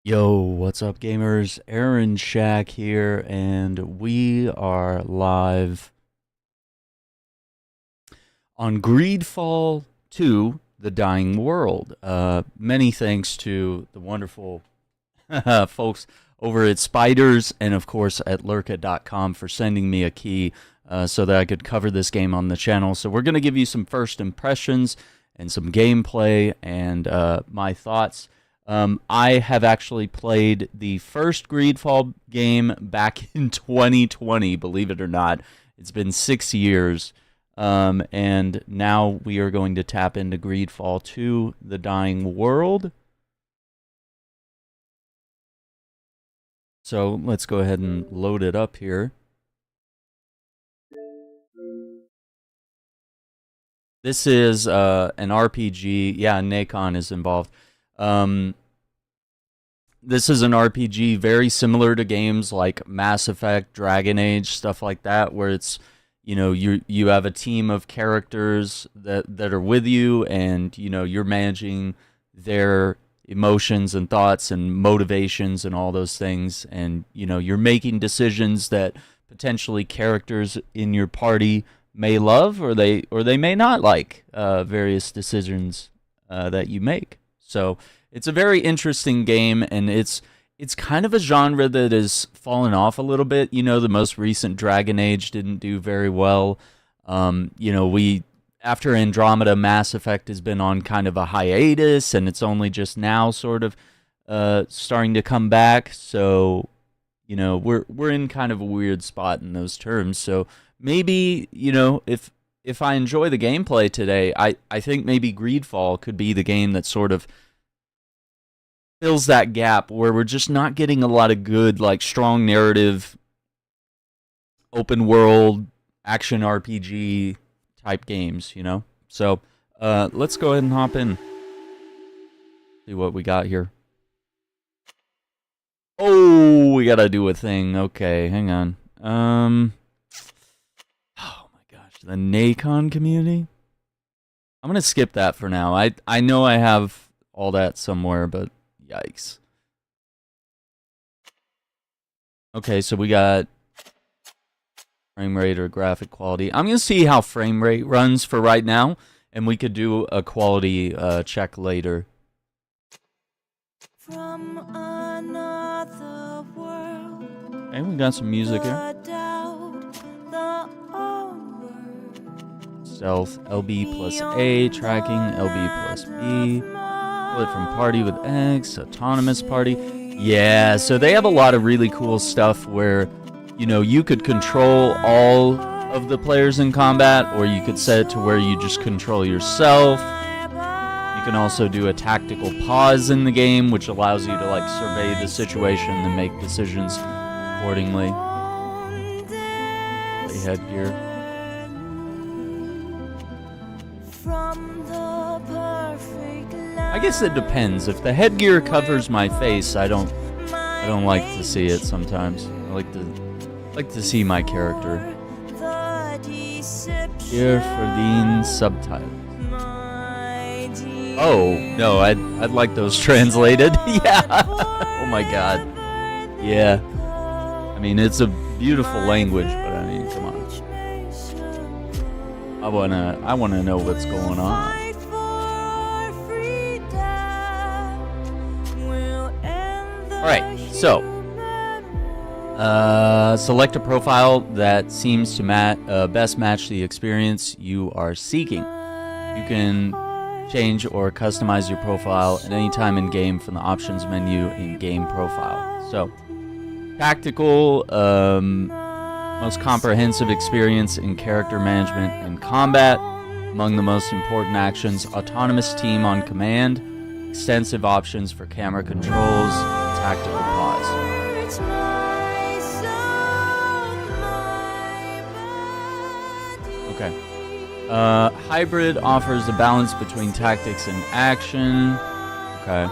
Yo, what's up, gamers? Aaron Shack here, and we are live on Greedfall 2, The Dying World. Many thanks to the wonderful folks over at Spiders and, of course, at lurka.com for sending me a key so that I could cover this game on the channel. So we're going to give you some first impressions and some gameplay and my thoughts. I have actually played the first Greedfall game back in 2020, believe it or not. It's been 6 years, and now we are going to tap into Greedfall 2, The Dying World. So let's go ahead and load it up here. This is an RPG. Yeah, Nacon is involved. This is an RPG very similar to games like Mass Effect, Dragon Age, stuff like that, where it's, you know, you have a team of characters that are with you, and, you know, you're managing their emotions and thoughts and motivations and all those things, and, you know, you're making decisions that potentially characters in your party may love or they may not like, various decisions that you make. So it's a very interesting game, and it's kind of a genre that has fallen off a little bit. You know, the most recent Dragon Age didn't do very well. You know, after Andromeda, Mass Effect has been on kind of a hiatus, and it's only just now sort of starting to come back. So, you know, we're in kind of a weird spot in those terms. So maybe, you know, if I enjoy the gameplay today, I think maybe Greedfall could be the game that sort of fills that gap where we're just not getting a lot of good, like, strong narrative, open world, action RPG type games, you know? So, let's go ahead and hop in. See what we got here. Oh, we gotta do a thing. Okay, hang on. Oh my gosh, the Nacon community? I'm gonna skip that for now. I know I have all that somewhere, but yikes. Okay, so we got frame rate or graphic quality. I'm going to see how frame rate runs for right now, and we could do a quality check later. From another world. Okay, we got some music here. Stealth, LB plus A, tracking, LB plus B. Split from party with X, autonomous party. Yeah, so they have a lot of really cool stuff where, you know, you could control all of the players in combat, or you could set it to where you just control yourself. You can also do a tactical pause in the game, which allows you to, like, survey the situation and make decisions accordingly. Play headgear. I guess it depends. If the headgear covers my face, I don't like to see it sometimes. I like to see my character. Here for the subtitles. Oh no, I'd like those translated. Yeah. Oh my god. Yeah. I mean, it's a beautiful language, but I mean, come on. I wanna know what's going on. Alright, so select a profile that seems to best match the experience you are seeking. You can change or customize your profile at any time in game from the options menu in game profile. So, tactical, most comprehensive experience in character management and combat. Among the most important actions, autonomous team on command, extensive options for camera controls, tactical pause. Okay. Hybrid offers a balance between tactics and action. Okay.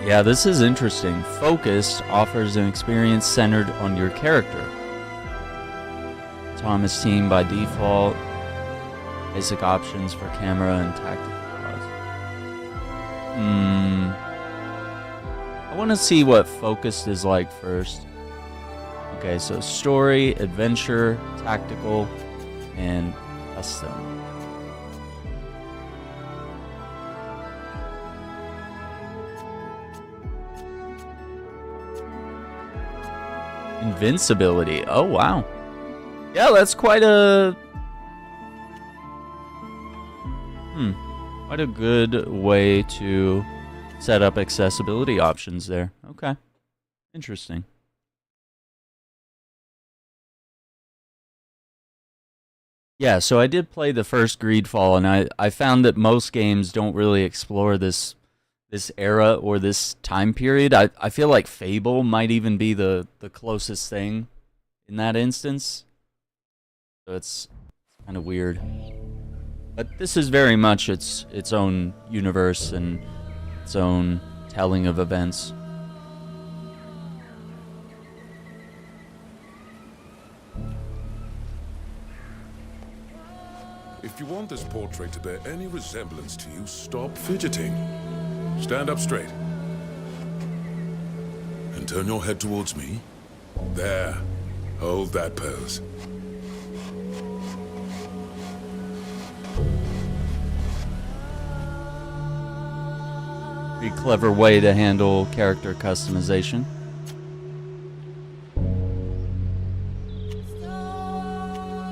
Yeah, this is interesting. Focused offers an experience centered on your character. Autonomous team by default. Basic options for camera and tactical class. I want to see what focused is like first. Okay, so story, adventure, tactical, and custom. Invincibility. Oh, wow. Yeah, that's quite a... Quite a good way to set up accessibility options there. Okay. Interesting. Yeah, so I did play the first Greedfall, and I found that most games don't really explore this era or this time period. I feel like Fable might even be the closest thing in that instance. So it's kind of weird. But this is very much its own universe and its own telling of events. If you want this portrait to bear any resemblance to you, stop fidgeting. Stand up straight. And turn your head towards me. There. Hold that pose. Pretty clever way to handle character customization.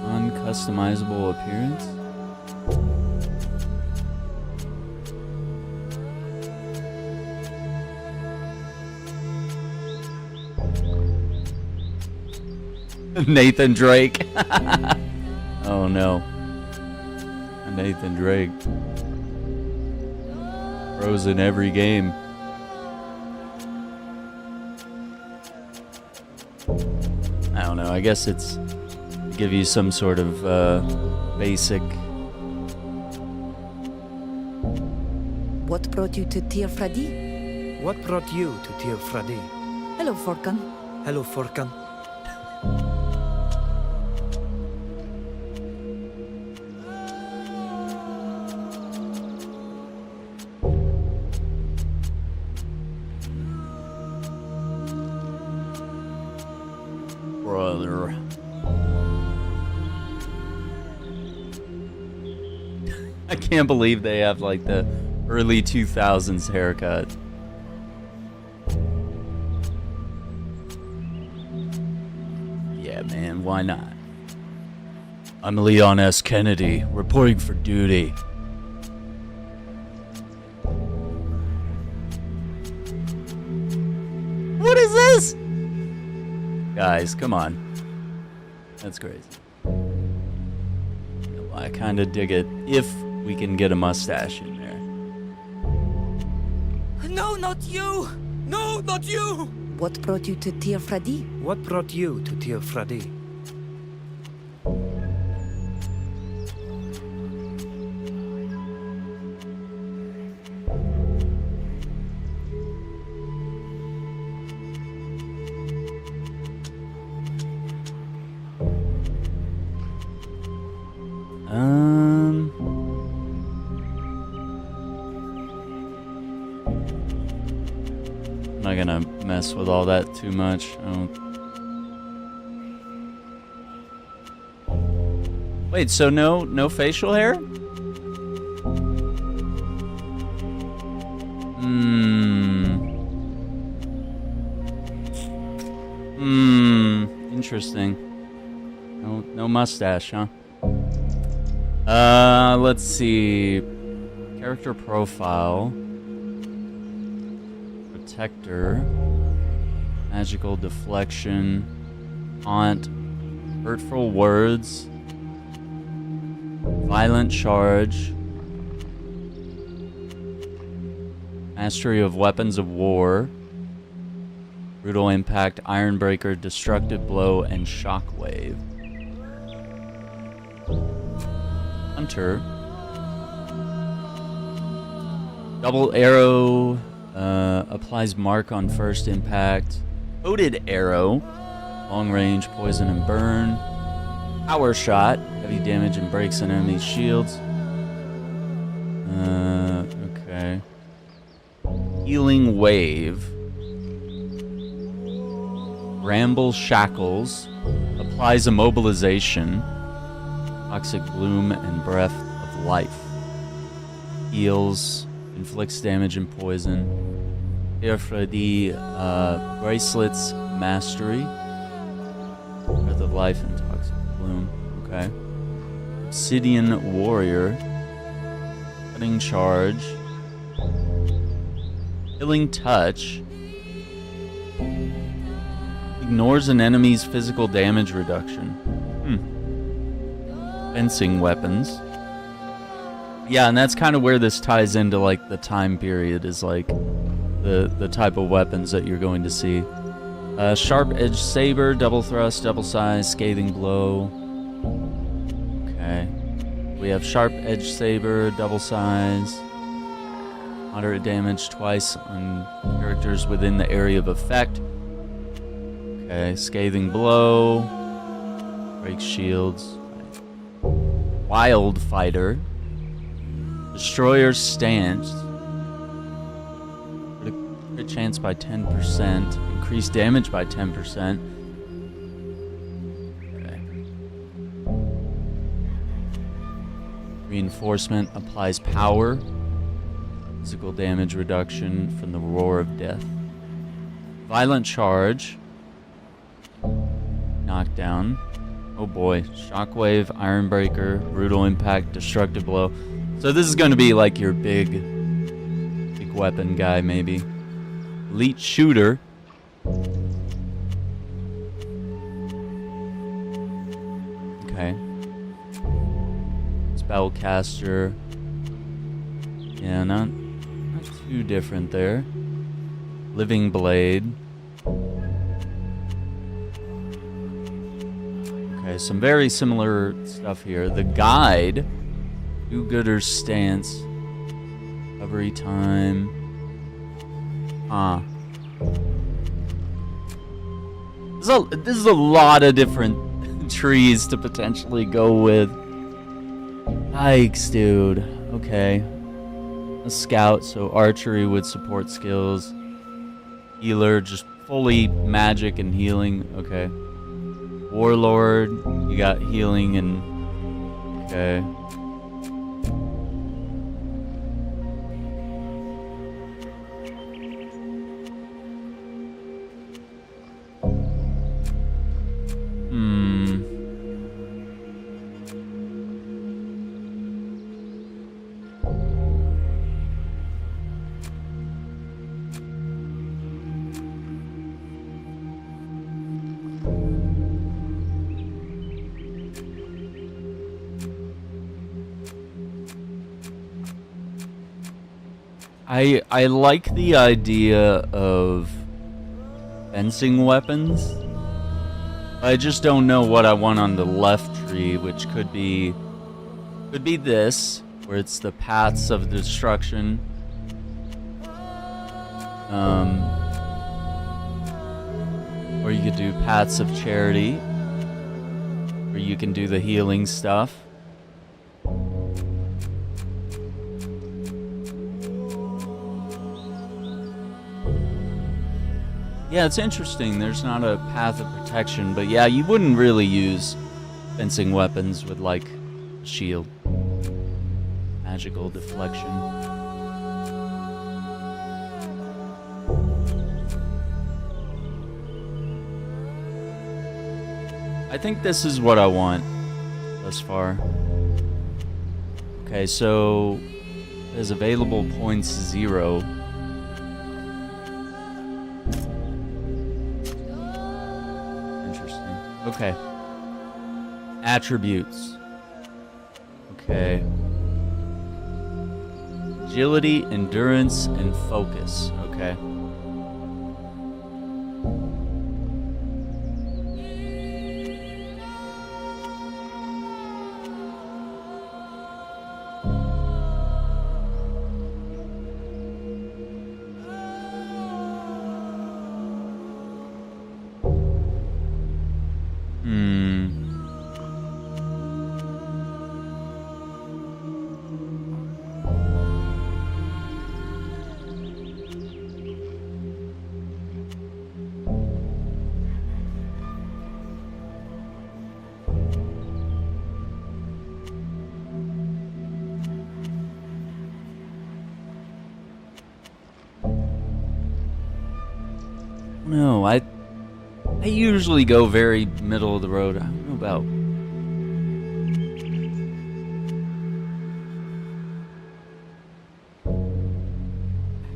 Uncustomizable appearance. Nathan Drake. Oh no. Nathan Drake. Pros in every game. I don't know. I guess it's to give you some sort of basic. What brought you to Tir Fradi? What brought you to Tir Fradi? Hello, Forkan. Hello, Forkan. Brother. I can't believe they have like the early 2000s haircut. Yeah, man, why not? I'm Leon S. Kennedy, reporting for duty. What is this? Guys, come on. That's crazy. I kind of dig it if we can get a mustache in there. No, not you! No, not you! What brought you to Tir Fradi? What brought you to Tir Fradi? I'm not gonna mess with all that too much. Wait, so no facial hair? Interesting. No mustache, huh? Let's see. Character profile. Protector. Magical deflection. Haunt. Hurtful words. Violent charge. Mastery of weapons of war. Brutal impact, ironbreaker, destructive blow, and shockwave. Hunter. Double arrow applies mark on first impact. Coated arrow, long range, poison and burn. Power shot, heavy Heavy damage and breaks an enemy's shields. Okay. Healing Wave. Bramble Shackles. Applies immobilization. Toxic Bloom and Breath of Life. Heals. Inflicts damage and poison. Tearfredi, Bracelets Mastery. Breath of Life and Toxic Bloom. Okay. Obsidian Warrior. Cutting Charge. Killing Touch. Ignores an enemy's physical damage reduction. Fencing Weapons. Yeah, and that's kind of where this ties into like the time period, is like the type of weapons that you're going to see. Sharp Edge Saber, Double Thrust, Double Size, Scathing Blow. Okay. We have Sharp Edge Saber, Double Size. Moderate damage twice on characters within the area of effect. Okay, Scathing Blow. Breaks shields. Wild Fighter. Destroyer Stance. Crit chance by 10%. Increase damage by 10%. Okay. Reinforcement applies power. Physical damage reduction from the Roar of Death. Violent Charge. Knockdown. Oh boy. Shockwave, Ironbreaker, Brutal Impact, Destructive Blow. So this is going to be like your big weapon guy, maybe. Elite Shooter. Okay. Spellcaster. Yeah, not too different there. Living Blade. Okay, some very similar stuff here. The Guide. Do-Gooder's Stance. Recovery time. This is a lot of different trees to potentially go with. Yikes, dude. Okay. A Scout, so archery would support skills. Healer, just fully magic and healing. Okay. Warlord, you got healing and... Okay. I like the idea of fencing weapons. I just don't know what I want on the left tree, which could be this, where it's the paths of destruction. Or you could do paths of charity, where you can do the healing stuff. Yeah, it's interesting. There's not a path of protection, but yeah, you wouldn't really use fencing weapons with, like, a shield. Magical deflection. I think this is what I want thus far. Okay, so there's available points 0. Okay. Attributes. Okay. Agility, endurance, and focus. Okay. know. I usually go very middle of the road. I don't know about.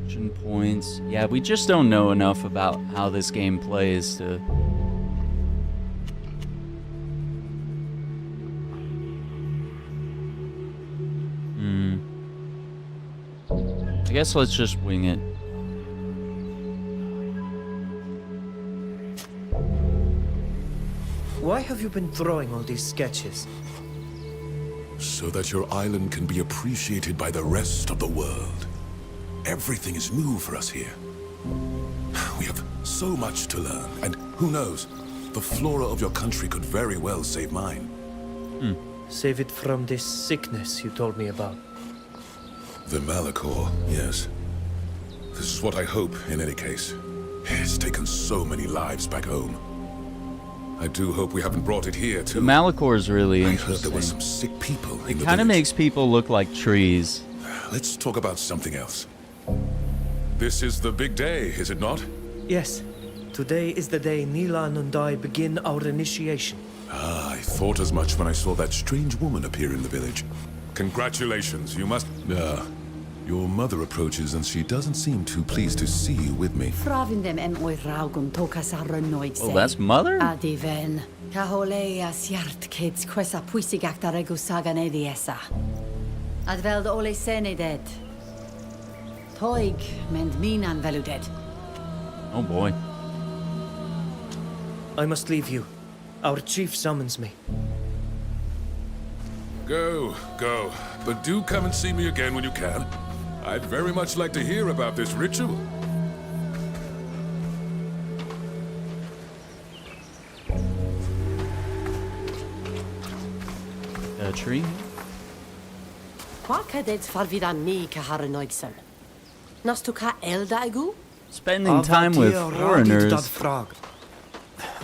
Action points. Yeah, we just don't know enough about how this game plays to. I guess let's just wing it. Why have you been drawing all these sketches? So that your island can be appreciated by the rest of the world. Everything is new for us here. We have so much to learn, and who knows, the flora of your country could very well save mine. Save it from this sickness you told me about. The Malachor, yes. This is what I hope, in any case. It's taken so many lives back home. I do hope we haven't brought it here, too. The Malachor is really I heard interesting. there were some sick people in the It kind of village. makes people look like trees. Let's talk about something else. This is the big day, is it not? Yes. Today is the day Nilan and I begin our initiation. Ah, I thought as much when I saw that strange woman appear in the village. Congratulations, you must... your mother approaches and she doesn't seem too pleased to see you with me. Fravindem o'i raugum tokasarynoid Oh, that's mother? Adiven. Kaholea siart kids quesa puisigak daregu sagan ediesa. Adveld ole seneded. Toig mend minan veluded. Oh boy. I must leave you. Our chief summons me. Go, go. But do come and see me again when you can. I'd very much like to hear about this ritual. A tree? Quacadet farvidan ni kaharinoidsen. Nastu ka eldaigu? Spending time with foreigners. Frag.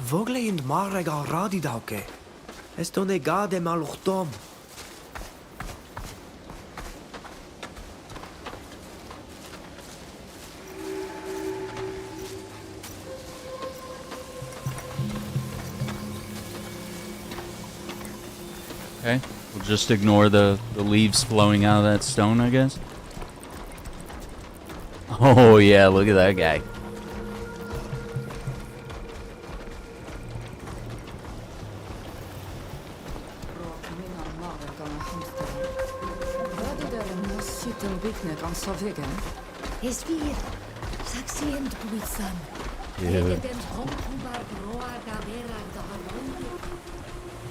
Vogle in marega radidauke. Esto negade maluchtom. Okay, we'll just ignore the leaves flowing out of that stone, I guess. Oh yeah, look at that guy. Is wir saksient buitsan. Dude.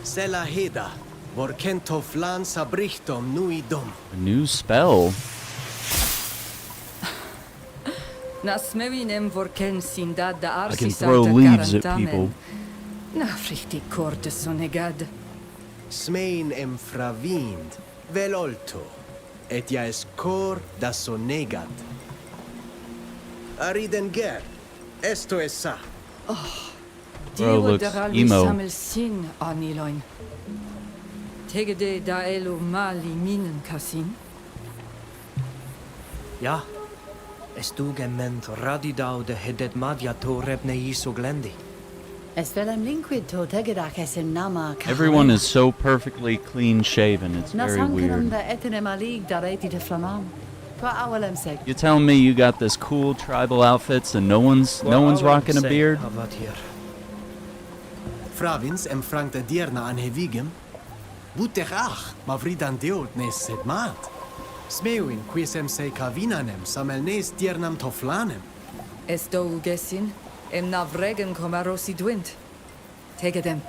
Sela heda. Vorkento flan sabrichtom nuidom. A new spell. Nasmevinem vorken sindad da I arsi can throw leaves at people. Na frichti korte sonegad. Smein em fravind. Velolto. Etja es cor da sonegat. Ariden ger. Esto es sa. Bro looks emo. Samel sin aniloin. Tegede da elu mali minen kasin. Ja. Estu gement radidau de hedet madja to rebne iso glendi. Es velem linquid to tegedak es in nama kahale. Everyone is so perfectly clean shaven. It's very weird. Da etene malig da reti de flamam. Qua awalem seg. You're telling me you got this cool tribal outfits and no one's rocking a beard? Havat hier. Fravins em frank de dierna an hevigem. Butech ach, mavridan deolt nes sed mat. Smeuin quisem se kavinanem samelnes diernam toflanem. Es do ugesin, em navregen komarosi dwint. Tegedem.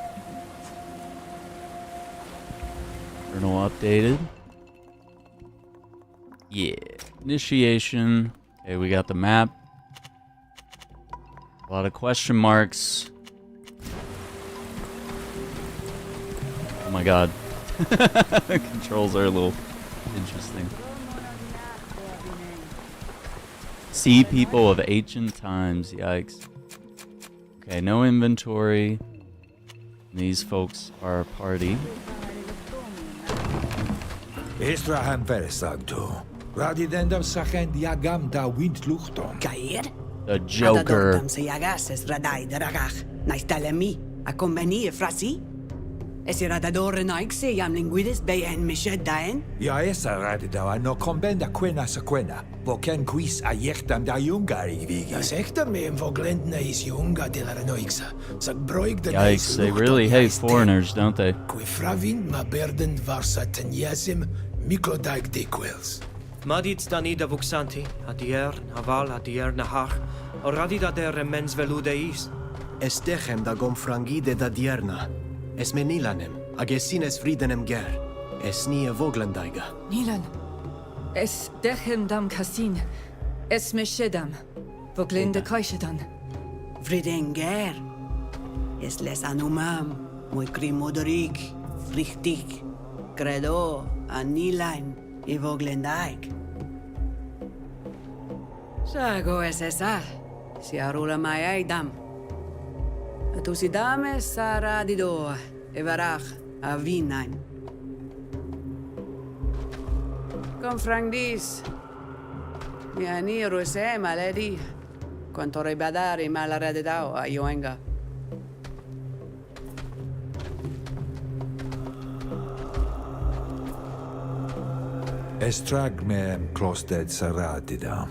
Journal updated. Yeah. Initiation. Okay, we got the map. A lot of question marks. Oh my god. Controls are a little interesting. See people of ancient times. Yikes. Okay, no inventory. These folks are a party. Estrahan versagto. Radidendam sachen diagam da windluchton. Gair? The Joker. Adadordam se yagas radai daragach. Naistalemi. A conveni frasi. Esiradador naik se yam linguides beyen mished daen. Ja, esa radida no convenda quena sequena. Voken quis a jechtam da jungari vigi. Ja zegt me en voglendna is junga de la renoixa. Sag broig de Yikes, they really hate foreigners, don't they? Qui fravin ma berden varsa tenyasim miklodaik de quels. Madit danida vuxanti, adier, naval, adier nahach, oradida der mens veludeis. Estechem da gomfrangide da dierna. Es menilanem, agesines fridenem ger. Es nie voglendaiga. Nilan. Es dechem dam kasin. Es meshedam. Voglinde kaishedan. Vridenger. Es les anumam. Muy crimodorig. Richtig. Credo. Anilain. I voglendaik. Sago es esa. Si arula mai aidam. Tu si dame sara di doa. Evarach. Avinain. Confrangdis. Mi aniro se maledi. Quanto ribadari malarededao a Yoenga. Estrag meem klosted saratida.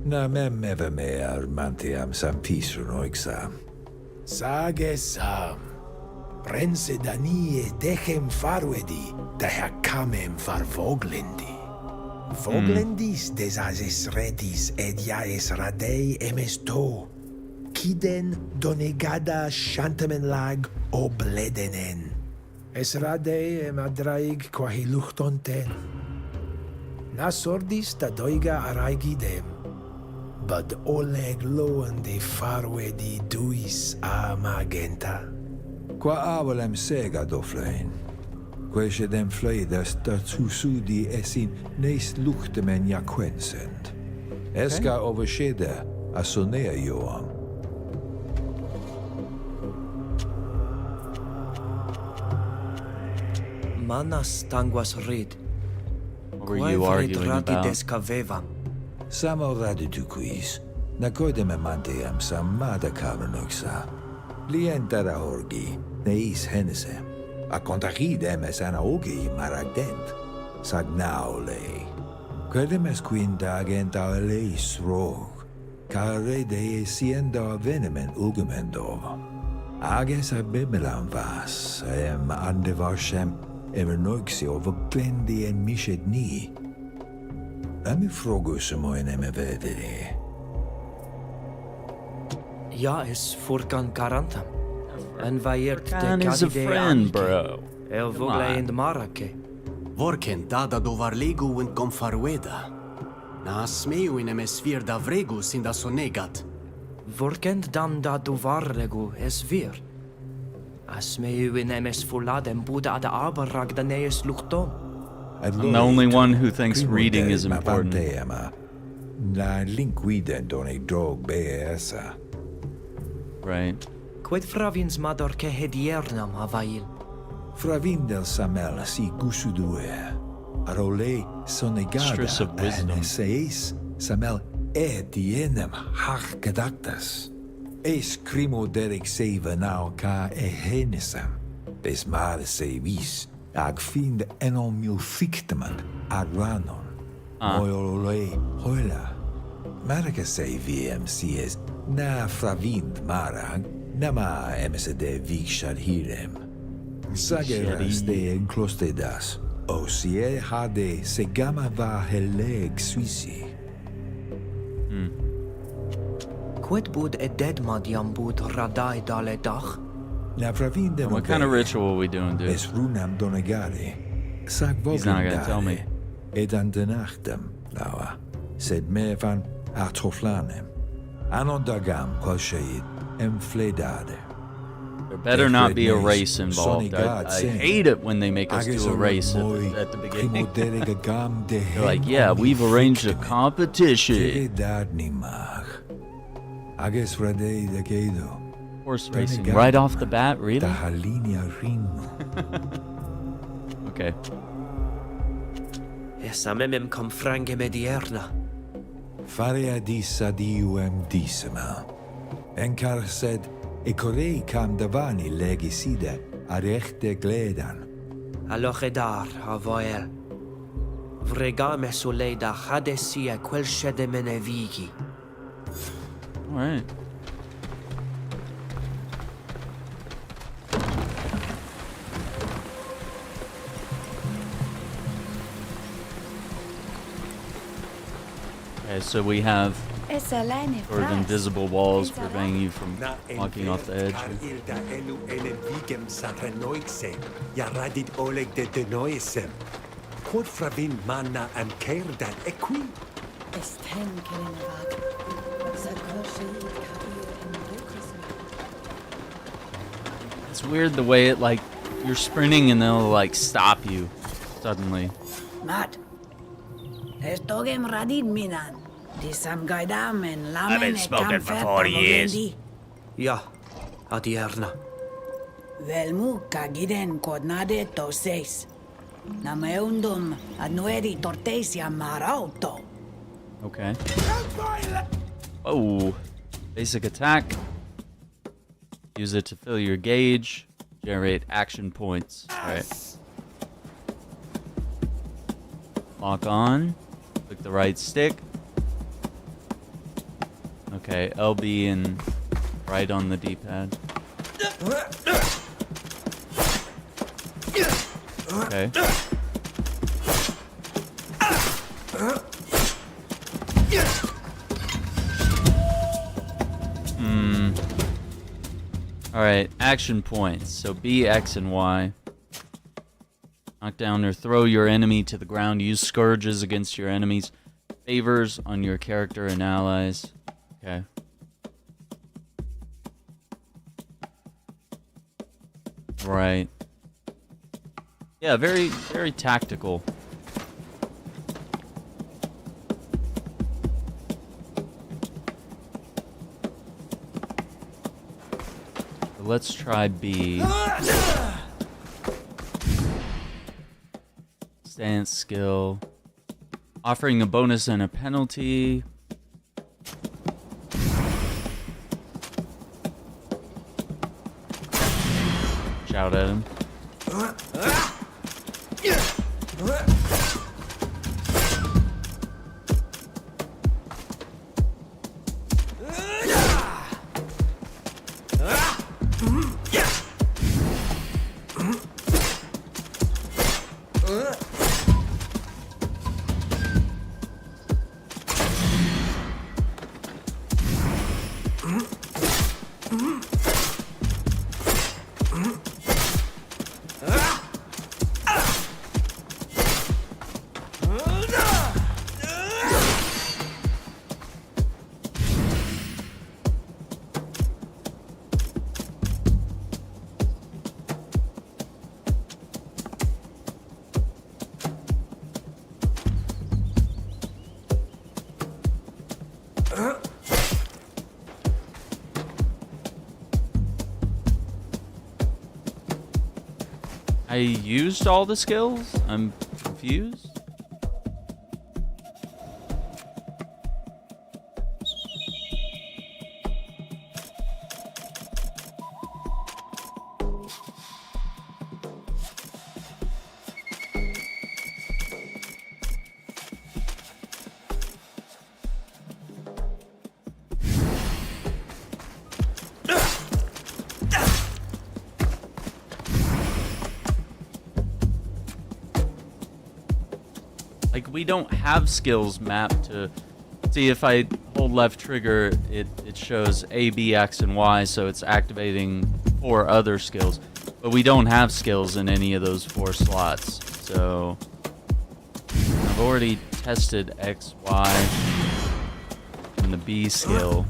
Na mem eve me armantiam sam pisur oixa. Sage sam. Rense danie dechem farwedi. Daher kamem far voglendi. Voglendis desases redis ed jaes radei emesto. Kiden donegada shantamen lag obledenen. Es radei emadraig quahi luchtonten. Nasordis da doiga araigidem. Bad oleg loan de farwedi duis a magenta. Qua avalem sega doflein. Quae dem fleidas dat susudi esin neis luchtemen jaquensent. Esca overschede a sonea joam. Manas tanguas rid. What were you arguing about? Descavevam. Samo radituquis. Nacoidem manteam samada cavernoxa. Lientara orgi, neis henesem. A contagidem es anaogi maragdent. Sagnaole. Quedem es quinta agenta leis rog. Care de siendo venemen ugemendo. Ages a bibelam vas, andevarsem evernoixio voglendi en mished ni. Ami frogusemo en vedere. Ja, es furkan karantam. En vaiert Khan de is a cadide friend, anke. bro. El Come vogle on. in de marake. Vorken dada do varlegu en comfarueda. Na smeu in emesfir da vregus in da sonegat. Vorkent dam da duvarregu es vir. Asmeu in emes fuladem buda ad abarag da nees luchtom. I'm the only one who thinks reading is important. Na linquiden doni drog beesa. Right. Quid fravins mador ke hediernam avail. Fravindel samel si gusudue. Arole sonegada Stress of wisdom. aneseis samel edienem hach gedactas. Es crimo derek seve nau ca ehenesam. Des mare se vis ag find enom mil fictaman ad ranon. Moiolole hoila. Marca se viem sies na fravind marag nama emsede vikshad hirem. Sageras de enclostedas. O sie hade segama va heleg suisi. Quid bud e dead madiam bud radai dale dach. Na fravinde What kind of ritual are we doing, dude? es runam donegare. Sag He's not gonna tell me. Ed an denachtem, lawa. Sed me van atoflanem. Anodagam qualsheid fledade. There better not be a Efred race nes, involved. sonigad I sen. hate it when they make us do a race at the beginning. They're like, yeah, we've arranged a competition. Ages frade de quedo. Horse racing right off the bat, really? Tahalinia rino. Okay. Esamemem com frange medierna. Farea disa diuem disima. Enkar sed, e corei cam davani legiside, arechte gledan. Alochedar, avoel. Vregame soleda hadesia quel shede menevigi. All right. Okay, so we have sort of invisible walls preventing you from walking off the edge. It's weird the way it, like, you're sprinting and they'll, like, stop you suddenly. Mat. Estogem radid minan. Disam gaidam en lamen. I've been smoking for 40 years. Ja, adierna. Velmu kagiden kodnade toseis. Nameundum anueri tortesia marauto. Okay. Oh. Basic attack. Use it to fill your gauge. Generate action points. Alright. Lock on. Click the right stick. Okay, LB and right on the D-pad. Okay. Alright, action points. So B, X, and Y. Knock down or throw your enemy to the ground. Use scourges against your enemies. Favors on your character and allies. Okay. Right. Yeah, very, very tactical. Let's try B. Stance skill. Offering a bonus and a penalty. Shout at him. I used all the skills? I'm confused. Like, we don't have skills mapped to... See, if I hold left trigger, it shows A, B, X, and Y, so it's activating 4 other skills. But we don't have skills in any of those 4 slots, so... I've already tested X, Y, and the B skill.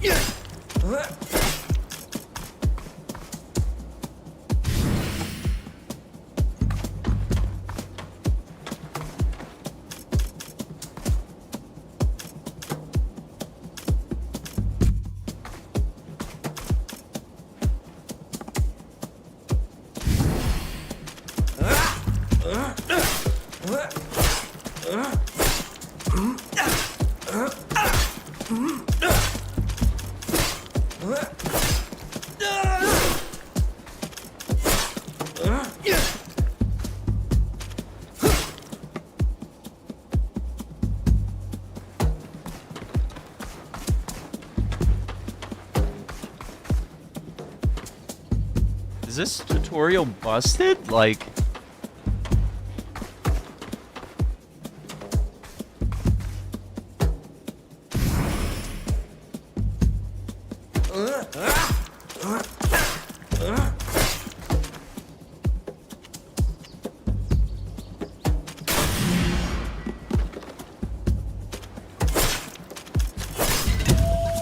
Is this tutorial busted? Like...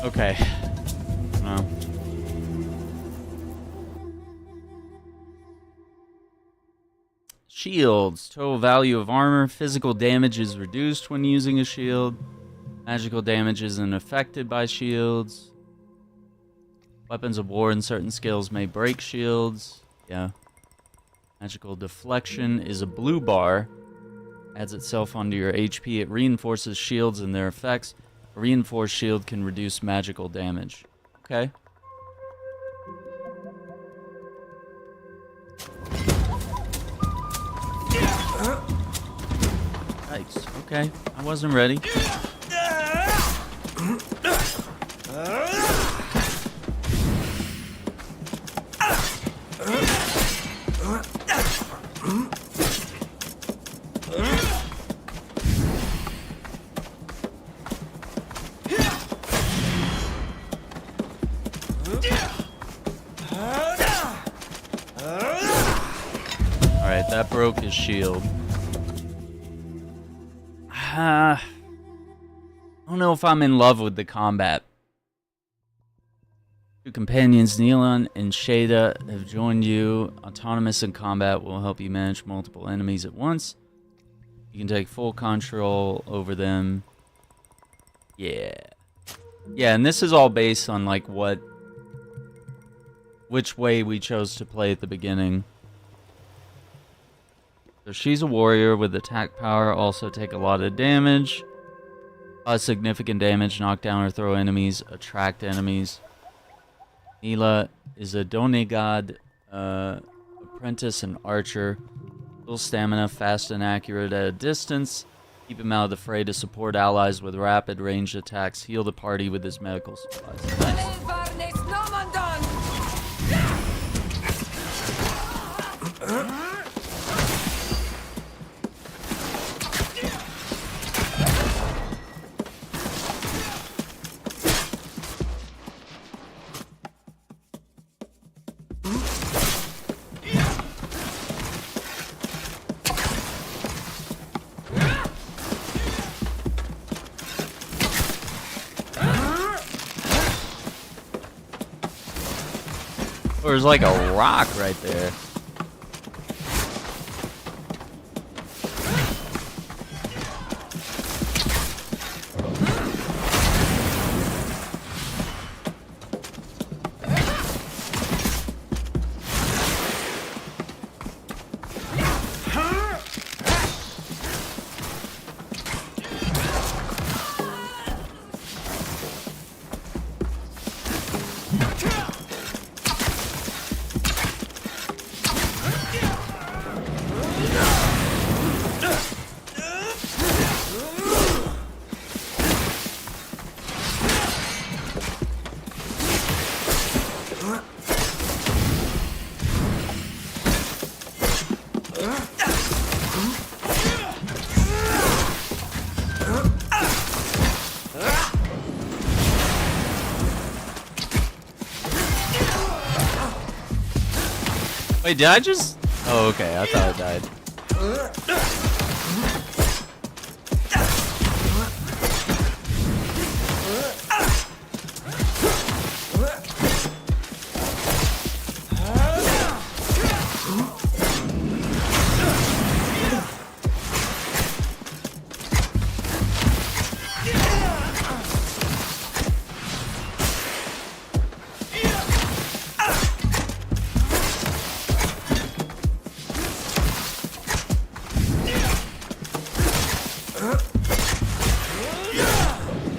Okay. No. Shields. Total value of armor. Physical damage is reduced when using a shield. Magical damage isn't affected by shields. Weapons of war and certain skills may break shields. Yeah. Magical deflection is a blue bar. Adds itself onto your HP. It reinforces shields and their effects. A reinforced shield can reduce magical damage. Okay. Yikes. Okay. I wasn't ready. Alright, that broke his shield. I don't know if I'm in love with the combat. Two companions, Nacon and Shada, have joined you. Autonomous in combat will help you manage multiple enemies at once. You can take full control over them. Yeah. Yeah, and this is all based on like which way we chose to play at the beginning. So she's a warrior with attack power, also take a lot of damage. Cause significant damage, knock down or throw enemies, attract enemies. Mila is a Donegad apprentice and archer. Full stamina, fast and accurate at a distance. Keep him out of the fray to support allies with rapid ranged attacks. Heal the party with his medical supplies. Nice. There's like a rock right there. Wait, did I just... Oh, okay, I thought I died.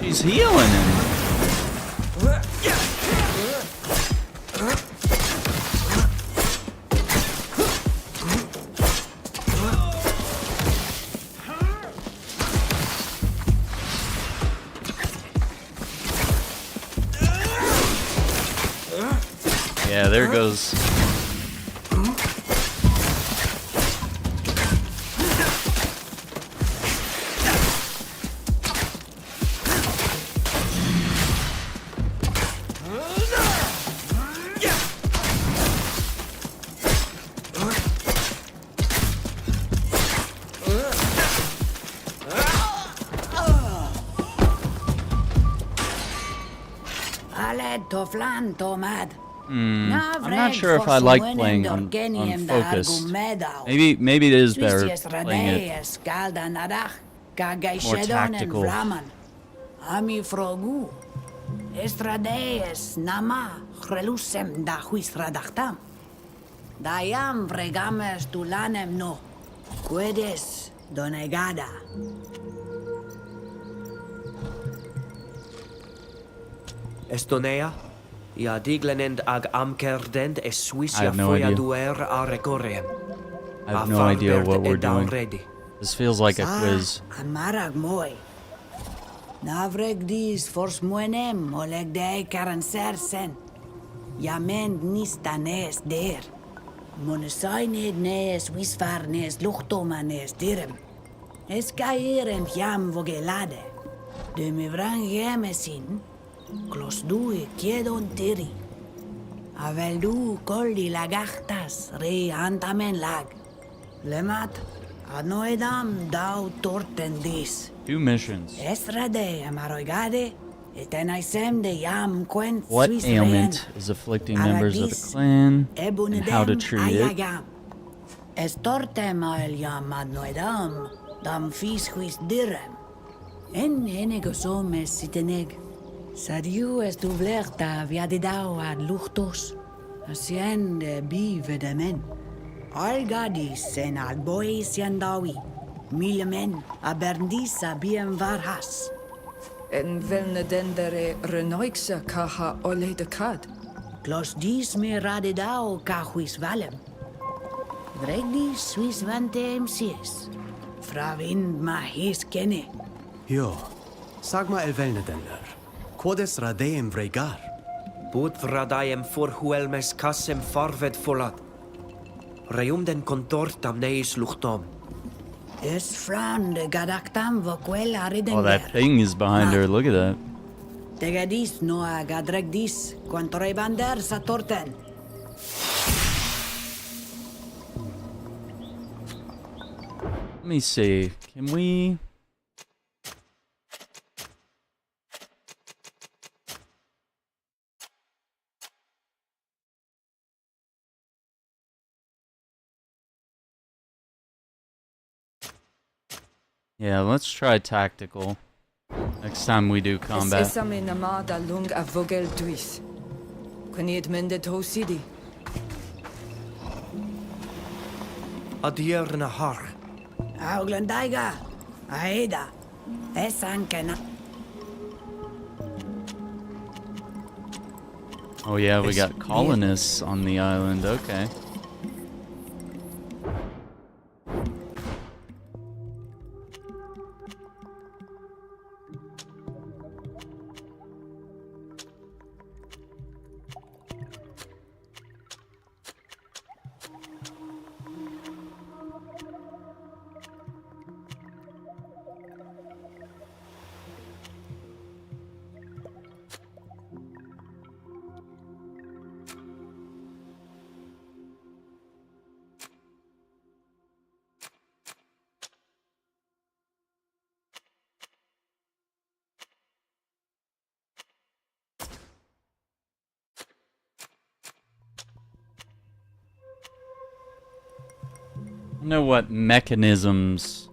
He's healing him. Yeah, there goes Toflan Tomad. I'm not sure if I like playing on focused. Maybe it is better playing it more tactical. Ami frogu. Estradees nama relusem da huisradachtam. Dayam vregames tulanem no. Quedes donegada. Estonea? Ja diglenend ag amkerdend es I Swisia have no foia idea. duer a recorrem. I have no idea what we're doing. This feels like a quiz. Amarag moi. Navreg dis fors muenem oleg de karansersen. Jamen nistanes der. Monesained nes wisfarnes luchtomanes direm. Es kairem jam vogelade. De me vrangemesin. Clos due quiedon tiri. Avel du colli lagachtas re antamen lag. Lemat, adnoedam dau torten dis. 2 missions. Esrade amaroigade, etenaisem de yam quent What Swiss ailment is afflicting members of the clan and how to treat it? Estortem al yam adnoedam, dam fis huis direm. En enegosomes siteneg. Sadiu est uvlerta viadidau ad luchtos, asien de bive de men. Algadis en albois yandawi, milemen aberdisa biem varhas. En velne dendere renoixa kaha ole de kad. Clos dis me radidau cahuis valem. Vregdis suis vantem sies. Fravind ma his kenne. Jo, sag ma elvelnedender. Quodes radeem vregar? Bud radaem forhuelmes kassem farved folat. Reum den contortam neis luchtom. Es fran de gadaktam voquel aridender. Oh, that thing is behind her. Look at that. Tegadis noa gadregdis, quantorebander satorten. Let me see. Can we... Yeah, let's try tactical. Next time we do combat. Es esame namada lung a vogel duis. Quenid mendet hosidi. Adier na har. Auglandaiga, aeda, esankena. Oh yeah, we got colonists on the island. Okay. I don't know what mechanisms.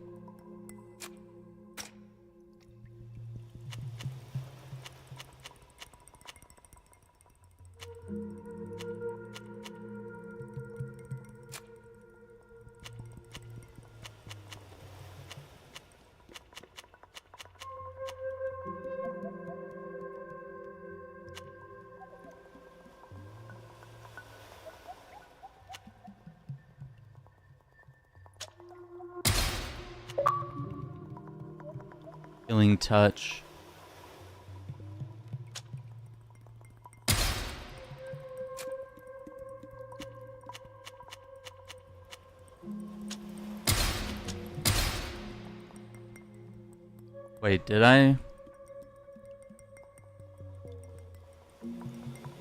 Killing touch. Wait, did I?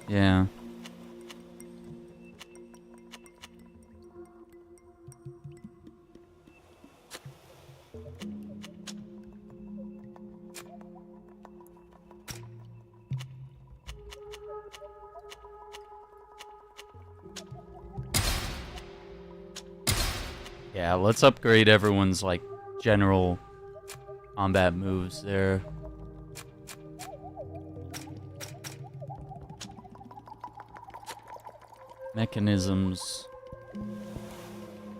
Yeah. Yeah, let's upgrade everyone's, like, general combat moves there. Mechanisms.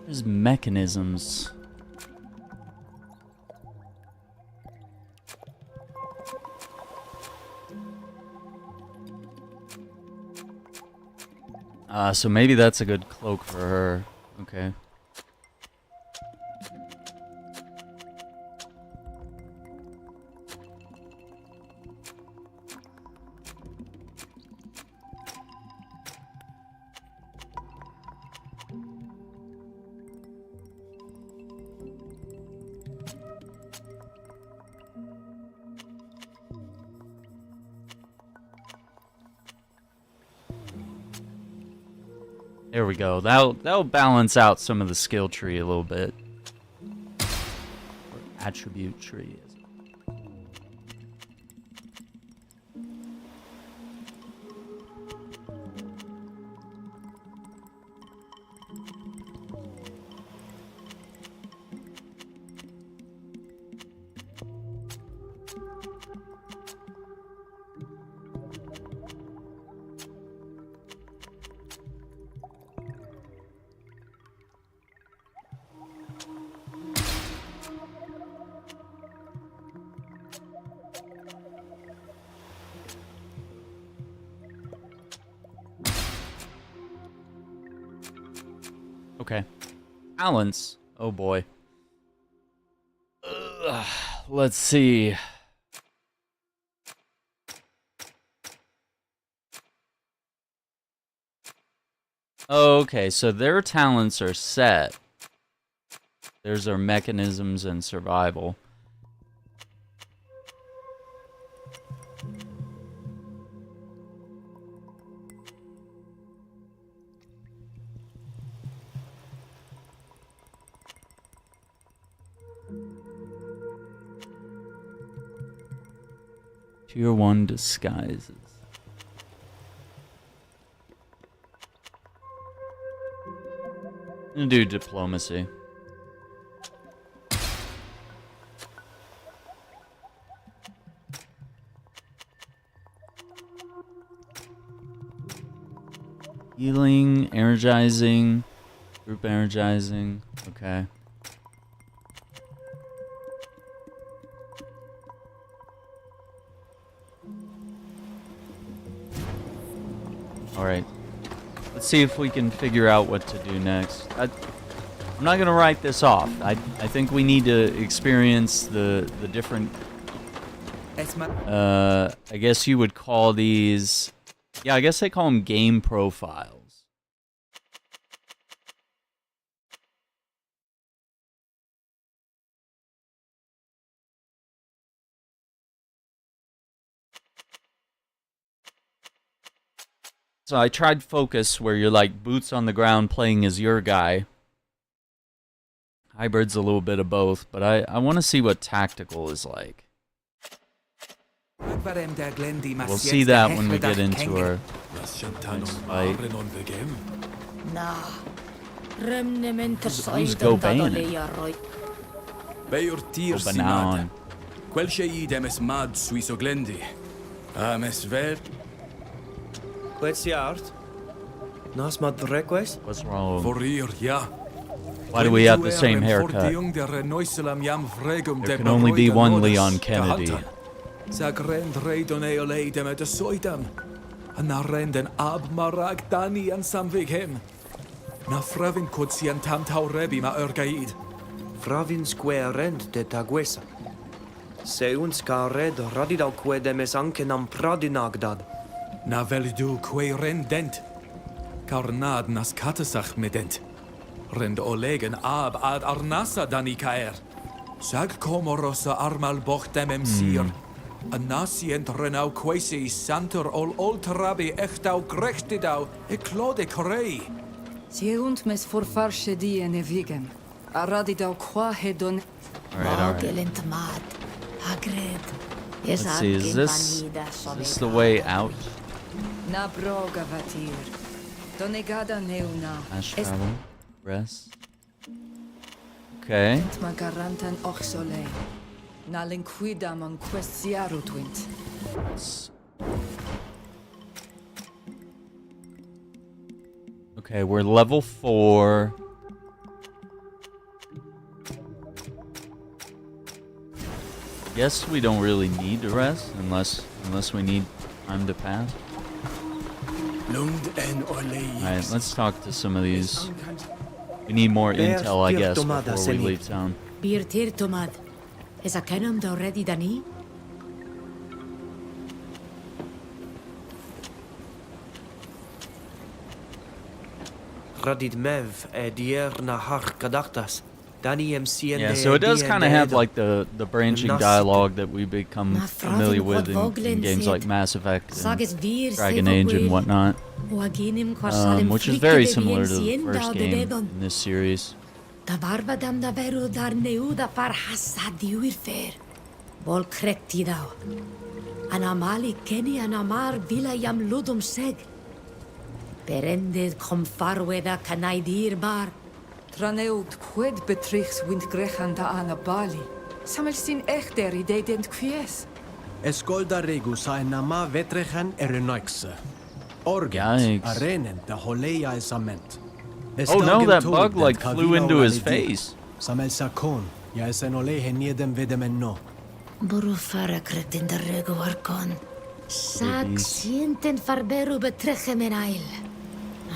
There's mechanisms. So maybe that's a good cloak for her. Okay. There we go. That'll balance out some of the skill tree a little bit. Or attribute tree. Okay. Balance. Oh boy. Let's see. Okay, so their talents are set. There's our mechanisms and survival. Tier 1 disguises. I'm gonna do diplomacy. Healing, energizing, group energizing. Okay. Alright. Let's see if we can figure out what to do next. I'm not going to write this off. I think we need to experience the different... I guess you would call these... Yeah, I guess they call them game profiles. So I tried focus, where you're like boots on the ground playing as your guy. Hybrid's a little bit of both, but I want to see what tactical is like. We'll see that when we get into our next fight. Who's Goban? Gobanon. What's wrong? Why do we have the same haircut? There can only be one Leon Kennedy. Fravin square rend de taguesa. Seuns ka red radidal quedemes anke nam pradinagdad. Na velidu que rendent. Karnad nas katasach medent. Rend olegen ab ad arnasa danikaer. Sag komorosa armal bochtemem sir. Anasient renau quasi santur ol oltrabi echtau grechtidau eklode corei. Seunt mes forfarsche die en evigem. Aradidau qua hedon. Alright. Let's see, is this the way out? Na broga vatir. Donegada neuna. Fast travel. Rest. Okay. Magarantan oxole. Na linquidam on questiaru twint. Okay, we're level 4. Guess we don't really need to rest unless we need time to pass. Alright, let's talk to some of these. We need more intel, I guess, before we leave town. Bir tir tomad. Is a canum da already dani? Radid mev dier na har kadaktas. Yeah, so it does kind of have like the branching dialogue that we become familiar with in games like Mass Effect and Dragon Age and whatnot, which is very similar to the first game in this series. Da barba dam da veru dar neuda par hassa diuirfer. Bol krekti dao. Anamali keni anamar vila yam ludum seg. Berended kom farwe da kanai dir bar. Traneut quid betrichs wind grechan da ana bali. Samel sin echter idee dent quies. Escolda regus a nama vetrechan erenoixe. Organs arenen da holeia esament. Oh no, that bug like flew into his face. Samel sakon, ya esenole heniedem vedemen no. Burufara kretin da rego arkon. Sag sienten farberu betrechem en ail.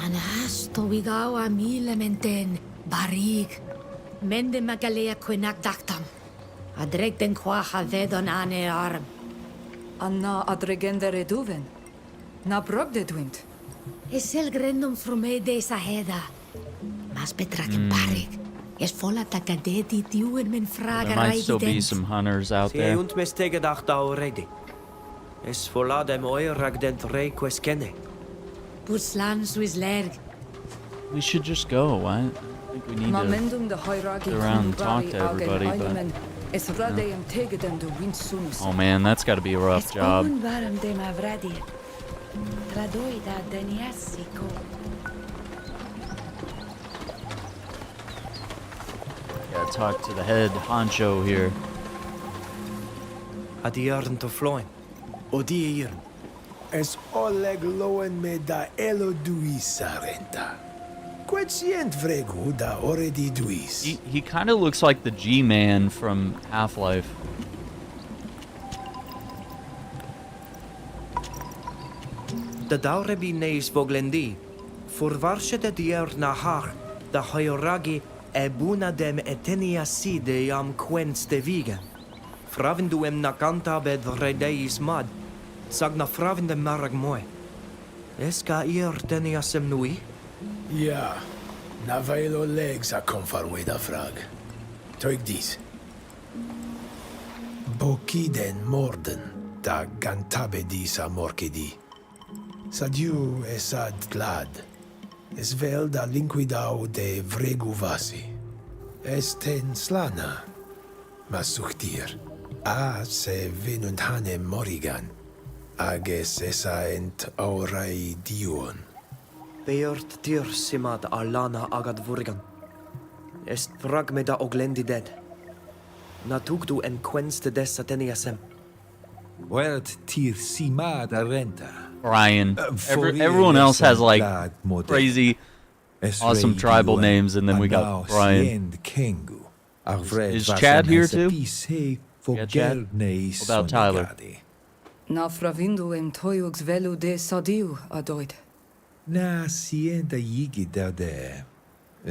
Anasto wigawa milementen. Barig. Mende magalea quinak dactam. Adreg den quaha vedon ane arm. Anna adregende reduven. Na brog de dwint. Es el grendum frume de esa heda. Mas betraken barig. Es vola takadeti diuen men fraga There might still be some hunters out there. Und mes tegedacht already. Es vola dem oirag den rei queskene. Puslan suis lerg. We should just go. Why? I think we need to sit around and talk to everybody, but... Oh man, that's got to be a rough job. Gotta talk to the head honcho here. Adiarn to floin. Odiir. Es oleg loen me da elo duisa renta. Quetsient vregu da already duis. He kind of looks like the G-Man from Half-Life. Da daurebi neis voglendi. Forvarsche de dier na har. Da hoyoragi ebuna dem etenia si de jam quens de vigen. Fravendu em nakanta bed redeis mad. Sag na fravende marag moe. Eska ier tenia sem nui? Ja, na vailo legs a confarwe da frag. Toig dis. Bokiden morden, da gantabe dis a morkedi. Sadiu esad glad. Es vel da linquidau de vregu vasi. Esten slana. Masuchtir. A se venunt hanem morigan. Ages esa ent aurai dion. Beort tir simad alana agad vurgan. Est fragme da oglendi dead. Natugdu en quens de des ateniasem. Wert tir simad renta. Brian. Everyone else has like crazy, awesome tribal names, and then we got Brian. Is Chad here too? Yeah, Chad. What about Tyler? Na fravindu em toyux velu de sadiu adoid. Na sienta yigi da de.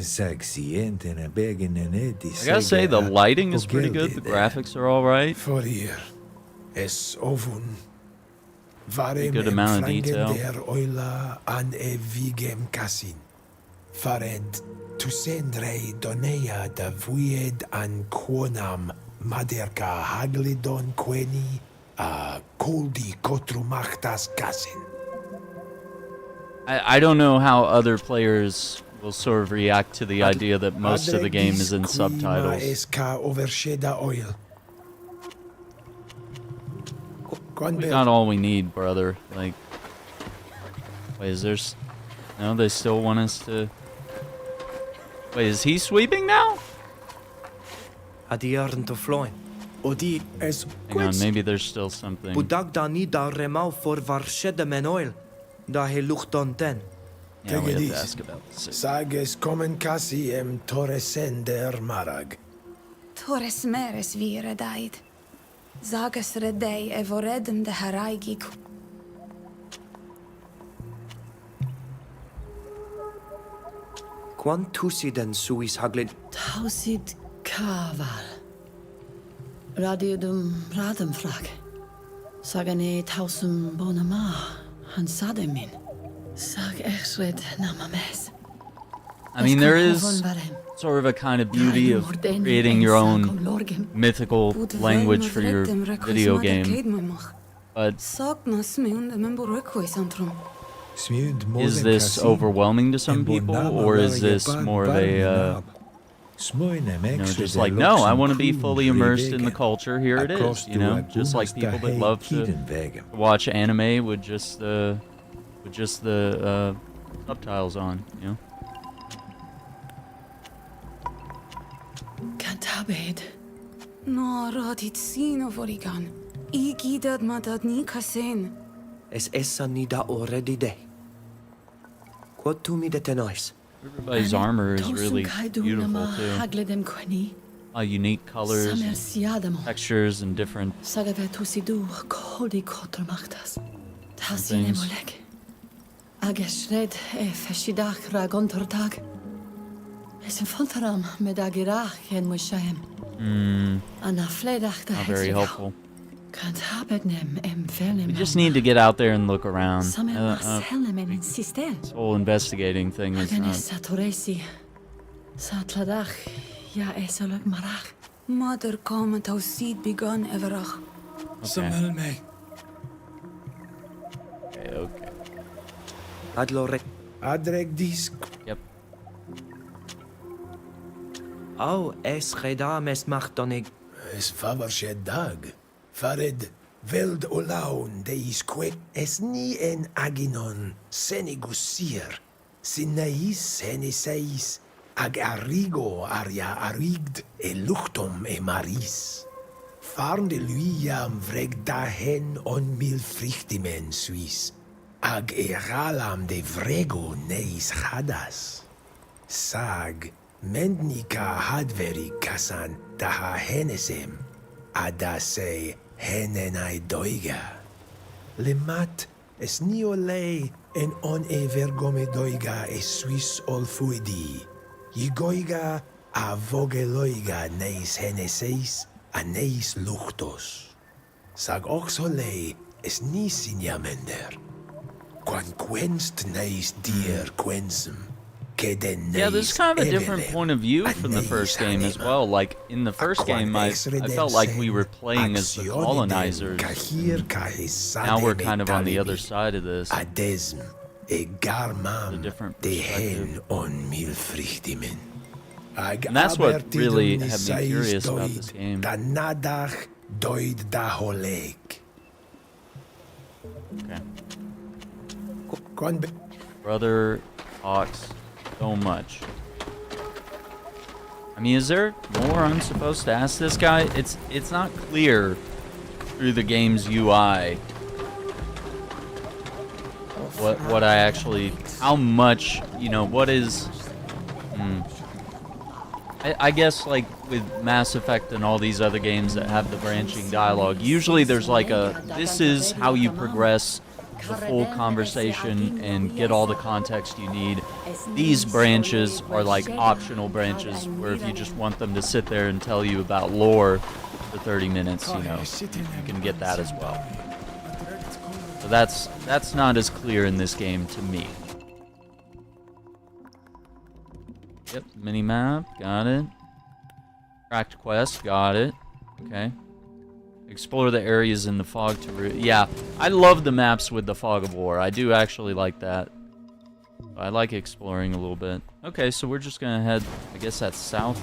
Sag sienta na begen en edi. I gotta say, the lighting is pretty good. The graphics are alright. For hier. Es ovun. A good amount of detail. Der oila an evigem casin. Farent tu sendrei donea da vuied an quonam maderka haglidon queni a coldi kotrumachtas casin. I don't know how other players will sort of react to the idea that most of the game is in subtitles. We got all we need, brother. Like, wait, is there... No, they still want us to... Wait, is he sweeping now? a diern to floin. Odi Es Hang on, maybe there's still something. Budag da ni da remau for varshede men oil. Da he luchton ten. Yeah, we have to Tegedis. ask about the city. Sages kommen kasi torresender marag. Torres meres vire daid. Zagas redei evoredem de haraigig. Quan tusi den suis haglin. Tausid kaval. Radiodum rademfrag. Sagane tausum bonama. Han sademin. Sag echred namames. I mean, there is sort of a kind of beauty of creating your own mythical language for your video game. But is this overwhelming to some people, or is this more of a, just like, no, I want to be fully immersed in the culture, here it is, you know? Just like people that love to watch anime with just the subtitles on, you know? Cantabed. No, radit sino vorigan. Igidad matad ni kasen. Es essa ni da already de. Quod tu mi de tenois. Everybody's armor is really beautiful too. Unique colors, and textures, and different things. Ageshred e feshidach ragontortag. Es in fontaram medagirach en moshayem. Anafledach da Not very helpful. Can't habednem em velnem. We just need to get out there and look around. This whole investigating thing is not... Satoresi. Satladach. Ja, esolog marach. Mother come to seed begun everach. Okay. Okay. Adlore. Adreg disk. Yep. Au es redam es machtonig. Es favarshed dag. Fared veld olaun deis quet es ni en aginon senegusir. Sinais seneseis ag arrigo aria arigd e luchtum e maris. Farn de luiam vreg dahen on mil frichtimen suis. Ag e ralam de vrego neis hadas. Sag mendnika hadveri kasan daha henesem. Adase henenai doiga. Lemat es niole en on e vergome doiga e suis olfuidi. Yigoiga a vogeloiga neis heneseis a neis luchtos. Sag oxole es ni signamender. Quan quenst neis dier quensum. Yeah, this is kind of a different point of view from the first game as well. Like, in the first game, I felt like we were playing as the colonizers. Now we're kind of on the other side of this. A different perspective. And that's what really had me curious about this game. Okay. Brother talks so much. I mean, is there more I'm supposed to ask this guy? It's not clear through the game's UI what I actually, how much, you know, what is I guess, like with Mass Effect and all these other games that have the branching dialogue, usually there's like a, this is how you progress the full conversation and get all the context you need. These branches are like optional branches where if you just want them to sit there and tell you about lore for 30 minutes, you know, you can get that as well. So that's not as clear in this game to me. Yep, mini-map, got it. Tracked quest, got it. Okay. Explore the areas in the fog to... yeah, I love the maps with the fog of war. I do actually like that. I like exploring a little bit. Okay, so we're just gonna head... I guess that's south.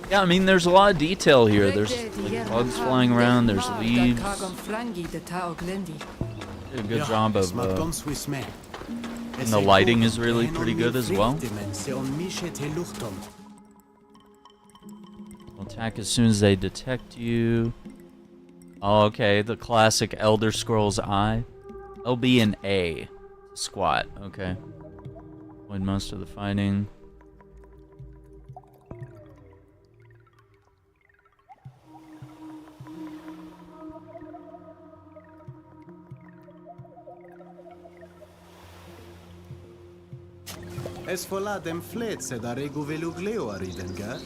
Yeah, I mean, there's a lot of detail here. There's like, bugs flying around, there's leaves. Did a good job of... and the lighting is really pretty good as well. Will attack as soon as they detect you. Oh, okay, the classic Elder Scrolls I. LB and A. Squat, okay. Avoid most of the fighting. Es voladem fletse da regu velugleo aridenga.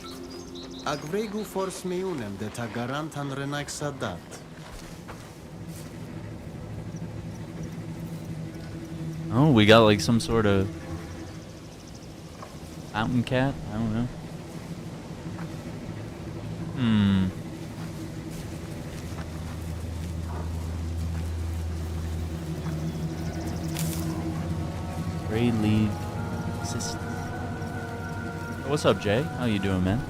Agregu force meunem de ta garantan renaik sadat. Oh, we got like some sort of fountain cat? I don't know. Gray lead system. What's up, Jay? How you doing, man?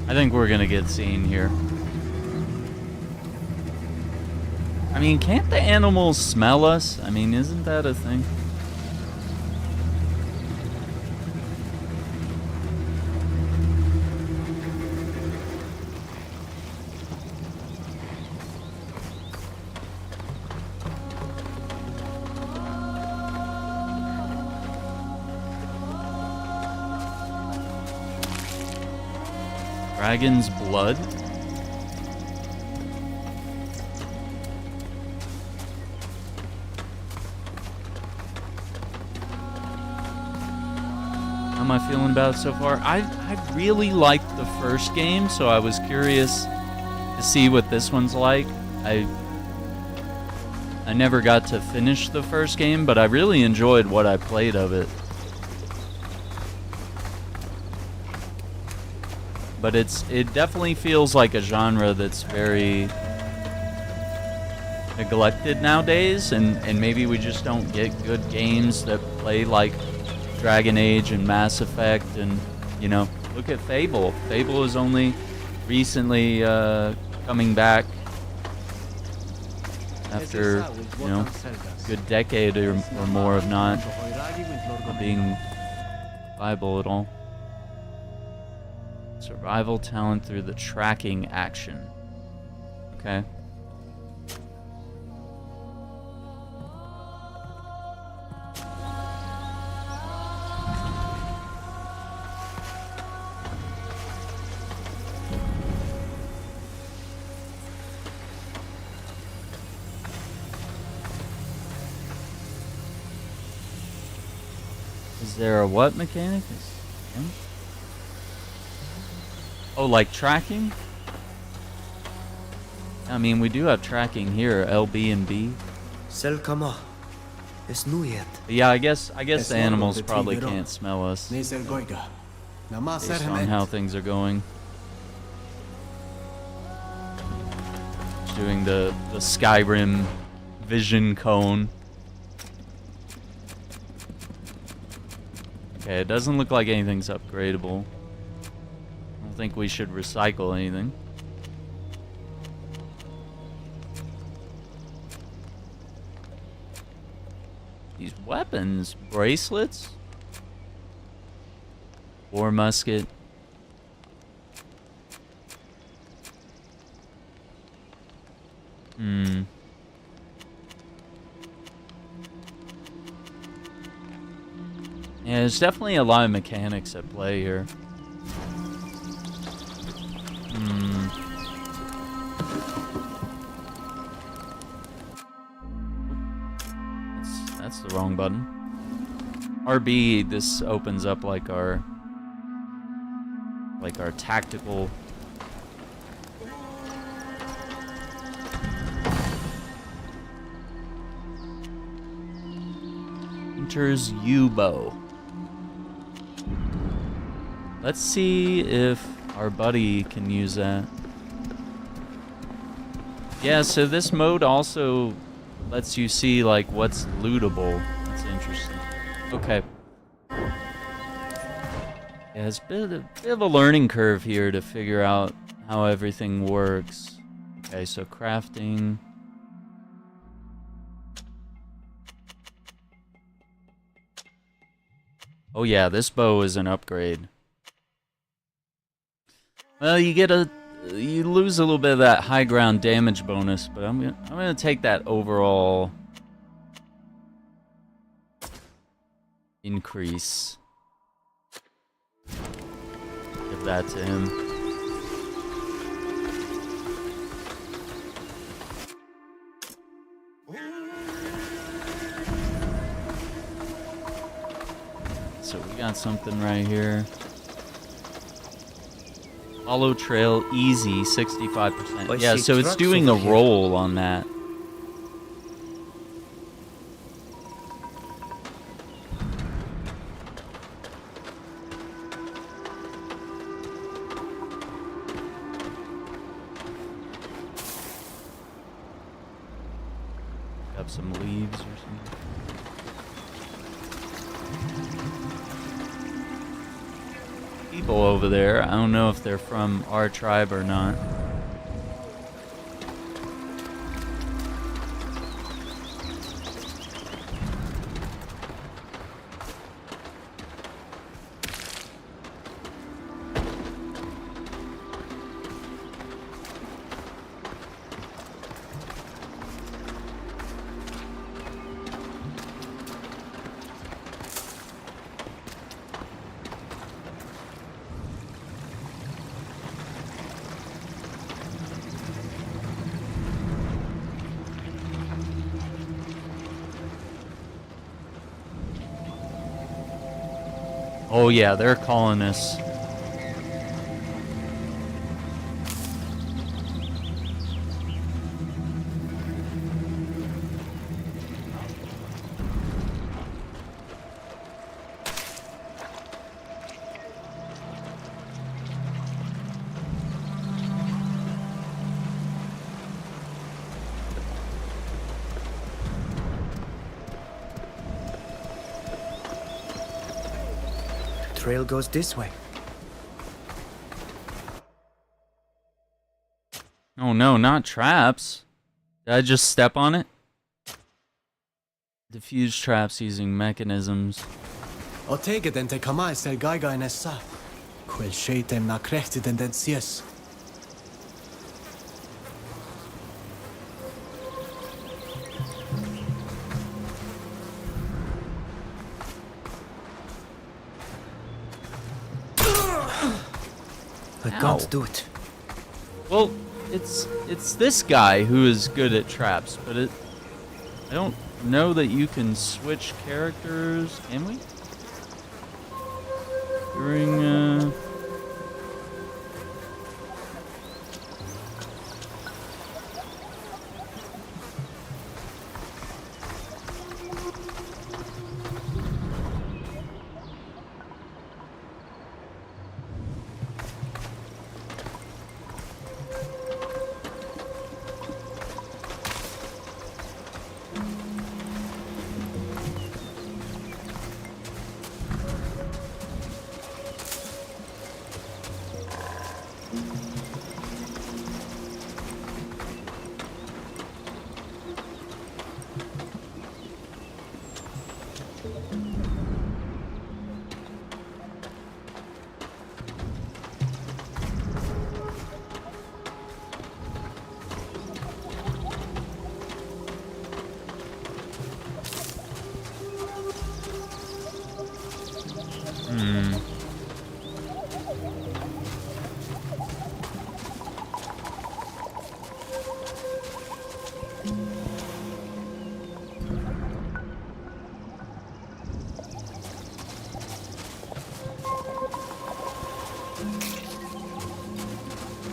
I think we're gonna get seen here. I mean, can't the animals smell us? I mean, isn't that a thing? Dragon's blood? How am I feeling about it so far? I really liked the first game, so I was curious to see what this one's like. I never got to finish the first game, but I really enjoyed what I played of it. But it definitely feels like a genre that's very neglected nowadays, and maybe we just don't get good games that play like Dragon Age and Mass Effect, and you know, look at Fable. Fable is only recently coming back after, you know, a good decade or more of not being viable at all. Survival talent through the tracking action. Okay. Is there a what mechanic? Oh, like tracking? I mean, we do have tracking here, LB and B. Yeah, I guess the animals probably can't smell us based on how things are going. Just doing the Skyrim vision cone. Okay, it doesn't look like anything's upgradable. I don't think we should recycle anything. These weapons, bracelets, war musket. Yeah, there's definitely a lot of mechanics at play here. That's the wrong button. RB, this opens up like our tactical. Hunter's U-bow. Let's see if our buddy can use that. Yeah, so this mode also lets you see like what's lootable. That's interesting. Okay. Yeah, it's a bit of a learning curve here to figure out how everything works. Okay, so crafting. Oh yeah, this bow is an upgrade. Well, you lose a little bit of that high ground damage bonus, but I'm gonna take that overall increase. Give that to him. So we got something right here. Follow trail easy, 65%. Yeah, so it's doing a roll on that. Got some leaves or something. People over there. I don't know if they're from our tribe or not. Oh yeah, they're calling us. Trail goes this way. Oh no, not traps. Did I just step on it? Diffuse traps using mechanisms. O tege den te kamai sel gaiga in essa. Quel shaitem na krechti den sies. I can't do it. Well, it's this guy who is good at traps, but I don't know that you can switch characters. Can we? During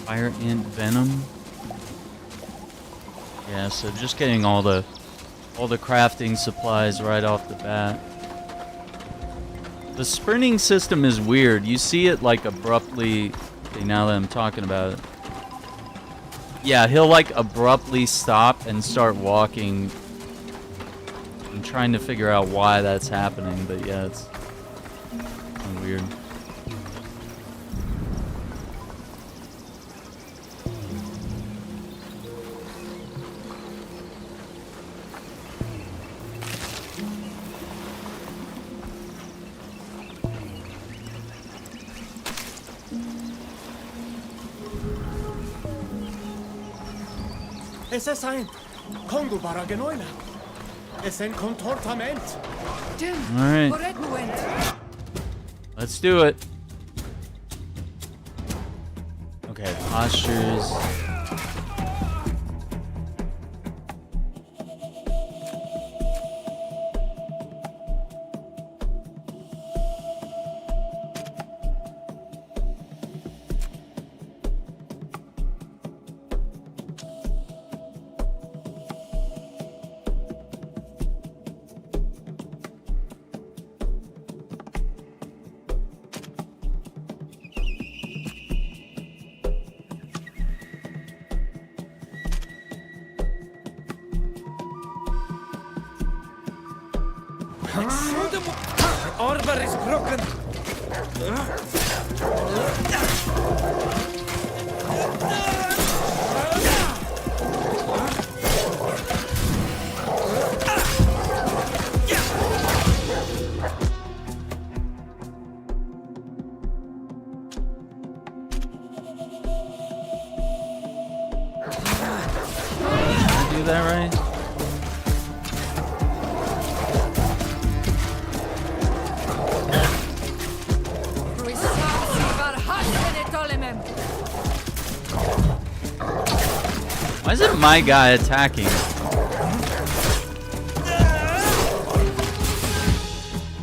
Fire ant venom. Yeah, so just getting all the crafting supplies right off the bat. The sprinting system is weird. You see it like abruptly. Okay, now that I'm talking about it. Yeah, he'll like abruptly stop and start walking. I'm trying to figure out why that's happening, but yeah, it's weird. Es ist ein Kongo Baragenoina. Es ist ein Contortament. All right. Let's do it. Okay, postures. Arbor is broken. Did I do that right? Why isn't my guy attacking?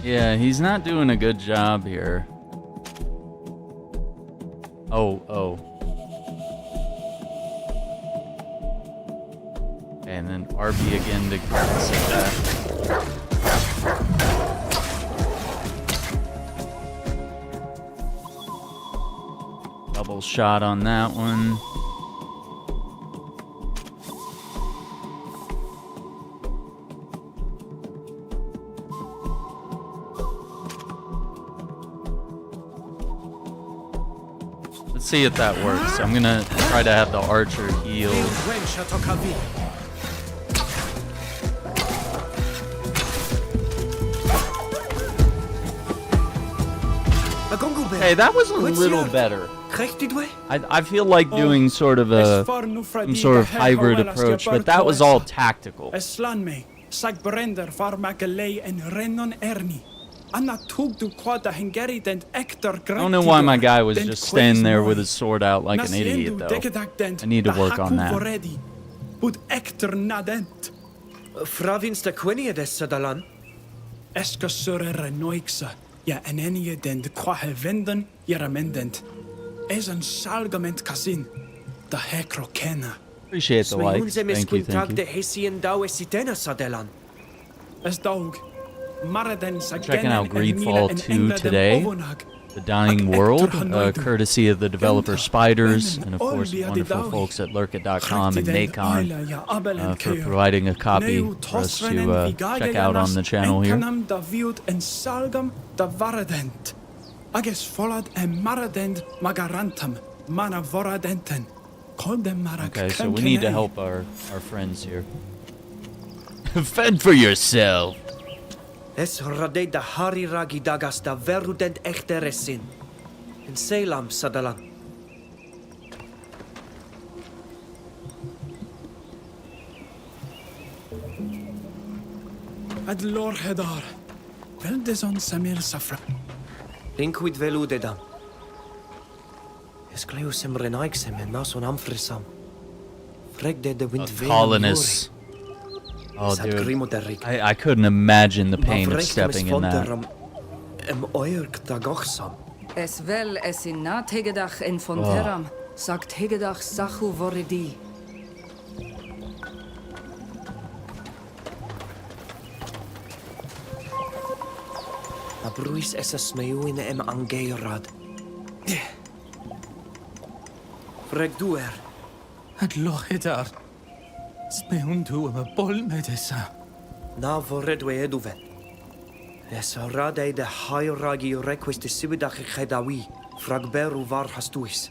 Yeah, he's not doing a good job here. Oh. And then RB again to sit back. Double shot on that one. Let's see if that works. I'm gonna try to have the archer heal. Hey, that was a little better. I feel like doing sort of some sort of hybrid approach, but that was all tactical. I don't know why my guy was just standing there with his sword out like an idiot, though. I need to work on that. Fravinsta Quinia des Sadalan. Ja, en enige den de kwahe wenden, jeramendent. Es een salgament kasin, da hekro kenna. Appreciate the like. Thank you. Checking out Greedfall 2 today. The Dying World, courtesy of the developer Spiders, and of course wonderful folks at lurkit.com and Nacon for providing a copy for us to check out on the channel here. Okay, so we need to help our friends here. Fend for yourself! Es rade da hari ragi dagas da verudent echteresin. In Selam Sadalan. Ad lor hedar. Veldezon samir safra. Linquid veludedam. Es cleusem renaixem en nason amfrisam. Fregde de wind colonists. Oh, dude. I couldn't imagine the pain of stepping in that. Es vel es in nat hegedach en fonteram, sagt hegedach sachu voredi. A bruis essa smeuin angeirad. Freg duer. Ad lochidar. Smewn tu am a bol medesa. Na vorredwe eduven. Essa rade de hairagi request de sibidach chedawi. Fragberu var hastuis.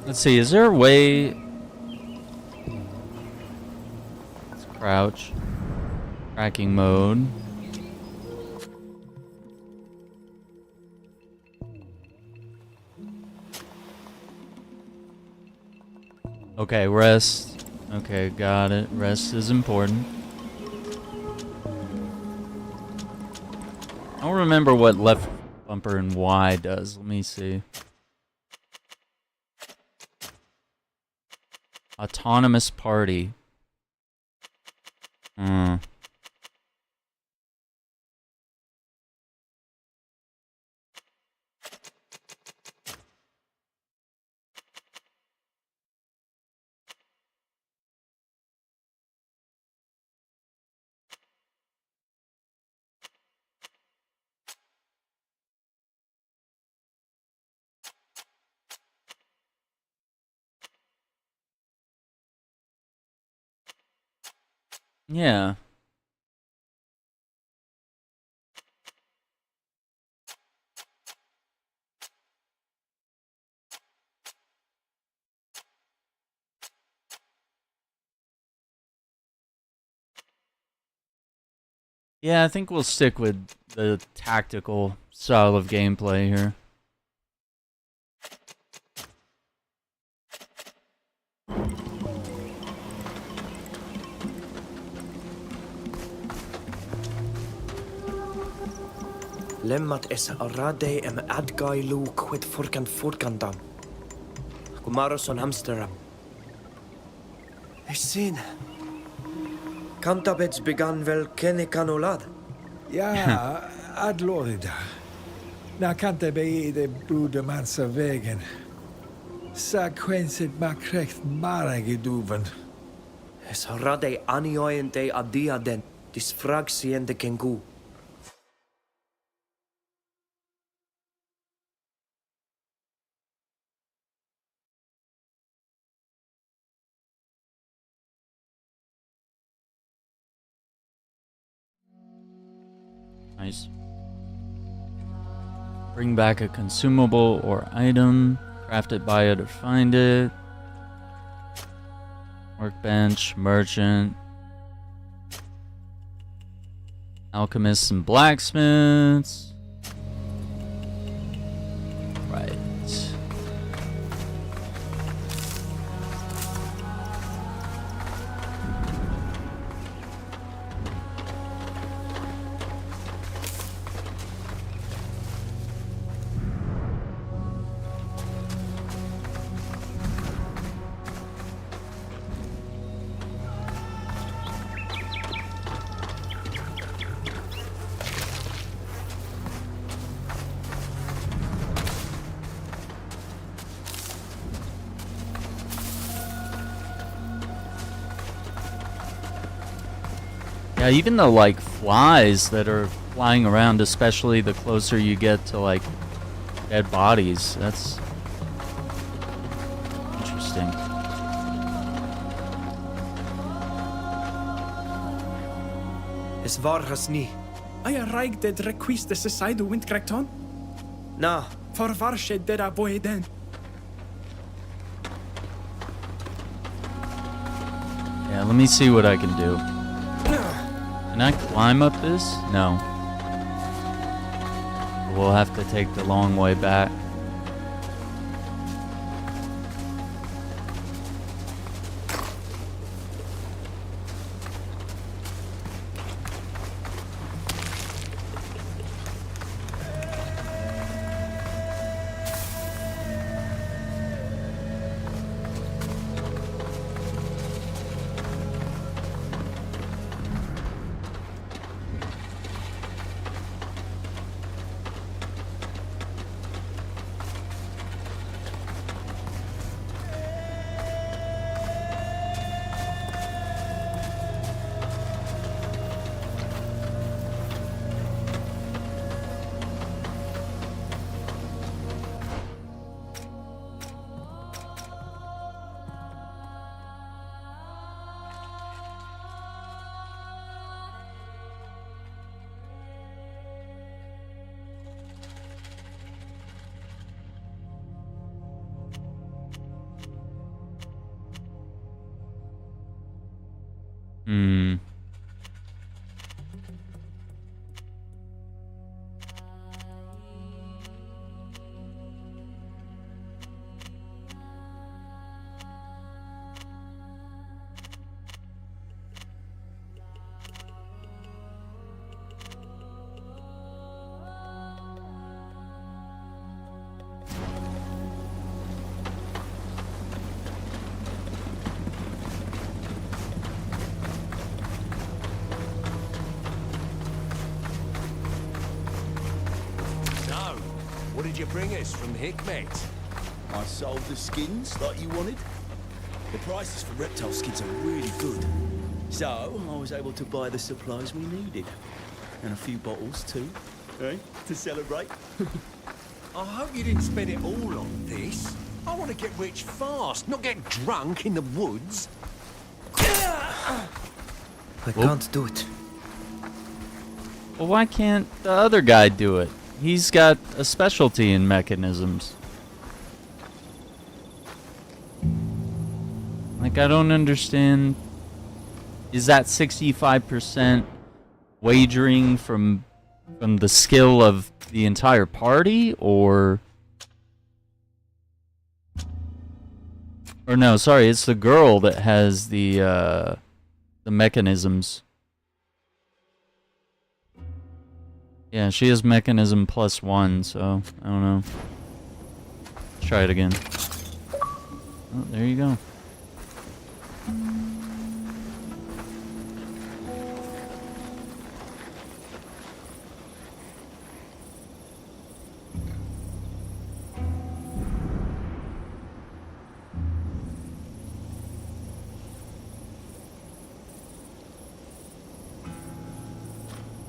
Let's see, is there a way... Let's crouch. Tracking mode. Okay, rest. Okay, got it. Rest is important. I don't remember what left bumper and Y does. Let me see. Autonomous party. Yeah. Yeah, I think we'll stick with the tactical style of gameplay here. Lemmat essa arade adgailu quid furkandam. Kumaros Amsterdam. Sin. Cantabets began vel kenne canolad. Ja, ad lorida. Na cante de brude mansa vägen. Sa quensit makrecht mara geduven. Es rade anioente adia den, disfrag siende kengu. Nice. Bring back a consumable or item. Craft it, buy it, or find it. Workbench, merchant. Alchemists and blacksmiths. Right. Yeah, even the like flies that are flying around, especially the closer you get to like dead bodies, that's interesting. Es vargas ni. Aya raig de requist de side wind crackton? Na. For varshe dera boeden. Yeah, let me see what I can do. Can I climb up this? No. We'll have to take the long way back. Hmm. So, what did you bring us from Hikmet? I sold the skins like you wanted. The prices for reptile skins are really good. So, I was able to buy the supplies we needed. And a few bottles too, eh? To celebrate. I hope you didn't spend it all on this. I want to get rich fast, not get drunk in the woods. I can't do it. Well, why can't the other guy do it? He's got a specialty in mechanisms. Like, I don't understand. Is that 65% wagering from the skill of the entire party, or no, sorry, it's the girl that has the mechanisms. Yeah, she has mechanism +1, so I don't know. Let's try it again. Oh, there you go.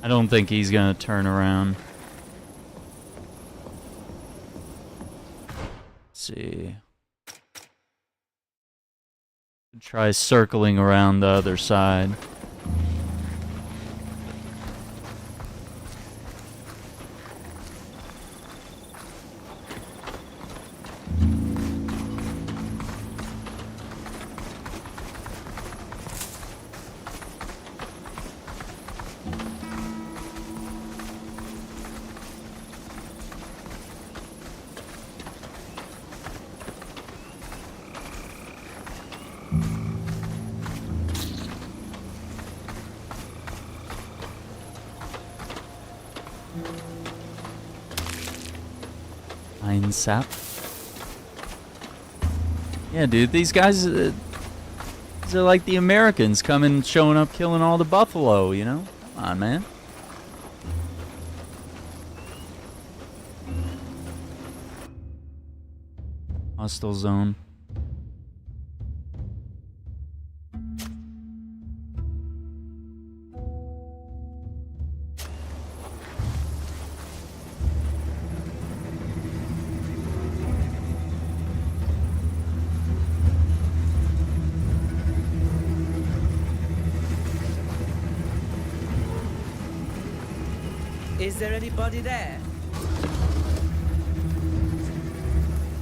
I don't think he's gonna turn around. Let's see. Try circling around the other side. Sap. Yeah, dude, these guys these are like the Americans coming, showing up, killing all the buffalo, you know? Come on, man. Hostile zone. Is there anybody there?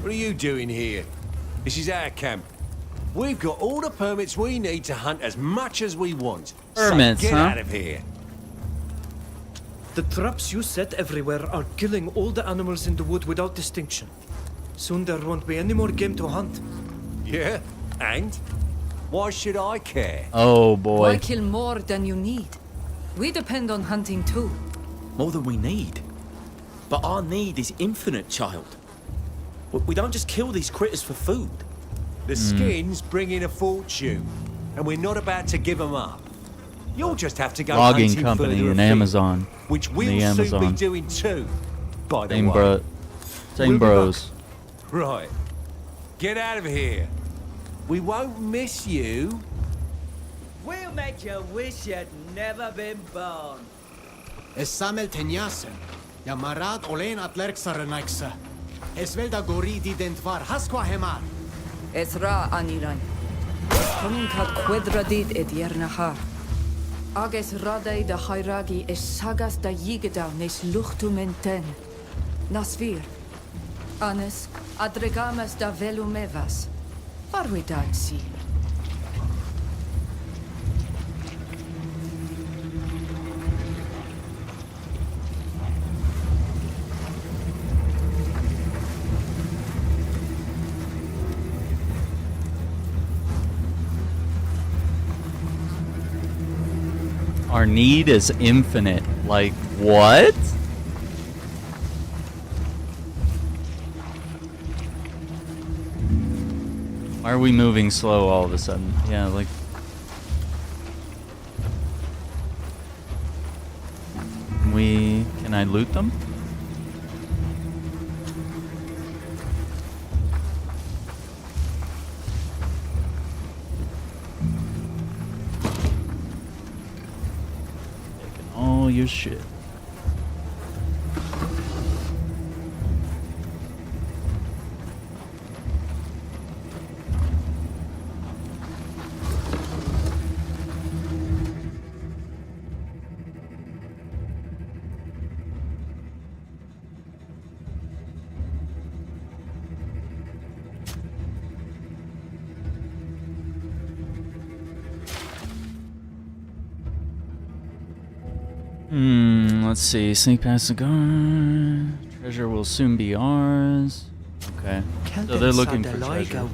What are you doing here? This is our camp. We've got all the permits we need to hunt as much as we want. Permits, so get huh? out of here. The traps you set everywhere are killing all the animals in the wood without distinction. Soon there won't be any more game to hunt. Yeah? And? Why should I care? Oh, boy. Why kill more than you need? We depend on hunting too. More than we need. But our need is infinite, child. We don't just kill these critters for food. The skins bring in a fortune, and we're not about to give them up. You'll just have to go Logging hunting company further in afield, Amazon. which In we'll the soon be Amazon. doing too, by the Same way. Same We'll be bros. Right. Get out of here. We won't miss you. We'll make you wish you'd never been born. Es samel tenyasen. Ja marad olen atlerk sarenaiksa. Es velda gori di dentvar haskwa hemar. Es ra aniran. Tonun kad quedra did et yernaha. Ages radei da hairagi es sagas da yigeda nes luchtumenten. Nasvir. Anes adregamas da velumevas. Farwidan si. Our need is infinite. Like, what? Why are we moving slow all of a sudden? Yeah, like... Can I loot them? Taking all your shit. Let's see. Sneak past the guard. Treasure will soon be ours. Okay. So they're looking for treasure.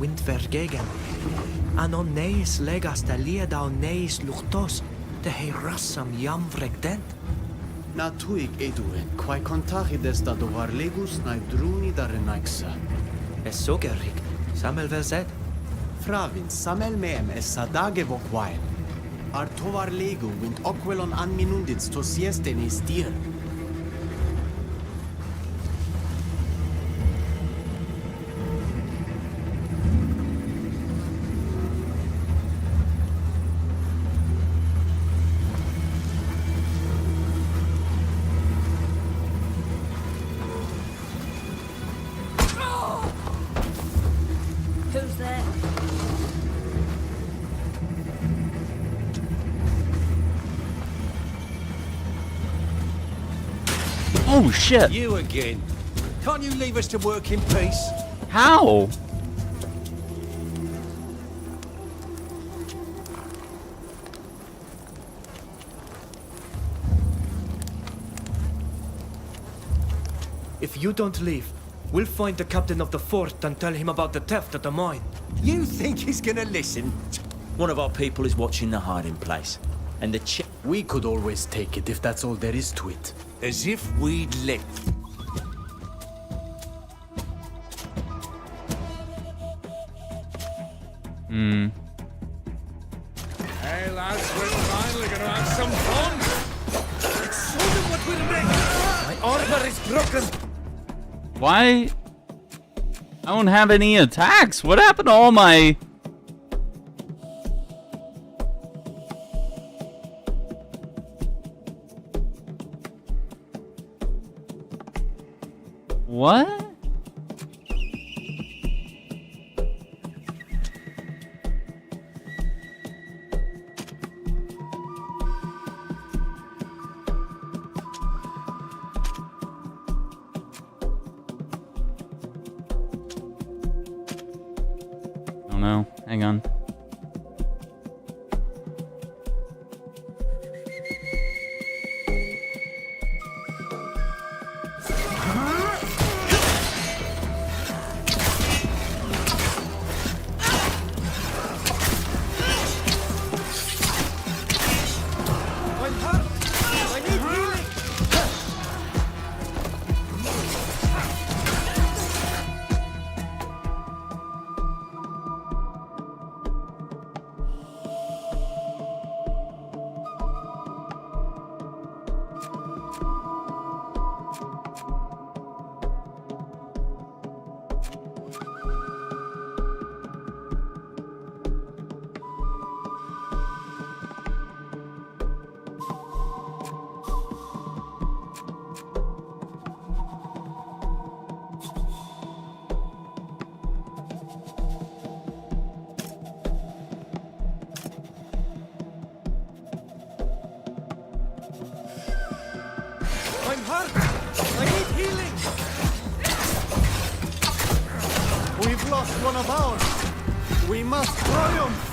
Anon neis legas da lieda neis luchtos de he rassam jam vrekdent. Na tuig eduen, quae contagides da dovar legus nae druni da renaxa. Es so gerig. Samel verzet. Fravin, samel meem es sadage voquaen. Artovar legu wint oquelon an minundits to sieste nes dir. Who's there? Oh shit! You again. Can't you leave us to work in peace? How? If you don't leave, we'll find the captain of the fort and tell him about the theft at the mine. You think he's gonna listen? One of our people is watching the hiding place. And the We could always take it if that's all there is to it. As if we'd let. Hey lads, we're finally gonna have some fun! It's sort of what we'll make! My armor is broken! Why? I don't have any attacks. What happened to all my... What? Oh no, hang on. I'm hurt! I need healing! We've lost one of ours. We must triumph.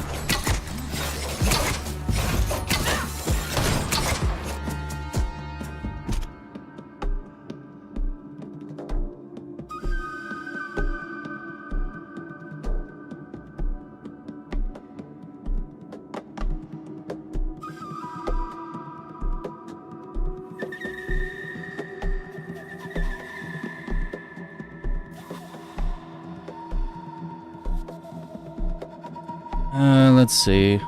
Let's see.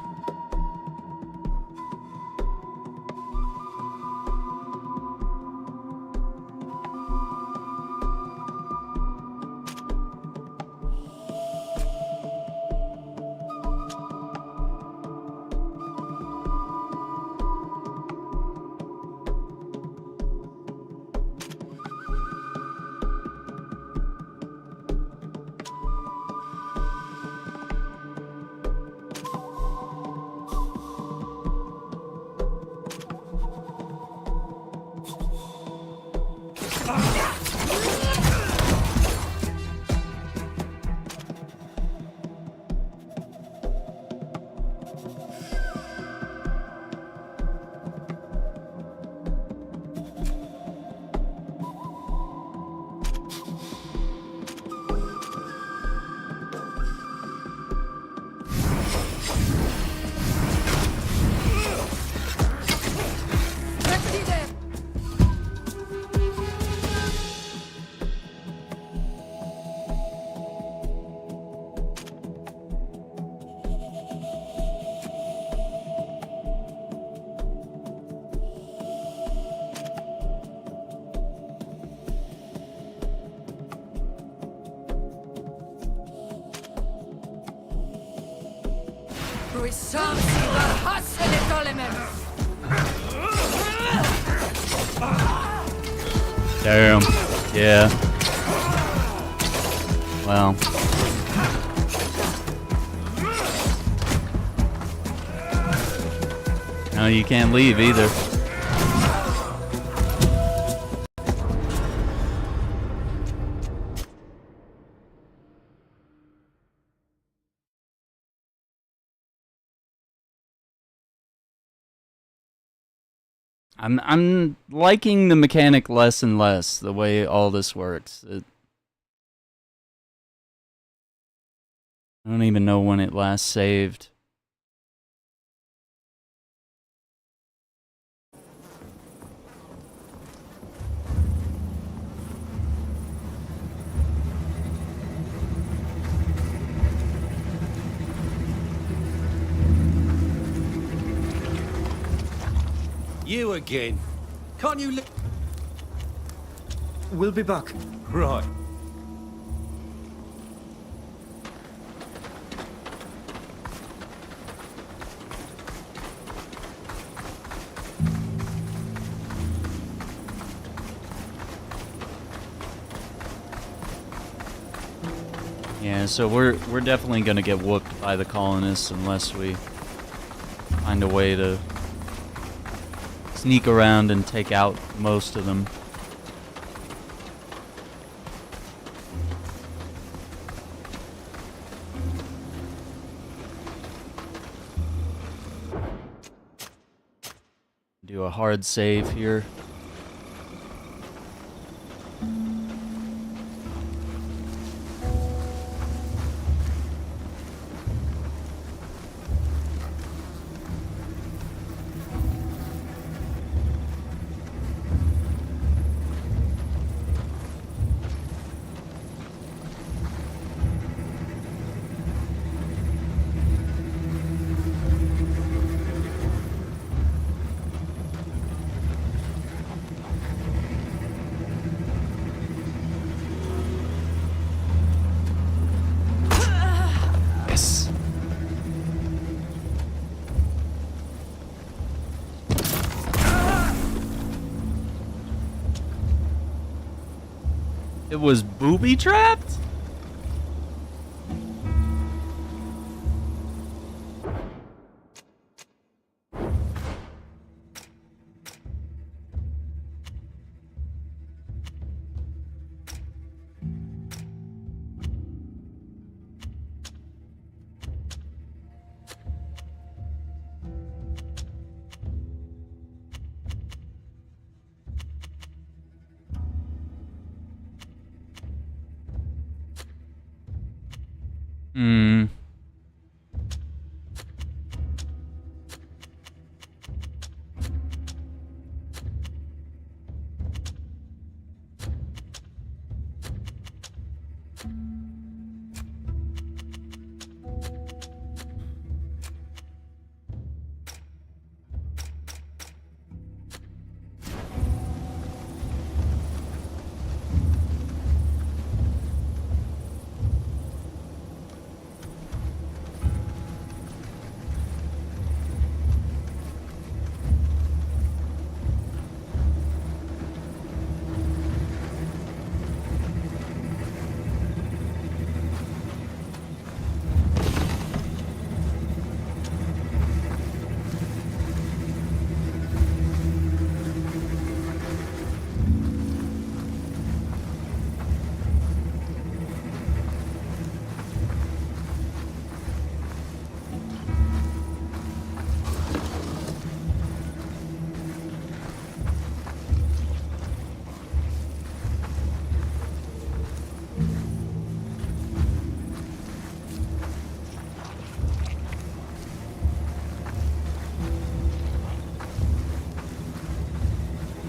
Damn. Yeah. Well. No, you can't leave either. I'm liking the mechanic less and less, the way all this works. I don't even know when it last saved. You again? Can't you We'll be back. Right. Yeah, so we're definitely gonna get whooped by the colonists unless we find a way to sneak around and take out most of them. Do a hard save here. It was booby-trapped? Hmm.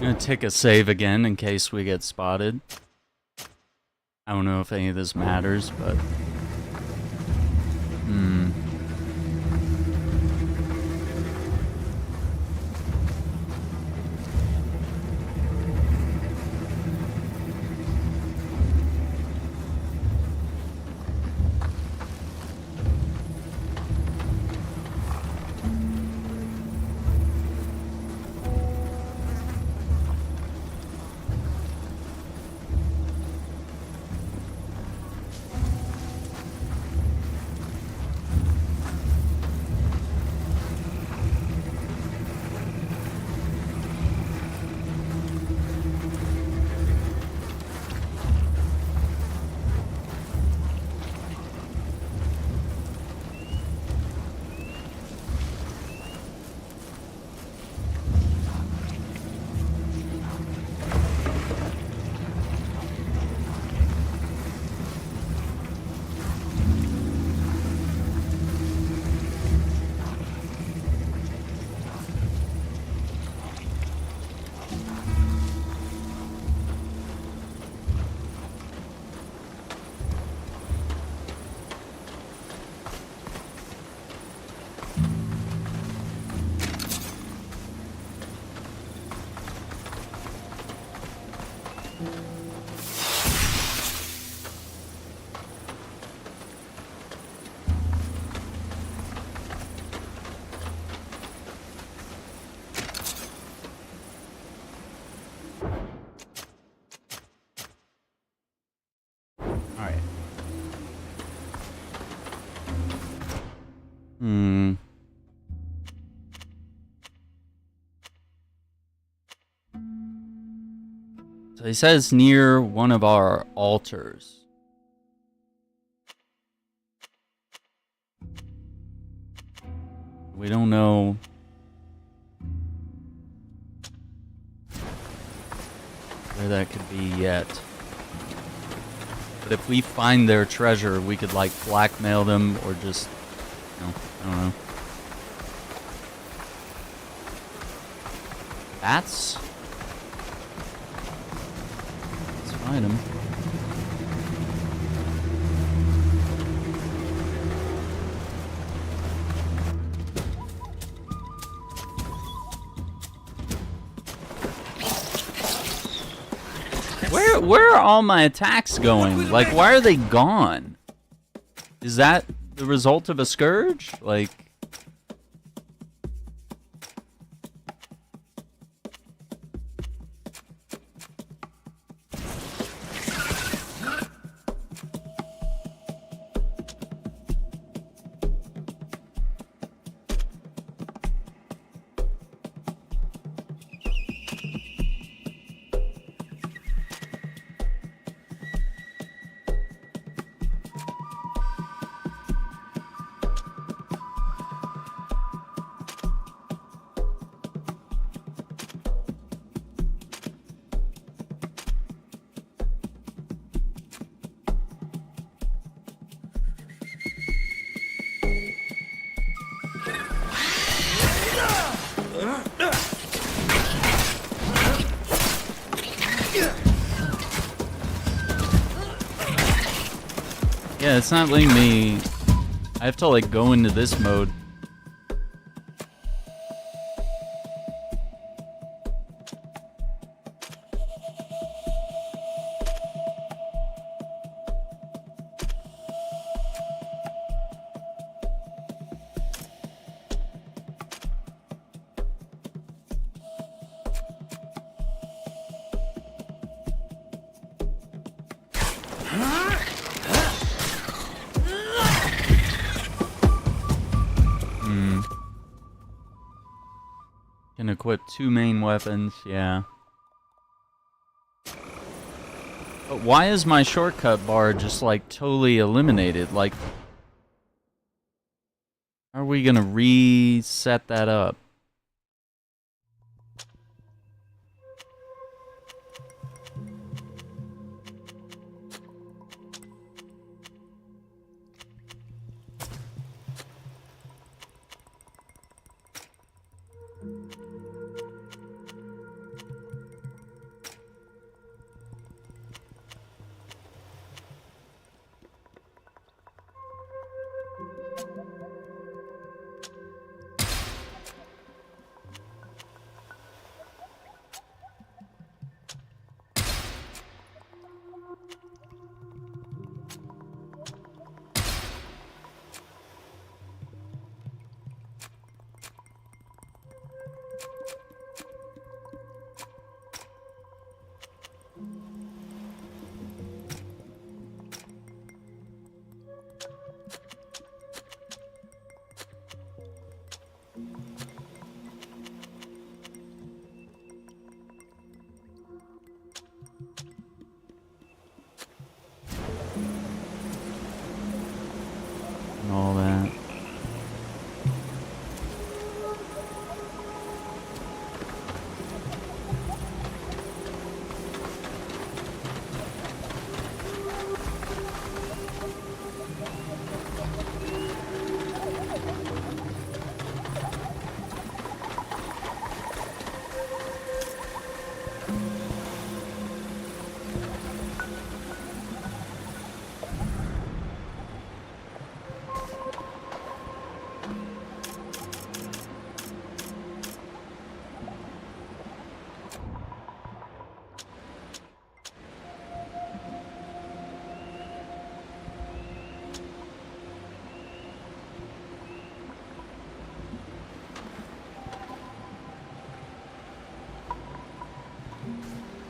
I'm gonna take a save again in case we get spotted. I don't know if any of this matters, but... So he says near one of our altars. We don't know where that could be yet. But if we find their treasure, we could like blackmail them or just, you know, I don't know. Bats? Let's find them. Where are all my attacks going? Like, why are they gone? Is that the result of a scourge? Like... Yeah, it's not letting me... I have to, like, go into this mode. Can equip 2 main weapons, yeah. But why is my shortcut bar just like totally eliminated? Like, how are we gonna reset that up?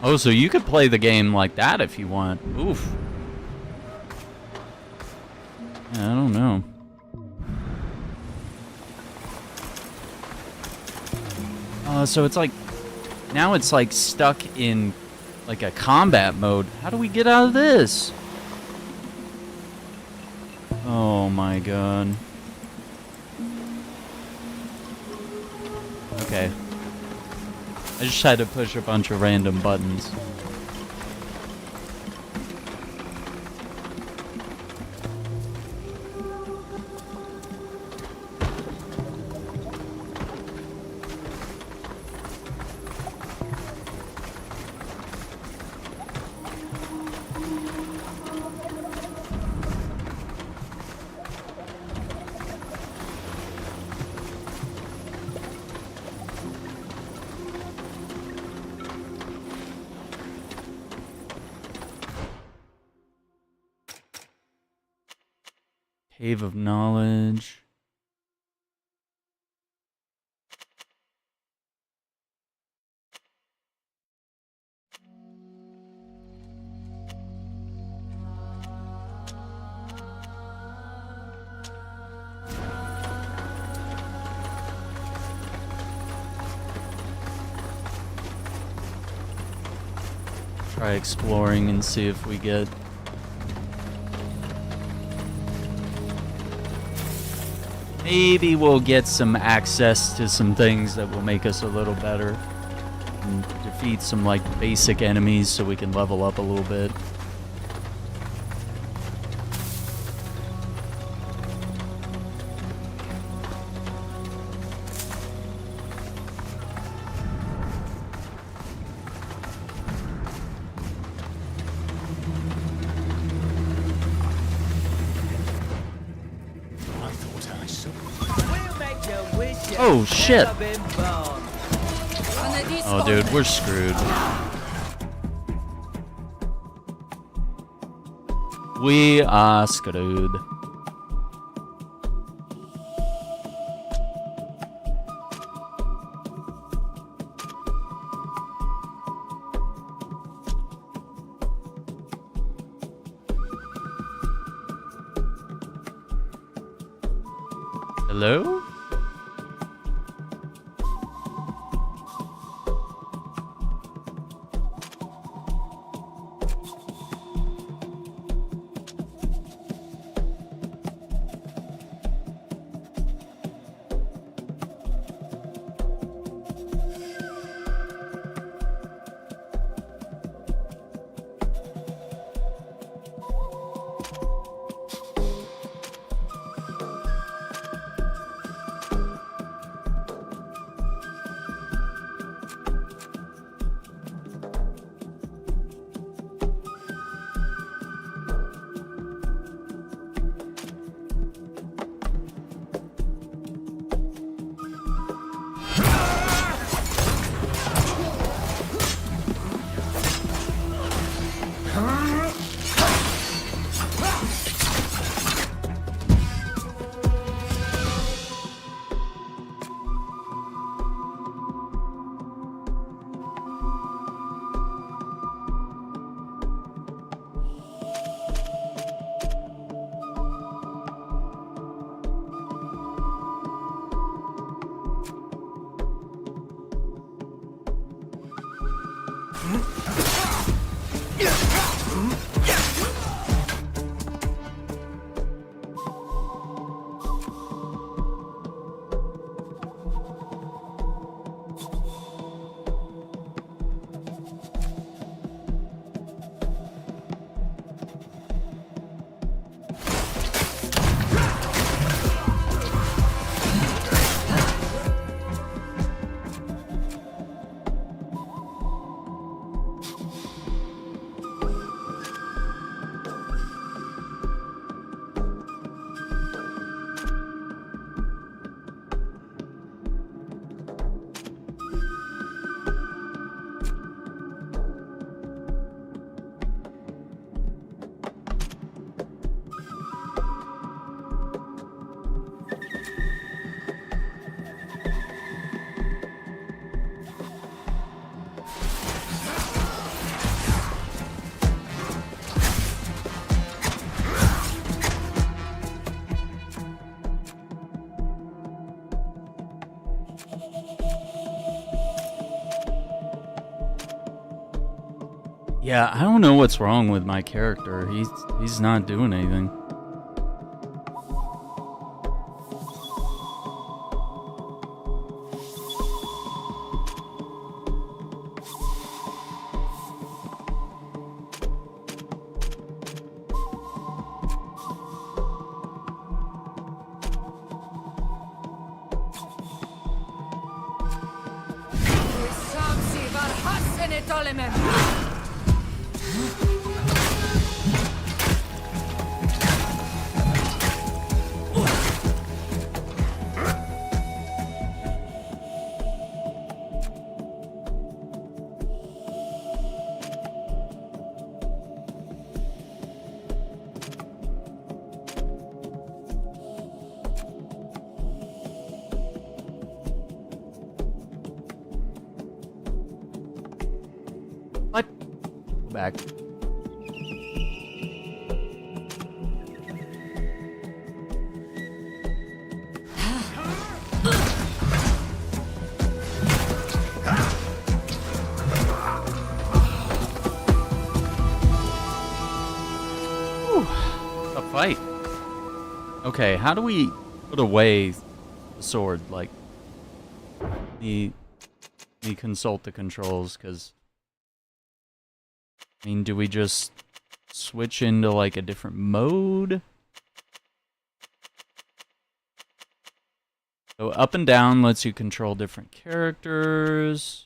Oh, so you could play the game like that if you want. Oof. Yeah, I don't know. So it's like, now it's like stuck in like a combat mode. How do we get out of this? Oh my god. Okay. I just had to push a bunch of random buttons. Cave of Knowledge. Try exploring and see if we get maybe we'll get some access to some things that will make us a little better. And defeat some like basic enemies so we can level up a little bit. Oh shit! Oh dude, we're screwed. We are screwed. Hello? Yeah, I don't know what's wrong with my character. He's not doing anything. What? Go back. Whew. A fight. Okay, how do we put away the sword? Like, me consult the controls, because I mean, do we just switch into like a different mode? So up and down lets you control different characters.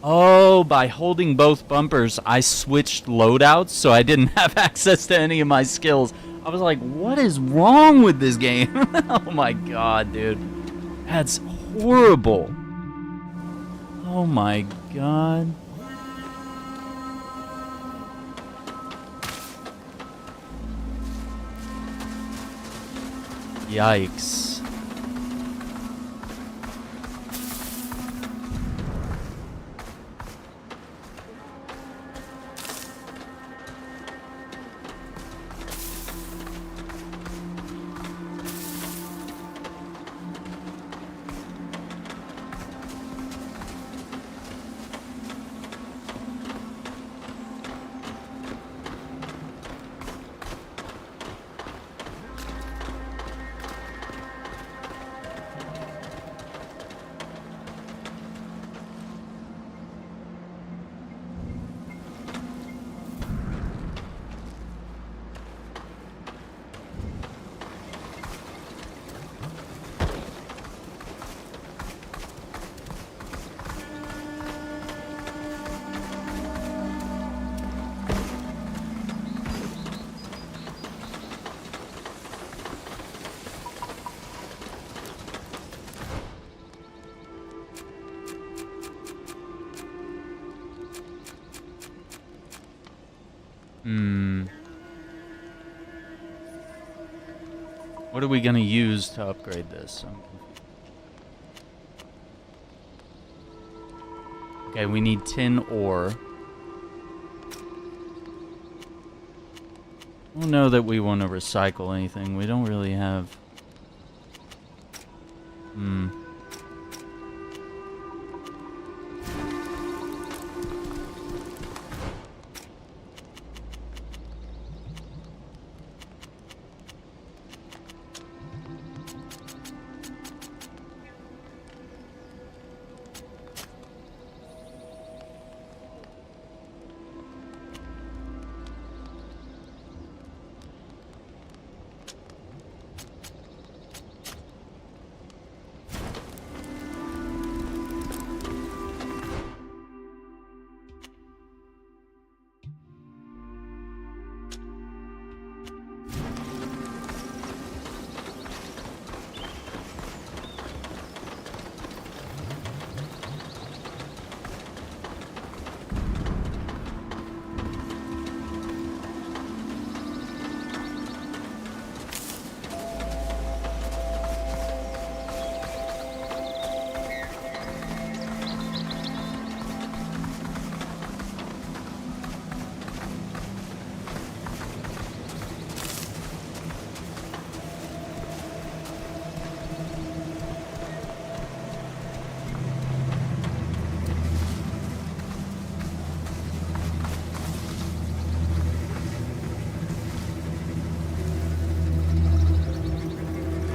Oh, by holding both bumpers, I switched loadouts, so I didn't have access to any of my skills. I was like, what is wrong with this game? Oh my god, dude. That's horrible. Oh my god. Yikes. What are we gonna use to upgrade this? Okay, we need tin ore. I don't know that we want to recycle anything. We don't really have...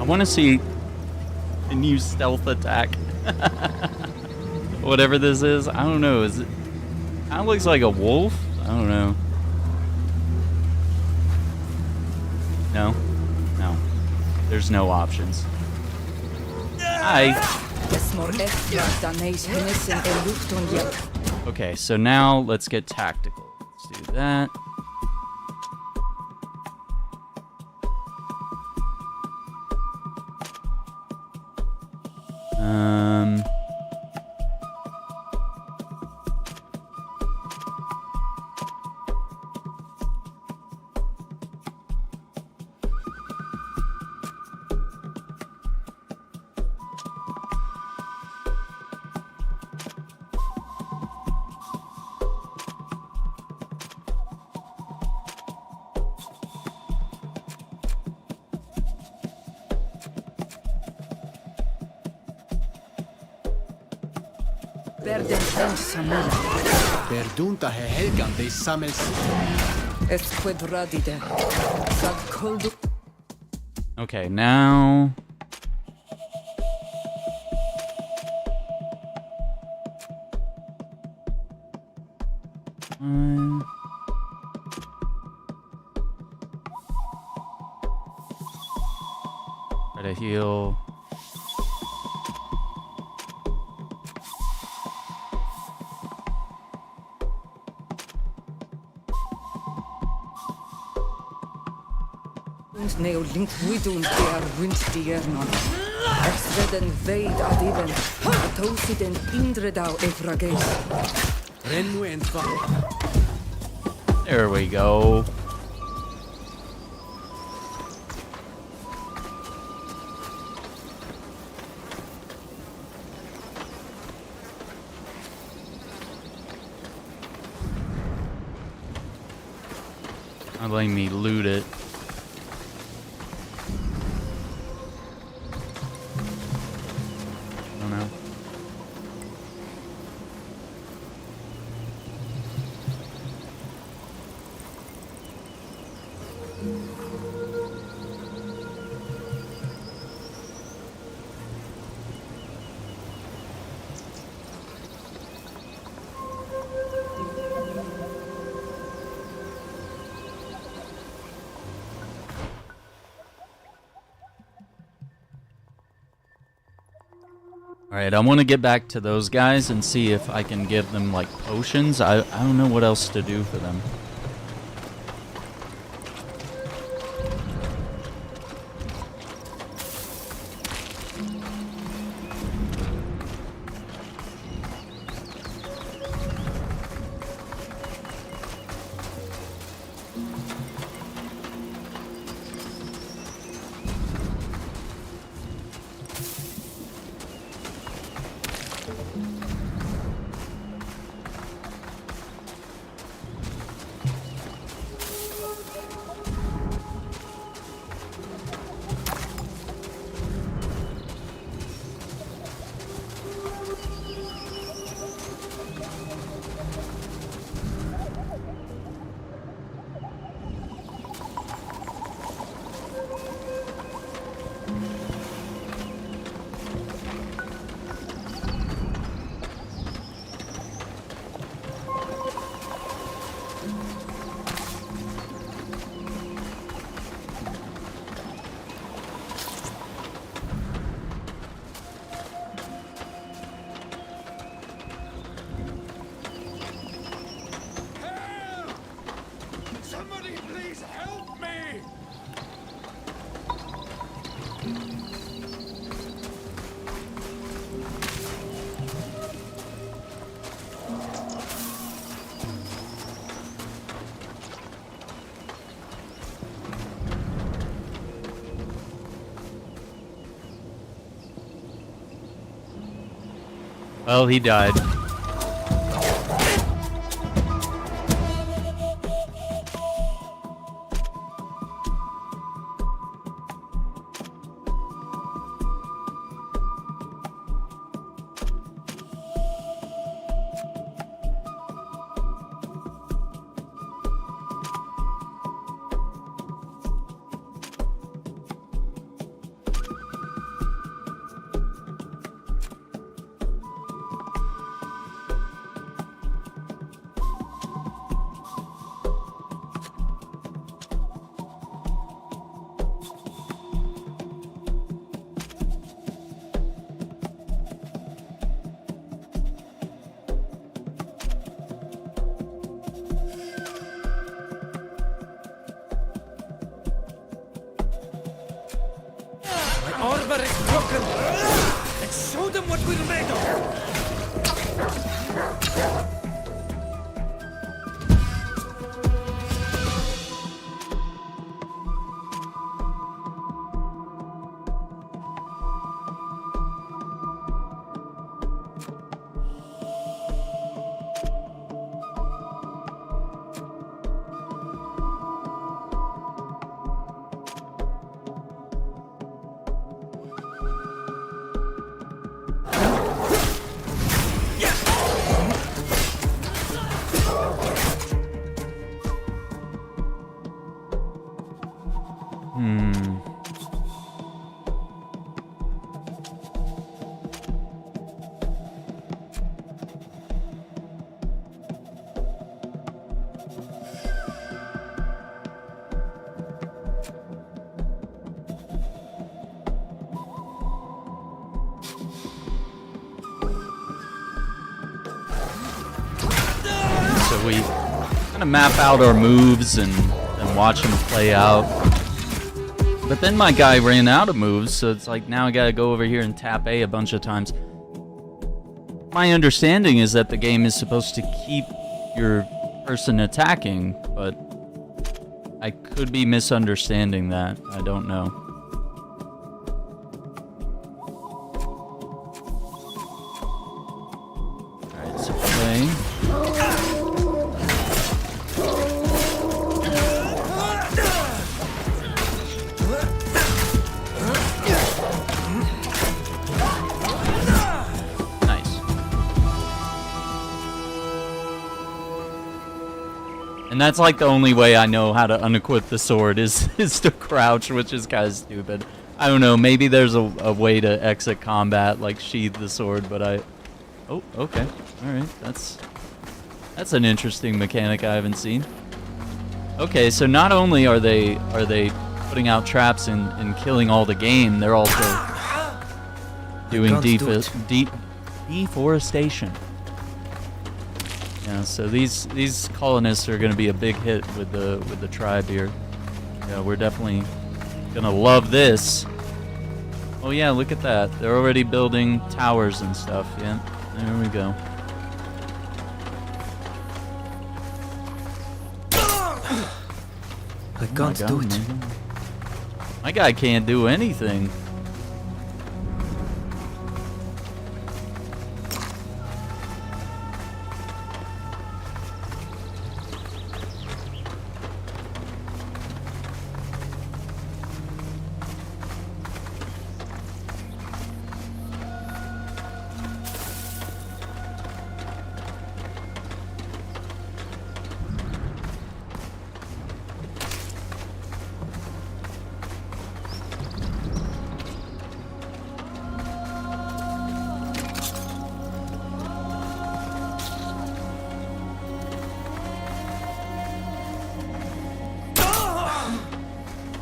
want to see a new stealth attack. Whatever this is, I don't know. Is it? Kind of looks like a wolf. I don't know. No, no. There's no options. Hi. Okay, so now let's get tactical. Let's do that. Perdunta he helgan de samels. Okay, now... Try to heal. Neo link widun der wind diernon. Exreden veid adiven. Atosiden indredau evrages. Rennu entva. There we go. Not letting me loot it. Alright, I want to get back to those guys and see if I can give them, like, potions. I don't know what else to do for them. Well, he died. fucker! Let's show them what we're made of! So we kind of map out our moves and watch them play out. But then my guy ran out of moves, so it's like now I gotta go over here and tap A a bunch of times. My understanding is that the game is supposed to keep your person attacking, but I could be misunderstanding that. I don't know. Alright, so play. And that's like the only way I know how to unequip the sword is to crouch, which is kind of stupid. I don't know, maybe there's a way to exit combat, like sheath the sword, but I... Oh, okay. Alright, that's an interesting mechanic I haven't seen. Okay, so not only are they putting out traps and killing all the game, they're also doing deforestation. Yeah, so these colonists are going to be a big hit with the tribe here. Yeah, we're definitely gonna love this. Oh yeah, look at that. They're already building towers and stuff. Yeah, there we go. I can't do it. My guy can't do anything.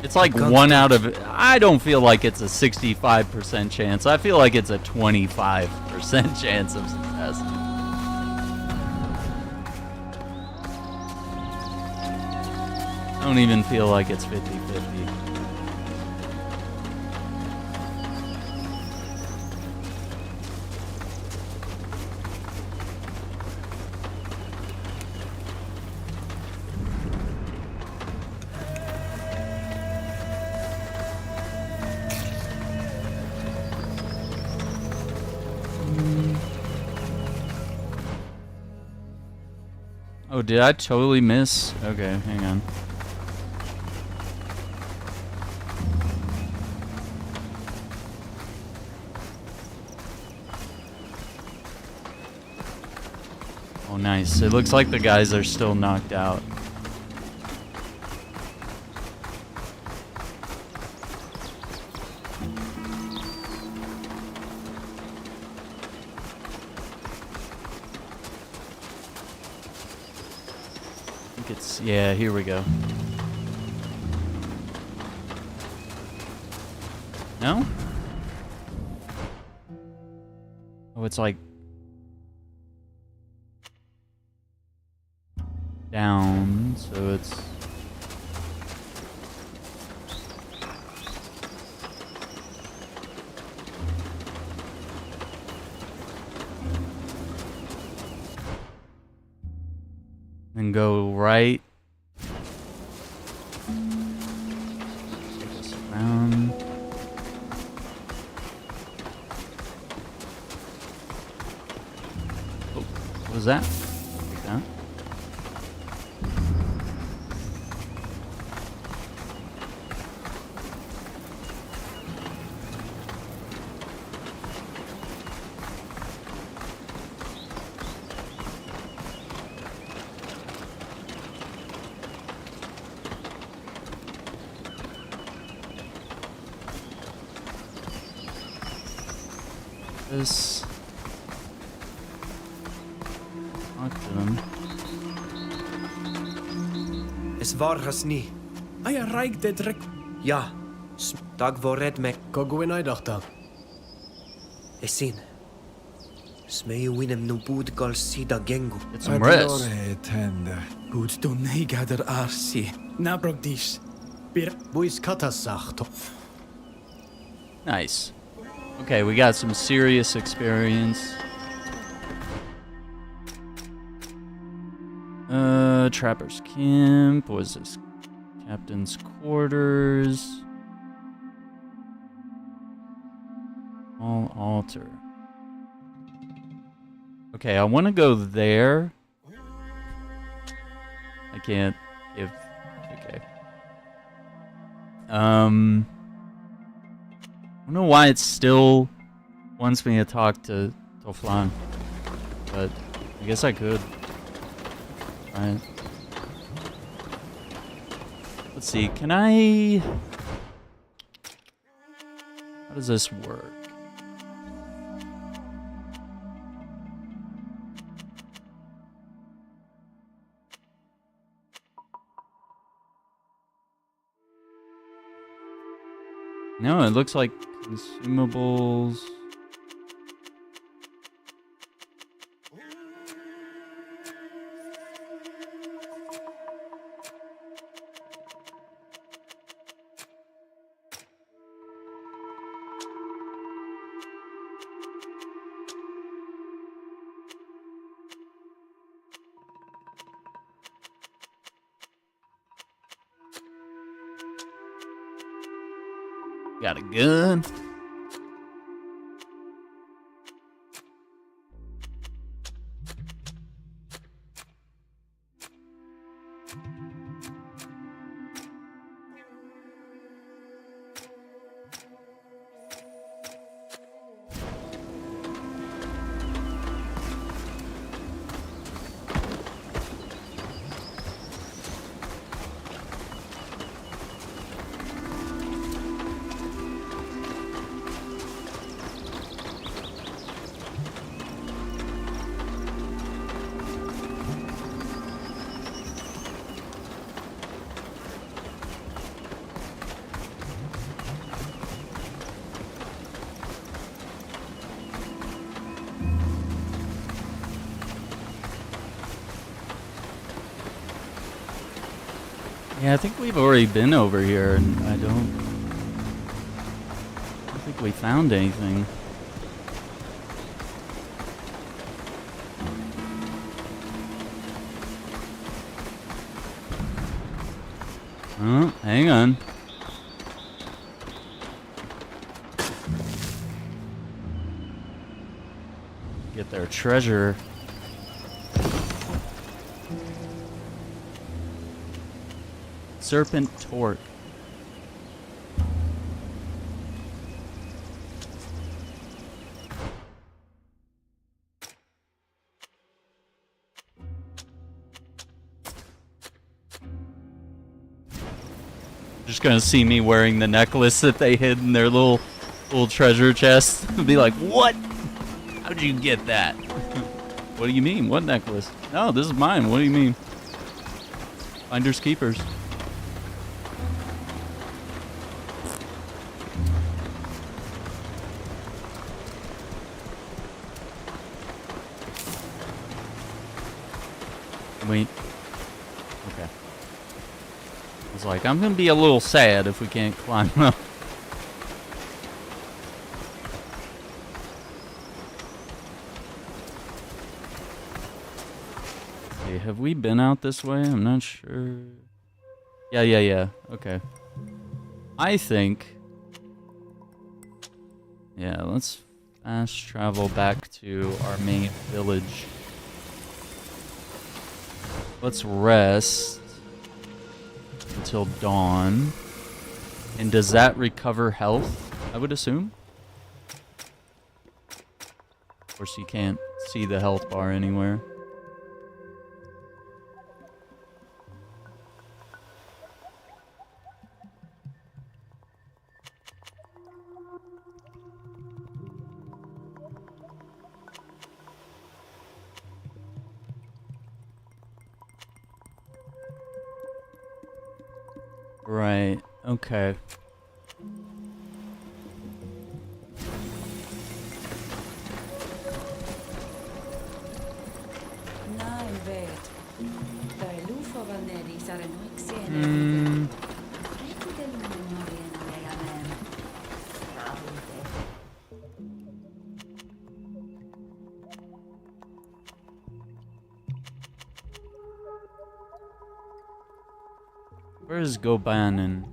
It's like 1 out of... I don't feel like it's a 65% chance. I feel like it's a 25% chance of success. I don't even feel like it's 50-50. Oh, did I totally miss? Okay, hang on. Oh, nice. It looks like the guys are still knocked out. Yeah, here we go. No? Oh, it's like down, so it's Then go right. Take us around. Oh, what was that? Take that. This. Talk to them. Es war es nie. Ai raik de drek. Ja. Dag vored me. Koguin aidahta. Esin. Smeu winem no bud gal sida gengu. Get some rest. Tender. Gut du negader arsi. Na brok dis. Bir. Buis katasach. Nice. Okay, we got some serious experience. Trapper's Camp. What is this? Captain's Quarters. Small altar. Okay, I want to go there. I can't give. Okay. I don't know why it still wants me to talk to Toflan, but I guess I could. Alright. Let's see, can I... How does this work? No, it looks like consumables. Got a gun. Yeah, I think we've already been over here, and I don't think we found anything. Oh, hang on. Get their treasure. Serpent Torque. Just gonna see me wearing the necklace that they hid in their little treasure chest. Be like, what? How'd you get that? What do you mean? What necklace? No, this is mine. What do you mean? Finders keepers. Wait. Okay. I was like, I'm gonna be a little sad if we can't climb up. see, have we been out this way? I'm not sure. Yeah. Okay. I think... Yeah, let's fast travel back to our main village. Let's rest until dawn. And does that recover health, I would assume? Of course, you can't see the health bar anywhere. Right, okay. Where is Goban and...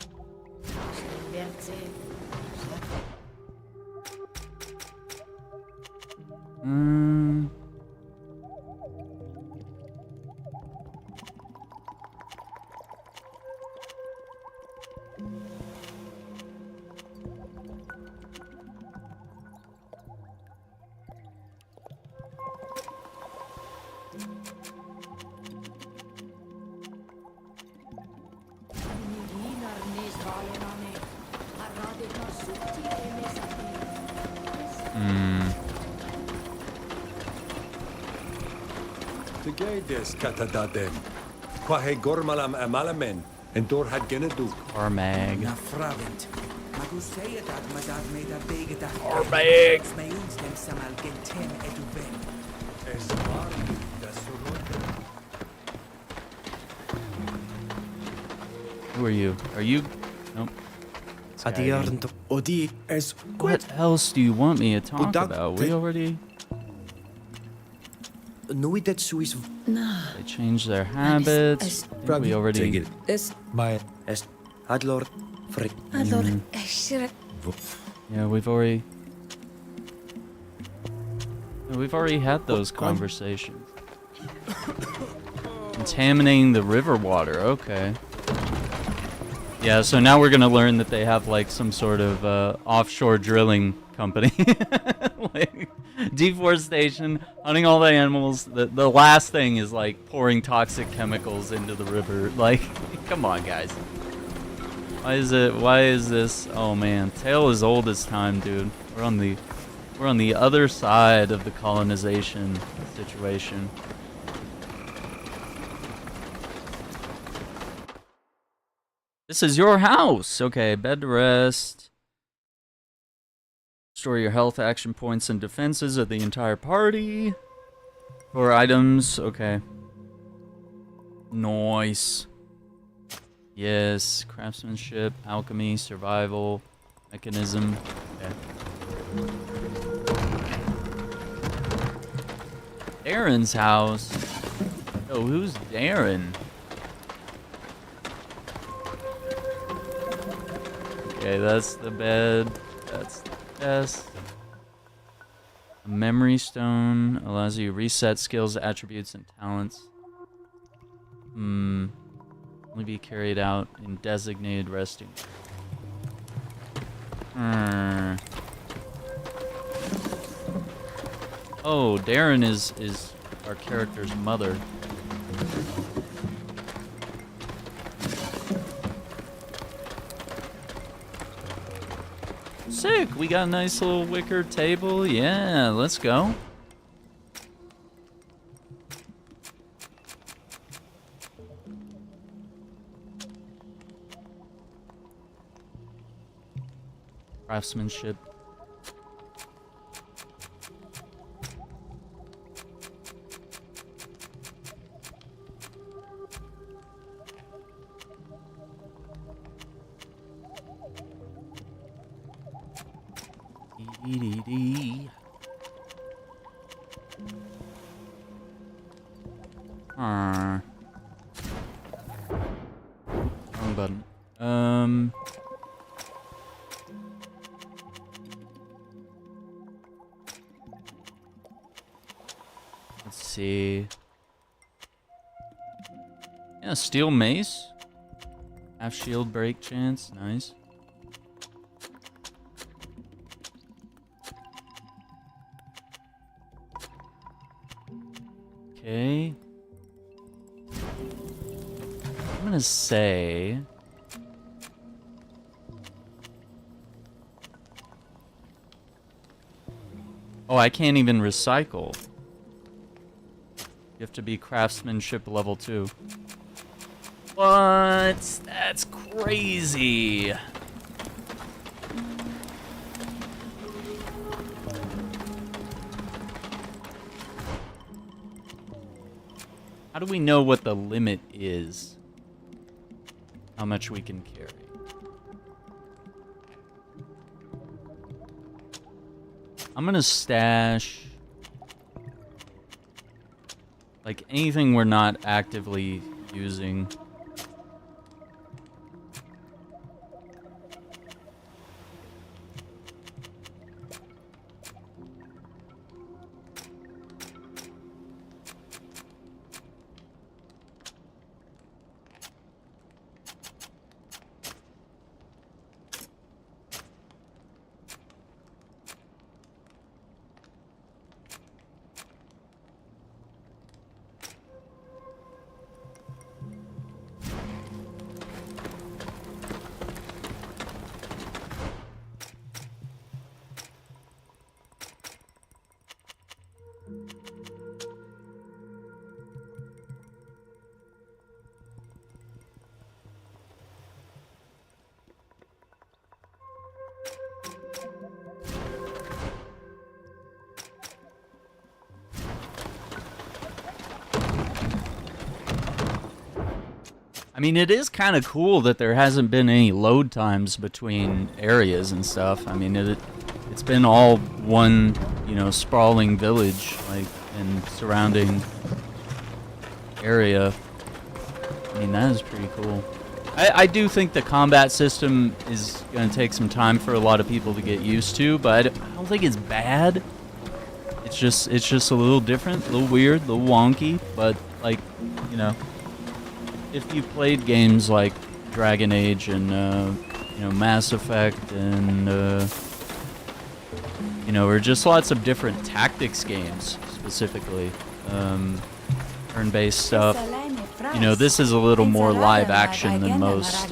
Tegaides katadaden. Kwahe gormalam amalamen. En door had geneduk. Armag. Na fravent. Magusea dat madad made a big da. Armag. Smayuns dem samal gentem eduben. Es war das Who are you? Are you... Nope. What else do you want me to talk about? We already... They changed their habits. We already... Yeah, we've already... We've already had those conversations. Contaminating the river water, okay. Yeah, so now we're gonna learn that they have like some sort of offshore drilling company. Like deforestation, hunting all the animals. The last thing is like pouring toxic chemicals into the river. Like, come on, guys. Why is this? Oh man, tale as old as time, dude. We're on the other side of the colonization situation. This is your house. Okay, bed to rest. Store your health, action points, and defenses of the entire party. 4 items. Okay. Nice. Yes. Craftsmanship, alchemy, survival, mechanism. Okay. Darren's house. Oh, who's Darren? Okay, that's the bed. That's the chest. A memory stone allows you to reset skills, attributes, and talents. Only be carried out in designated resting. Oh, Darren is our character's mother. Sick, we got a nice little wicker table. Yeah, let's go. Craftsmanship. Wrong button. Let's see. Yeah, steel mace. Half shield break chance. Nice. Okay. I'm gonna say... Oh, I can't even recycle. You have to be craftsmanship level 2. What? That's crazy. How do we know what the limit is? How much we can carry? I'm gonna stash like anything we're not actively using. I mean, it is kind of cool that there hasn't been any load times between areas and stuff. I mean, it's been all one, you know, sprawling village, like, and surrounding area. I mean, that is pretty cool. I do think the combat system is going to take some time for a lot of people to get used to, but I don't think it's bad. It's just a little different, a little weird, a little wonky, but, like, you know, if you played games like Dragon Age and, you know, Mass Effect and, you know, or just lots of different tactics games, specifically, turn-based stuff, you know, this is a little more live action than most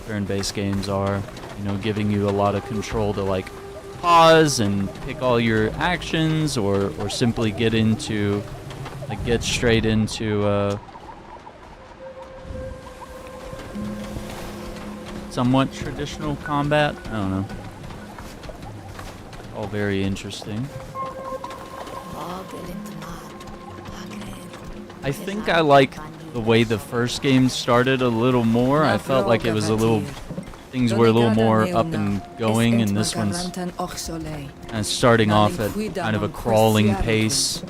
turn-based games are, you know, giving you a lot of control to, like, pause and pick all your actions, or simply get into, like, get straight into, somewhat traditional combat. I don't know. All very interesting. I think I like the way the first game started a little more. I felt like it was a little... Things were a little more up and going, and this one's kind of starting off at kind of a crawling pace.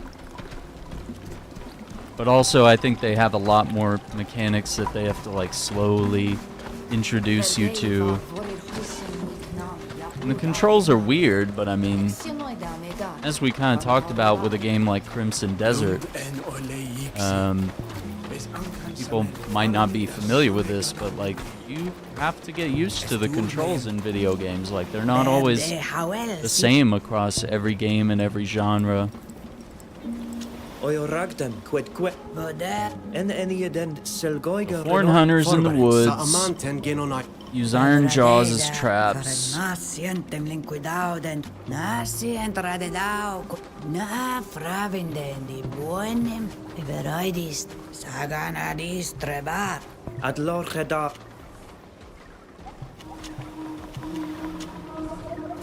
But also, I think they have a lot more mechanics that they have to, like, slowly introduce you to. And the controls are weird, but I mean, as we kind of talked about with a game like Crimson Desert, people might not be familiar with this, but, like, you have to get used to the controls in video games. Like, they're not always the same across every game and every genre. Horn hunters in the woods use iron jaws as traps.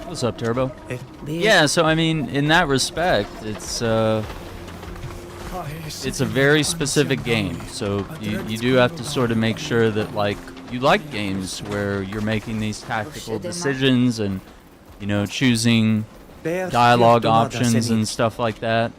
What's up, Turbo? Yeah, so I mean, in that respect, it's a very specific game. So you do have to sort of make sure that, like, you like games where you're making these tactical decisions and, you know, choosing dialogue options and stuff like that.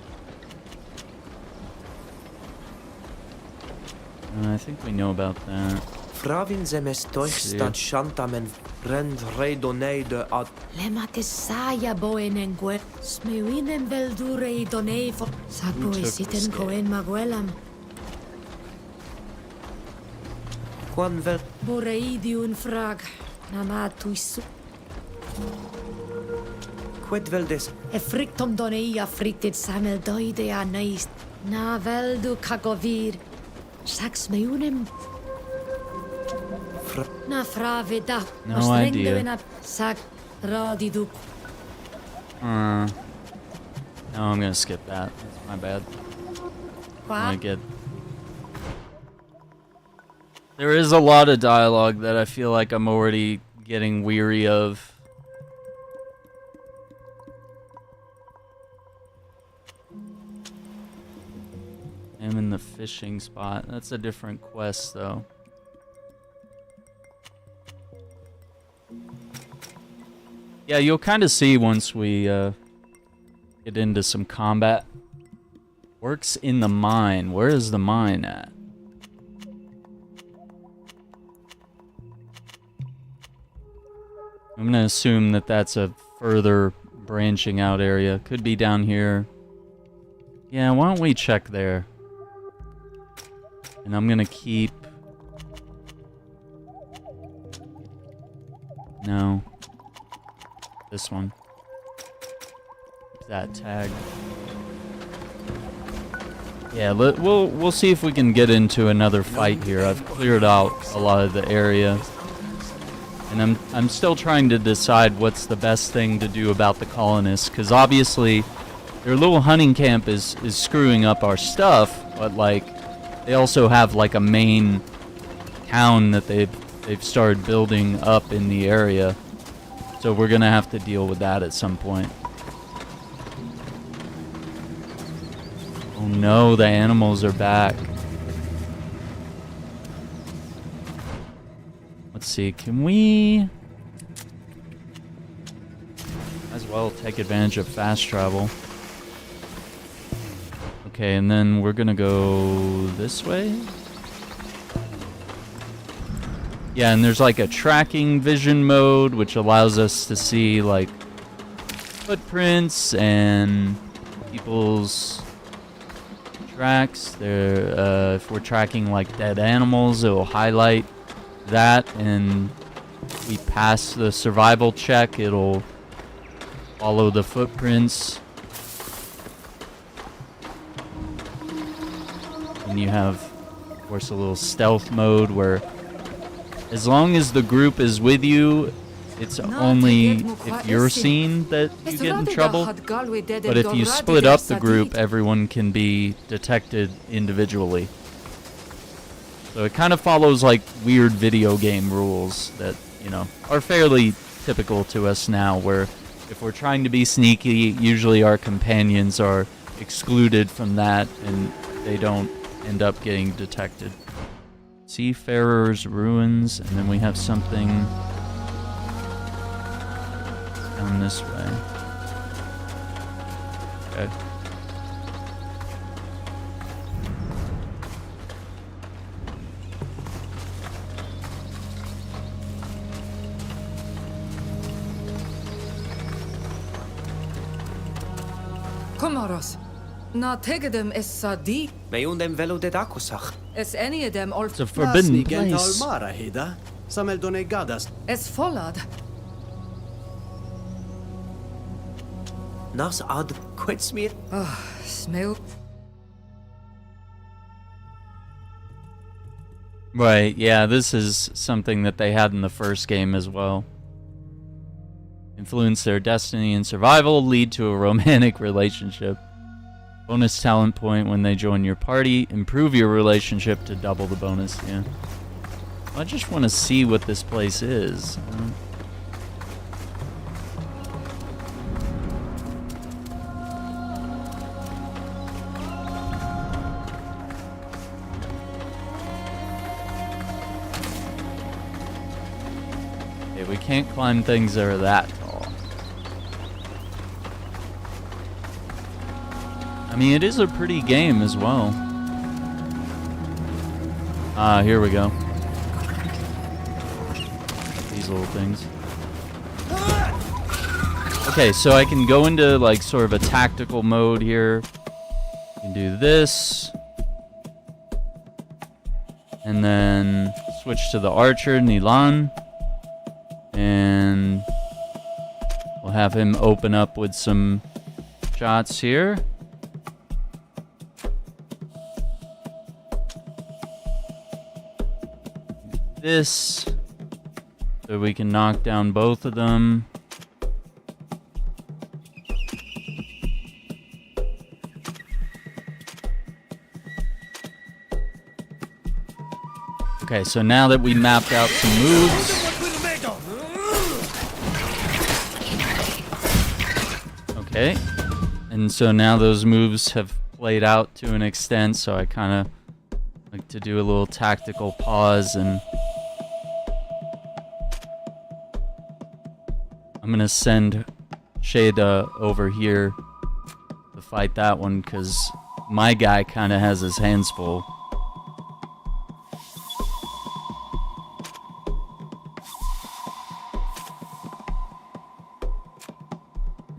I think we know about that. Fravin zemes toichstad shantamen rend redonei de ad. Lematesaya boen en gwe. Smewinen veldure I donei for. Sapo isiten koen maguelam. Quan vel. Boreidiun frag. Namatuisu. Quid vel des. E frictum donei a fricted samel doide a neist. Na veldu kagovir. Sax meunem. Na fravida. No idea. Sag radidu. No, I'm gonna skip that. That's my bad. I get. There is a lot of dialogue that I feel like I'm already getting weary of. I'm in the fishing spot. That's a different quest, though. Yeah, you'll kind of see once we get into some combat. Works in the mine. Where is the mine at? I'm gonna assume that that's a further branching out area. Could be down here. Yeah, why don't we check there? And I'm gonna keep... No. This one. Keep that tag. Yeah, we'll see if we can get into another fight here. I've cleared out a lot of the area. And I'm still trying to decide what's the best thing to do about the colonists, because obviously their little hunting camp is screwing up our stuff, but like they also have like a main town that they've started building up in the area. So we're gonna have to deal with that at some point. Oh no, the animals are back. Let's see, can we... Might as well take advantage of fast travel. Okay, and then we're gonna go this way. Yeah, and there's like a tracking vision mode, which allows us to see like footprints and people's tracks. There, if we're tracking like dead animals, it will highlight that, and if we pass the survival check, it'll follow the footprints. And you have, of course, a little stealth mode where as long as the group is with you, it's only if you're seen that you get in trouble. But if you split up the group, everyone can be detected individually. So it kind of follows like weird video game rules that, you know, are fairly typical to us now, where if we're trying to be sneaky, usually our companions are excluded from that and they don't end up getting detected. Seafarer's Ruins, and then we have something down this way. Okay. Komoros. Na tegedem es sadi. Meundem velo de dakusach. Es any of them all. It's a forbidden place. Es followed. Nas ad quetsmir. Smell. Right, yeah, this is something that they had in the first game as well. Influence their destiny and survival, lead to a romantic relationship. Bonus talent point when they join your party. Improve your relationship to double the bonus, yeah. I just want to see what this place is. Okay, we can't climb things that are that tall. I mean, it is a pretty game as well. Here we go. These little things. Okay, so I can go into like sort of a tactical mode here. I can do this. And then switch to the archer, Nilan. And we'll have him open up with some shots here. This, so we can knock down both of them. Okay, so now that we mapped out some moves. Okay, and so now those moves have played out to an extent, so I kind of like to do a little tactical pause, and I'm gonna send Shada over here to fight that one because my guy kind of has his hands full.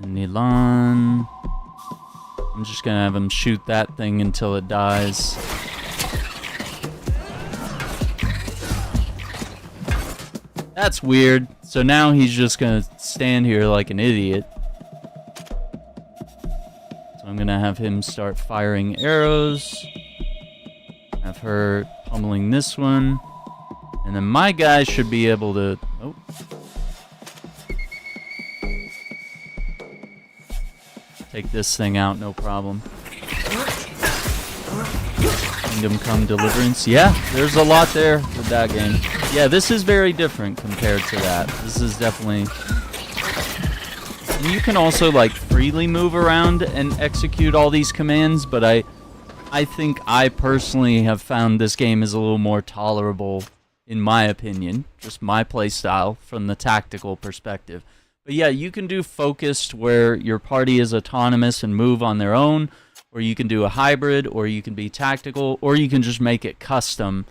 Nilan. I'm just gonna have him shoot that thing until it dies. That's weird. So now he's just gonna stand here like an idiot. So I'm gonna have him start firing arrows. Have her pummeling this one. And then my guy should be able to... Oh. Take this thing out, no problem. Kingdom Come Deliverance. Yeah, there's a lot there with that game. Yeah, this is very different compared to that. This is definitely... You can also, like, freely move around and execute all these commands, but I think I personally have found this game is a little more tolerable, in my opinion. Just my playstyle from the tactical perspective. But yeah, you can do focused where your party is autonomous and move on their own, or you can do a hybrid, or you can be tactical, or you can just make it custom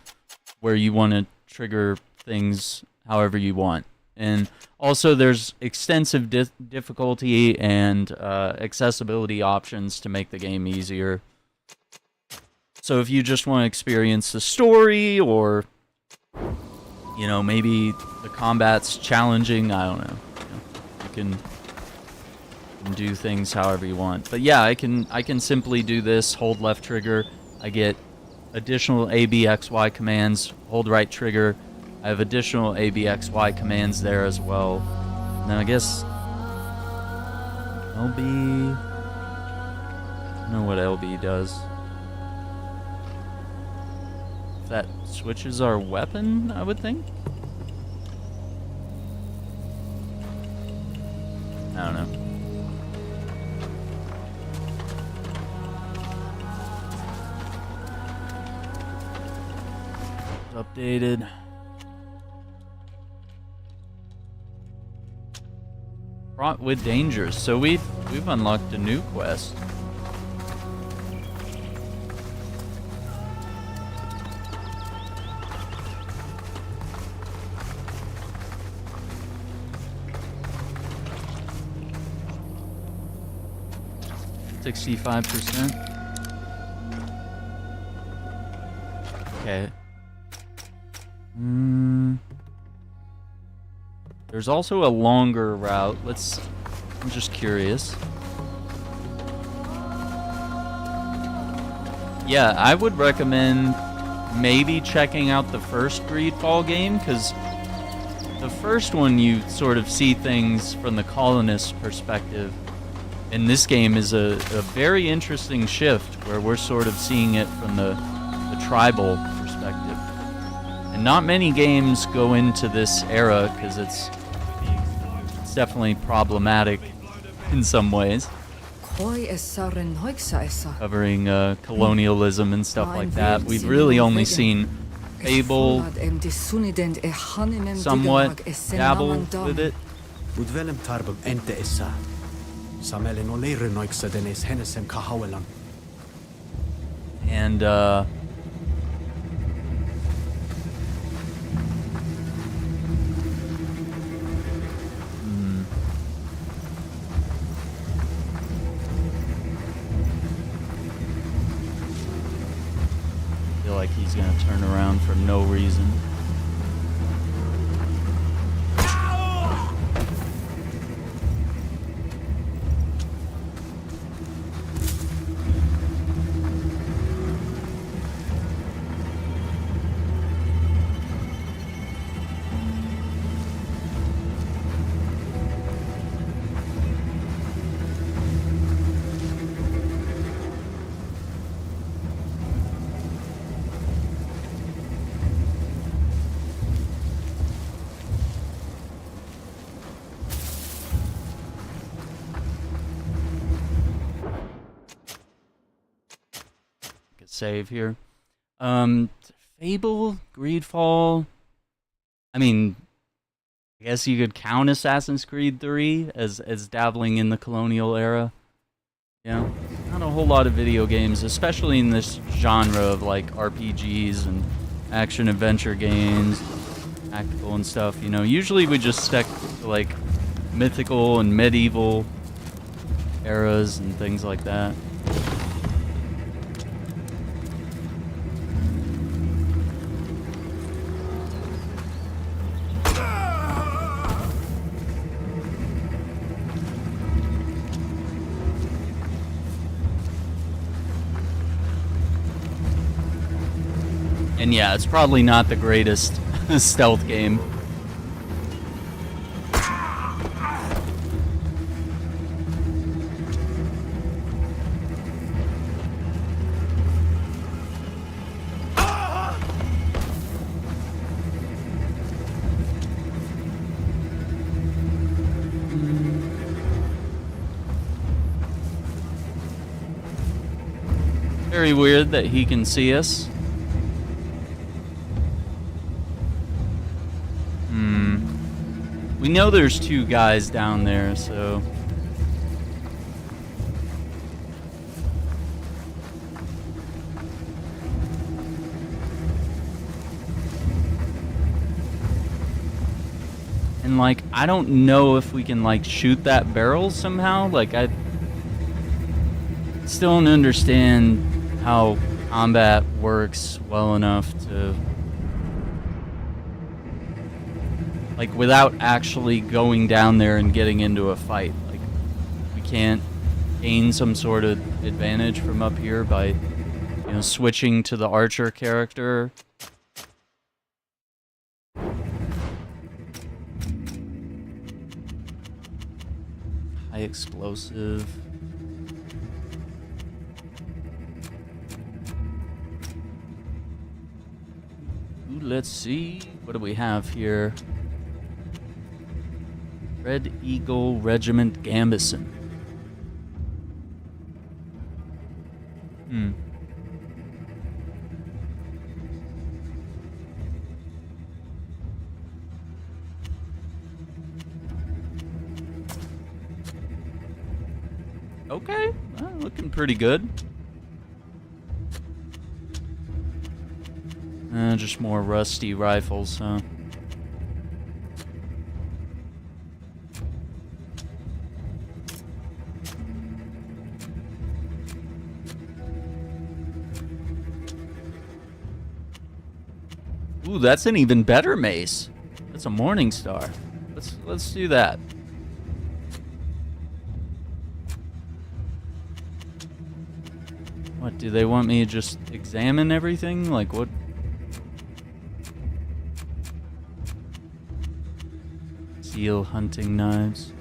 where you want to trigger things however you want. And also there's extensive difficulty and accessibility options to make the game easier. So if you just want to experience the story, or, you know, maybe the combat's challenging, I don't know. Can do things however you want. But yeah, I can simply do this, hold left trigger, I get additional ABXY commands, hold right trigger, I have additional ABXY commands there as well. And then I guess LB, I don't know what LB does. That switches our weapon, I would think. I don't know. Updated. Fraught with dangers. So we've unlocked a new quest. %. Okay. There's also a longer route. I'm just curious. Yeah, I would recommend maybe checking out the first Greedfall game, because the first one you sort of see things from the colonist perspective. And this game is a very interesting shift where we're sort of seeing it from the tribal perspective. And not many games go into this era because it's definitely problematic in some ways. Covering colonialism and stuff like that. We've really only seen Fable somewhat dabble with it. And like he's gonna turn around for no reason. Save here. Fable, Greedfall. I mean, I guess you could count Assassin's Creed 3 as dabbling in the colonial era. Yeah, not a whole lot of video games, especially in this genre of like RPGs and action adventure games, tactical and stuff. You know, usually we just stick to like mythical and medieval eras and things like that. And yeah, it's probably not the greatest stealth game. Very weird that he can see us. We know there's two guys down there, so... And, like, I don't know if we can, like, shoot that barrel somehow. Like, I still don't understand how combat works well enough to... Like, without actually going down there and getting into a fight. Like, we can't gain some sort of advantage from up here by, you know, switching to the archer character. High explosive. Ooh, let's see. What do we have here? Red Eagle Regiment Gambison. Okay, looking pretty good. Just more rusty rifles, huh? Ooh, that's an even better mace. That's a Morning Star. Let's do that. What, do they want me to just examine everything? Like, what? Seal hunting knives.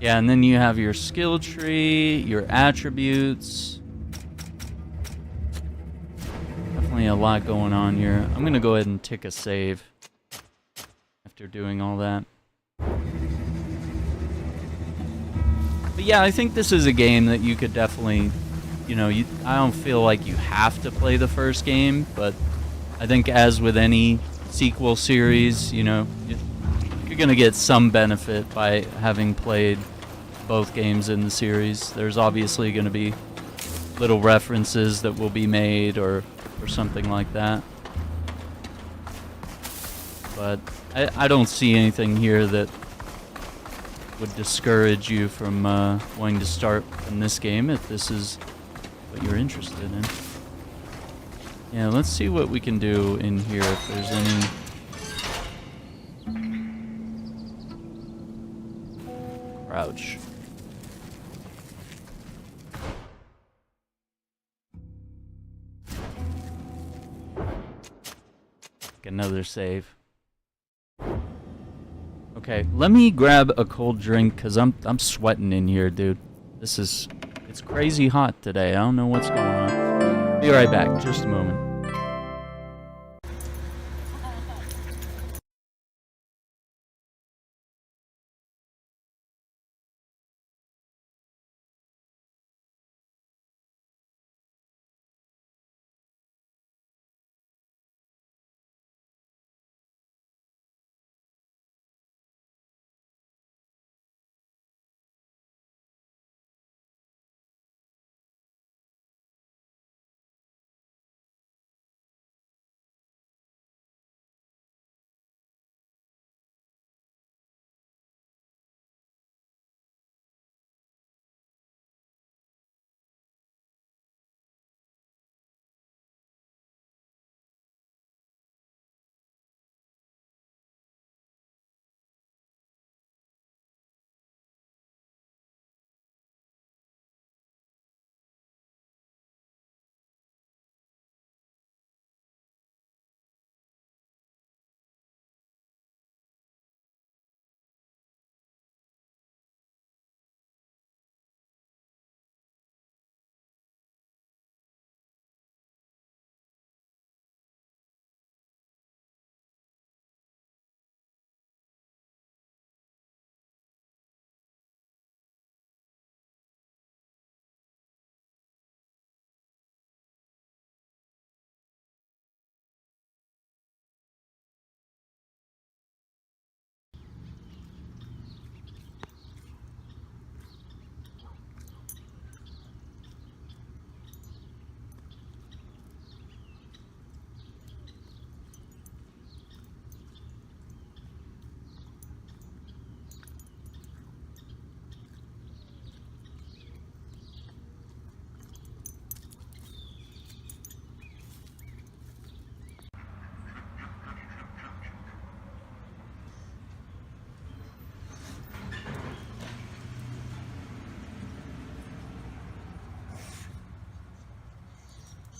Yeah, and then you have your skill tree, your attributes. Definitely a lot going on here. I'm gonna go ahead and tick a save after doing all that. But yeah, I think this is a game that you could definitely, you know, I don't feel like you have to play the first game, but I think as with any sequel series, you know, you're gonna get some benefit by having played both games in the series. There's obviously gonna be little references that will be made or something like that. but I don't see anything here that would discourage you from wanting to start in this game if this is what you're interested in. Yeah, let's see what we can do in here, if there's any... Crouch. Another save. Okay, let me grab a cold drink, because I'm sweating in here, dude. It's crazy hot today. I don't know what's going on. Be right back, just a moment.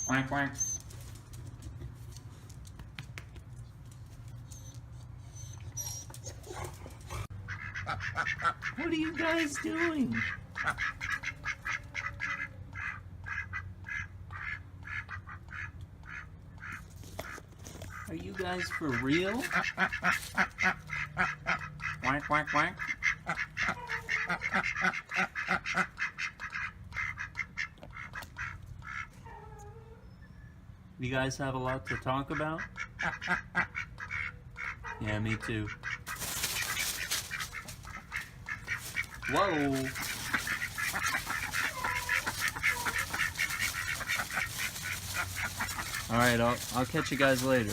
Quack, quack. What are you guys doing? Are you guys for real? Quack, quack, quack. You guys have a lot to talk about? Yeah, me too. Whoa! Alright, I'll catch you guys later.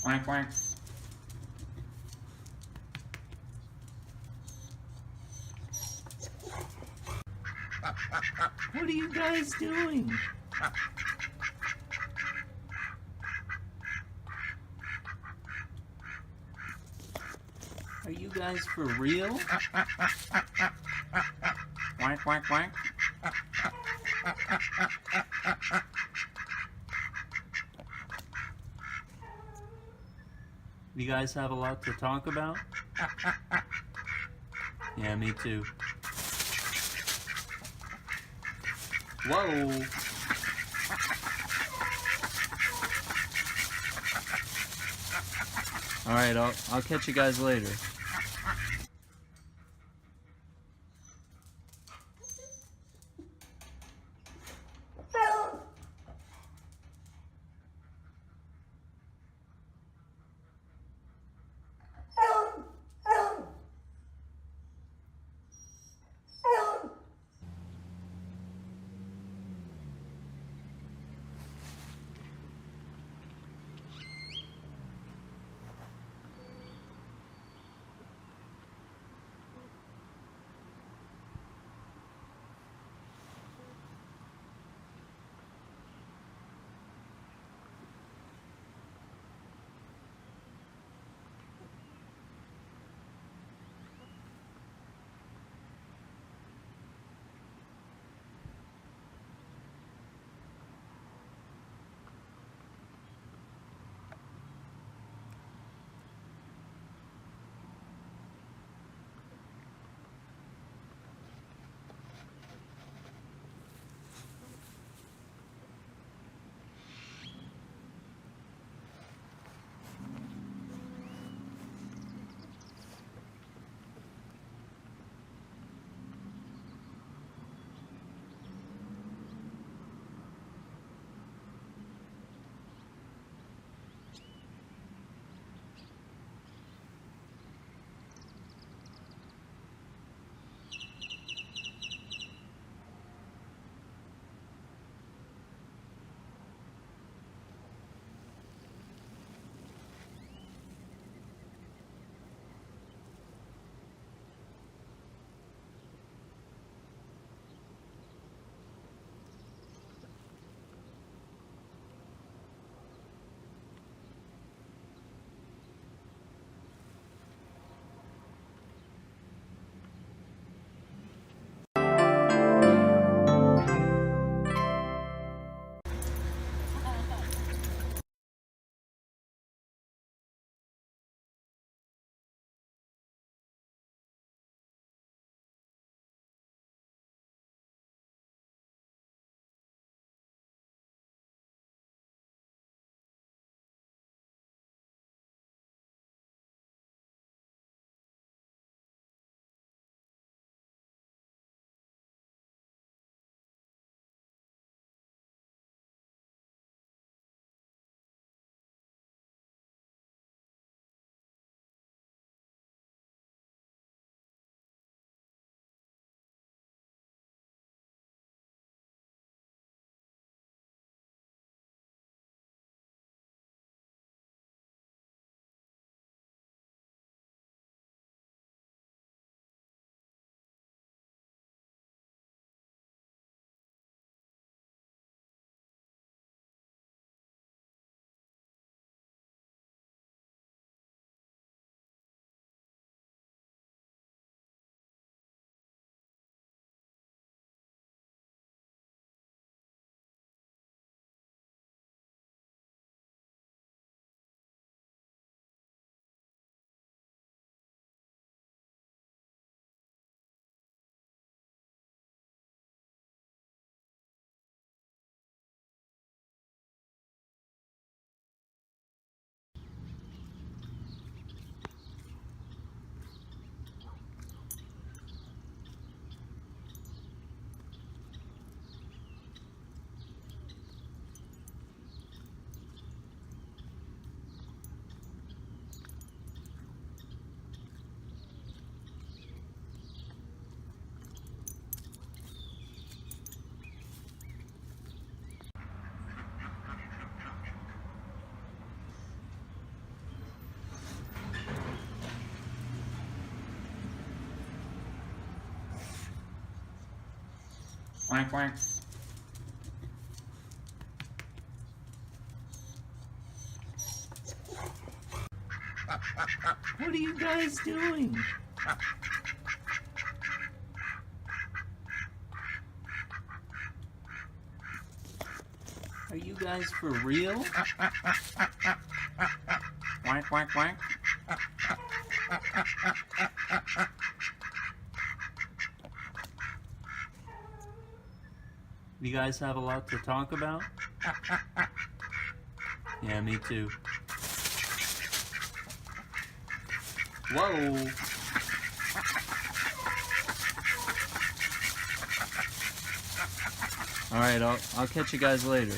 Quack, quack. What are you guys doing? Are you guys for real? Quack, quack, quack. You guys have a lot to talk about? Yeah, me too. Whoa! Alright, I'll catch you guys later. Quack, quack. What are you guys doing? Are you guys for real? Quack, quack, quack. You guys have a lot to talk about? Yeah, me too. Whoa! Alright, I'll catch you guys later.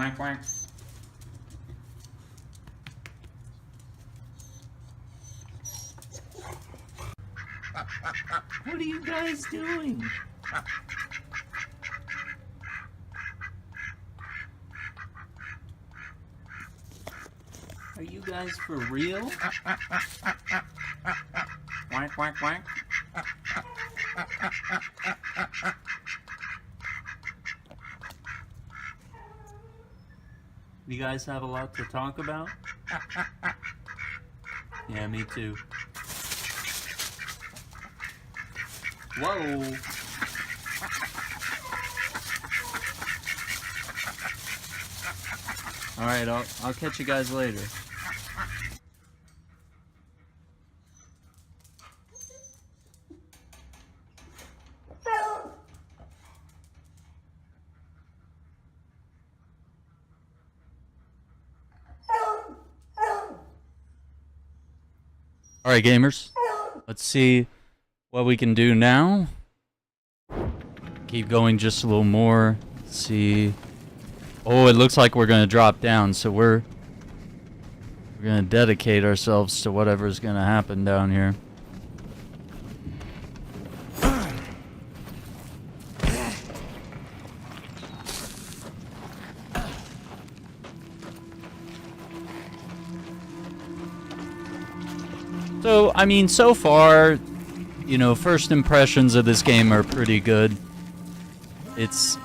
Quack, quack. What are you guys doing? Are you guys for real? Quack, quack, quack. You guys have a lot to talk about? Yeah, me too. Whoa! Alright, I'll catch you guys later. Alright, gamers. Let's see what we can do now. Keep going just a little more. Let's see. Oh, it looks like we're going to drop down, so we're going to dedicate ourselves to whatever's going to happen down here. So, I mean, so far, you know, first impressions of this game are pretty good. It's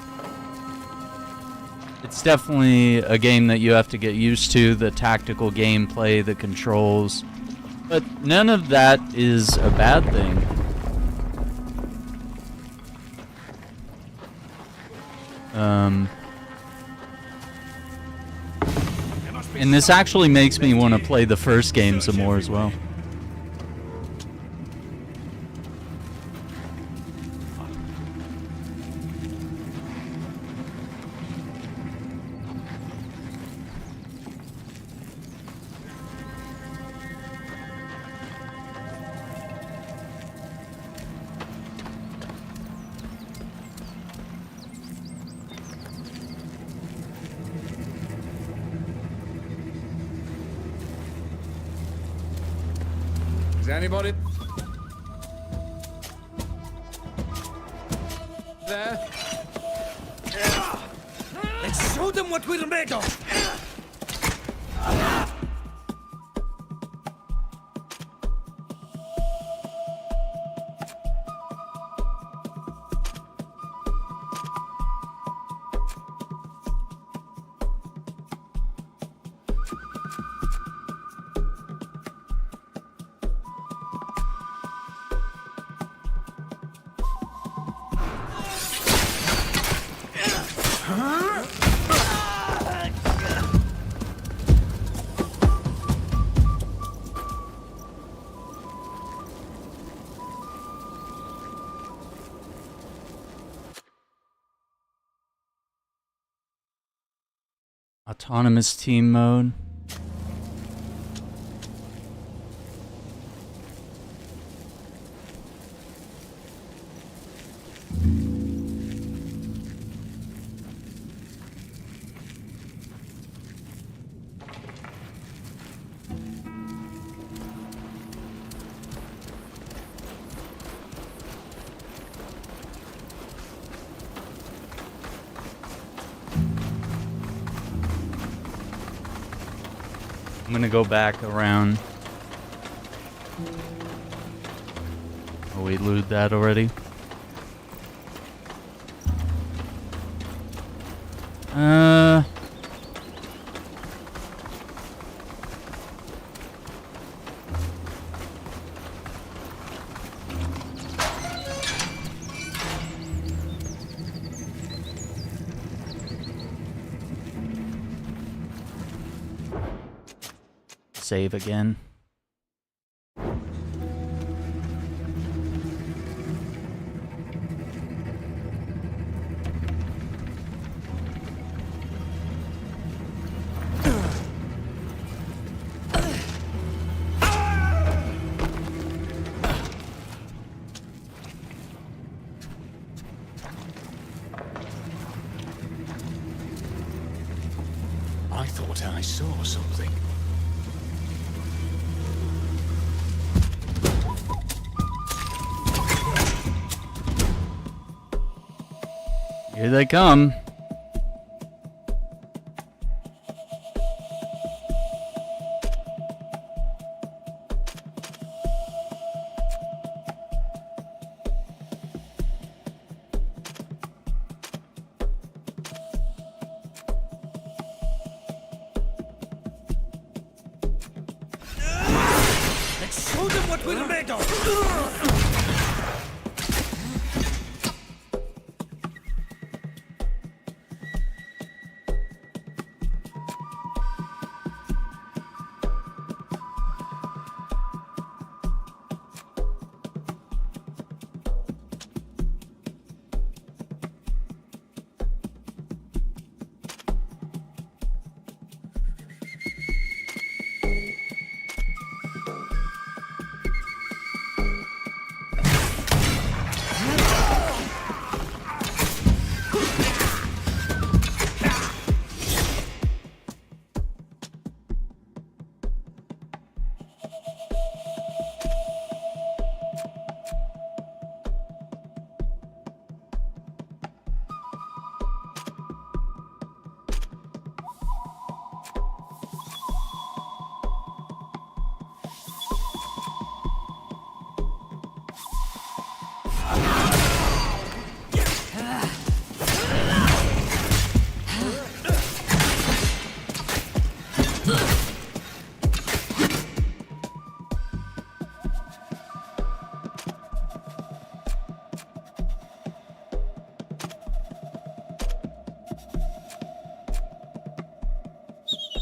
definitely a game that you have to get used to, the tactical gameplay, the controls. But none of that is a bad thing. And this actually makes me want to play the first game some more as well. Is anybody there? Let's show them what we're made of! Autonomous team mode. I'm gonna go back around. Oh, we looted that already. Save again. I thought I saw something. Here they come. Let's show them what we're made of!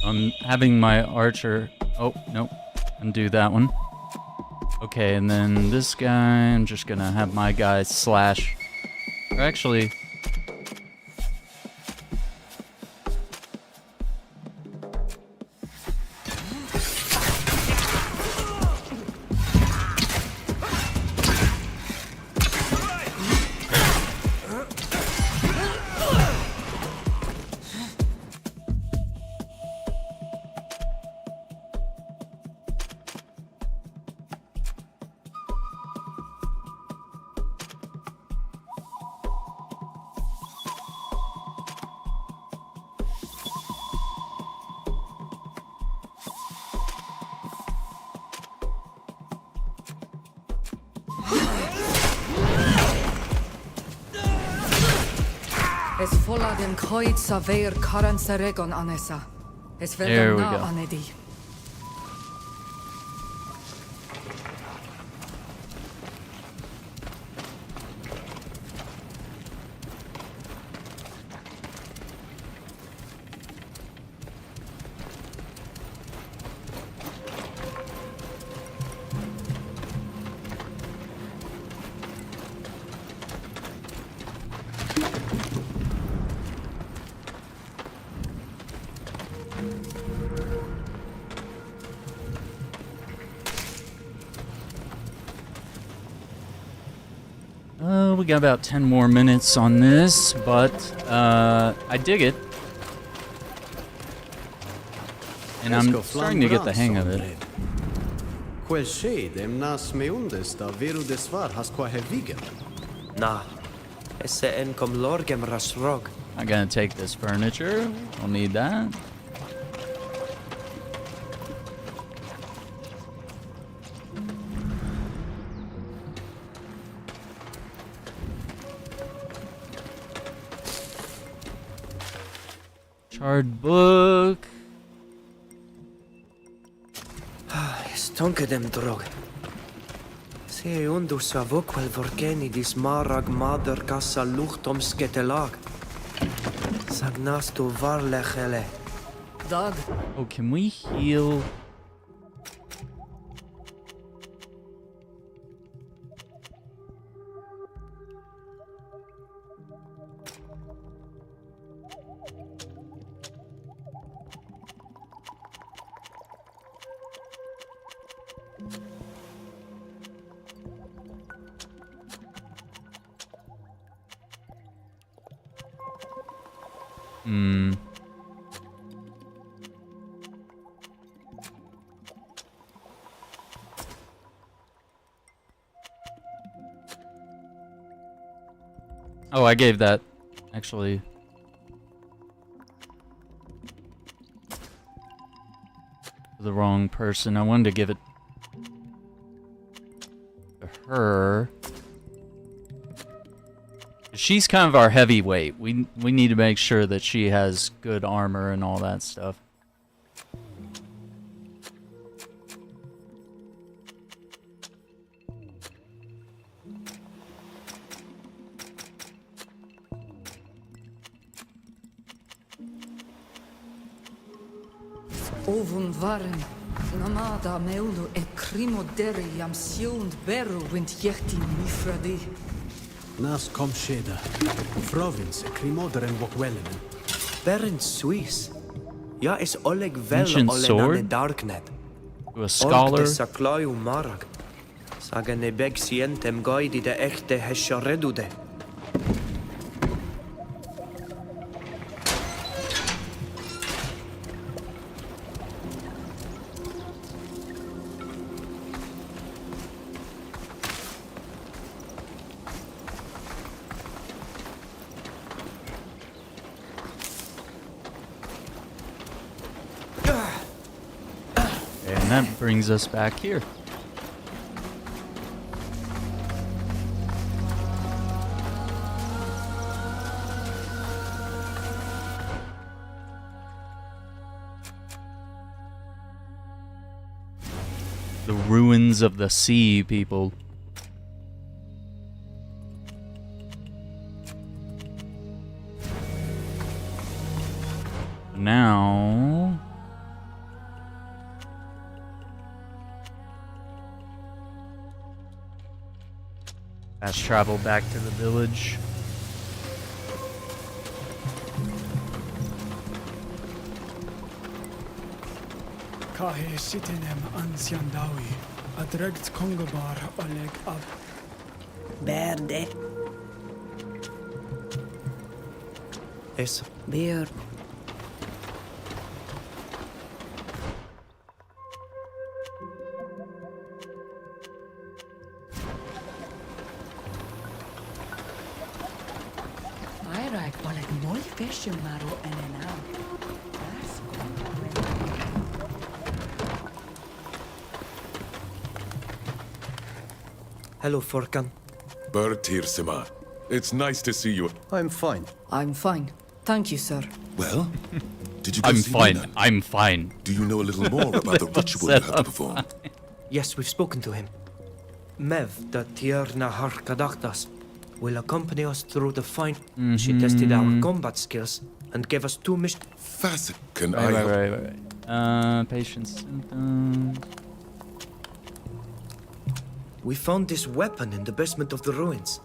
I'm having my archer. Oh, nope. Undo that one. Okay, and then this guy, I'm just gonna have my guy slash. Or actually, Es voller dem Kreuz saver karan saregon anessa. Es There wird we na go. anedi. we got about 10 more minutes on this, but I dig it. And I'm starting to get the hang of it. Quel shade em nas meundes da veru desvar has qua hevigen. Nah, esse en kom lorgem rasrog. I'm gonna take this furniture. I'll need that. Charred book. Stonke dem drog. Se undu savo quel vorgeni dis marag mader kassa luchtom sketelag. Sagnastu varlechele. Dag. Oh, can we heal? Oh, I gave that, actually. The wrong person. I wanted to give it to her. She's kind of our heavyweight. We need to make sure that she has good armor and all that stuff. Ovum waren, namada meulu e crimo deri jam siond beru wint jechtin mifradi. Nas kom sheda. Province krimoderen wokwellen. Beren Swiss. Ja is Oleg vel Ancient Olen sword? an darknet. To a scholar. Saklaju marag. Saga ne beg sientem gaidi de echte hesharedude. And that brings us back here. The ruins of the sea, people. Now... fast travel back to the village. Kahe sitinem ansiandawi. Adregt kongobar Oleg ab. Berde. Eso. Beer. Ayrak Oleg mol fishing maro enena. Hello, Forkan. Bertir Sima. It's nice to see you. I'm fine. I'm fine. Thank you, sir. Well, did you go I'm see fine. Nacon? I'm fine. Do you know a little more about the ritual you had to perform? Yes, we've spoken to him. Mev, the Tierna Harkadaktas, will accompany us through the fight. She tested our combat skills and gave us 2 missions. Facet, can Right, I right, help? right, right. Patient's symptoms. We found this weapon in the basement of the ruins.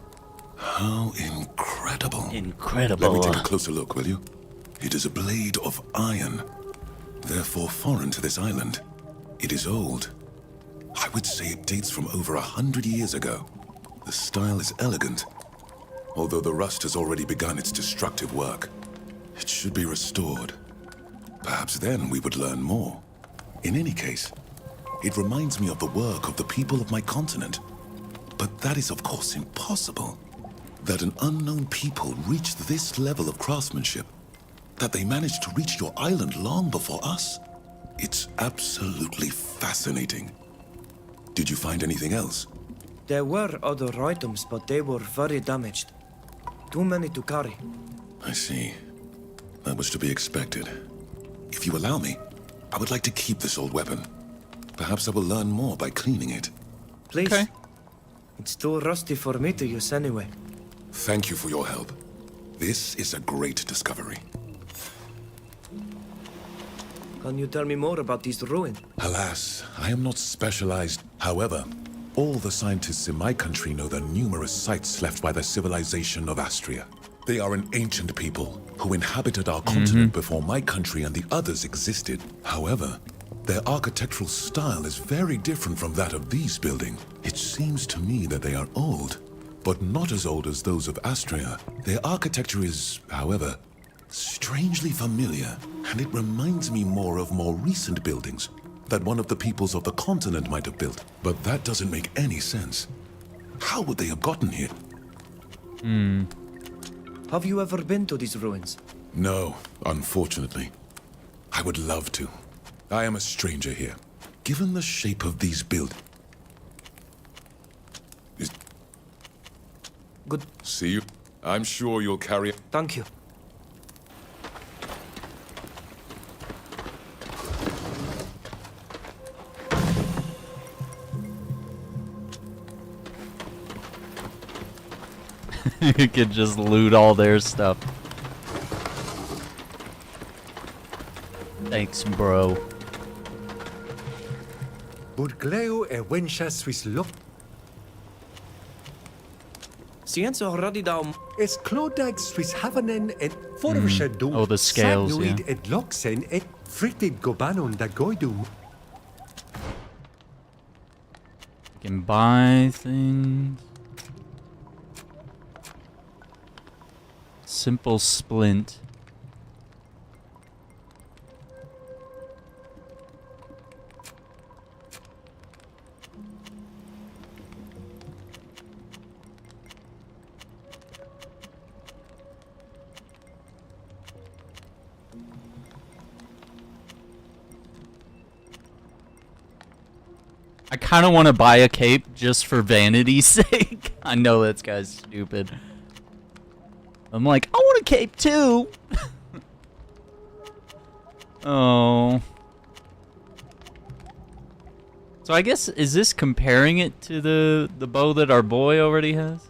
How incredible. Incredible. Let me take a closer look, will you? It is a blade of iron, therefore foreign to this island. It is old. I would say it dates from over 100 years ago. The style is elegant, although the rust has already begun its destructive work. It should be restored. Perhaps then we would learn more. In any case, it reminds me of the work of the people of my continent. But that is of course impossible. That an unknown people reached this level of craftsmanship, that they managed to reach your island long before us. It's absolutely fascinating. Did you find anything else? There were other items, but they were very damaged. Too many to carry. I see. That was to be expected. If you allow me, I would like to keep this old weapon. Perhaps I will learn more by cleaning it. Please. Okay. It's too rusty for me to use anyway. Thank you for your help. This is a great discovery. Can you tell me more about these ruins? Alas, I am not specialized. However, all the scientists in my country know the numerous sites left by the civilization of Astria. They are an ancient people who inhabited our continent before my country and the others existed. However, their architectural style is very different from that of these buildings. It seems to me that they are old, but not as old as those of Astria. Their architecture is, however, strangely familiar, and it reminds me more of more recent buildings that one of the peoples of the continent might have built. But that doesn't make any sense. How would they have gotten here? Have you ever been to these ruins? No, unfortunately. I would love to. I am a stranger here. Given the shape of these buildings... Good. See you. I'm sure you'll carry... Thank you. You could just loot all their stuff. Thanks, bro. Budgleo e wencha Swiss look. Science already down. Es Clodag Swiss Havanen et Forvisha do. Oh, the scales, yeah. Sagnuid et Loxen et Fritid Gobanon da Goidum. You can buy things. Simple splint. I kind of want to buy a cape just for vanity's sake. I know that's guy's stupid. I'm like, I want a cape too. Oh. So I guess, is this comparing it to the bow that our boy already has?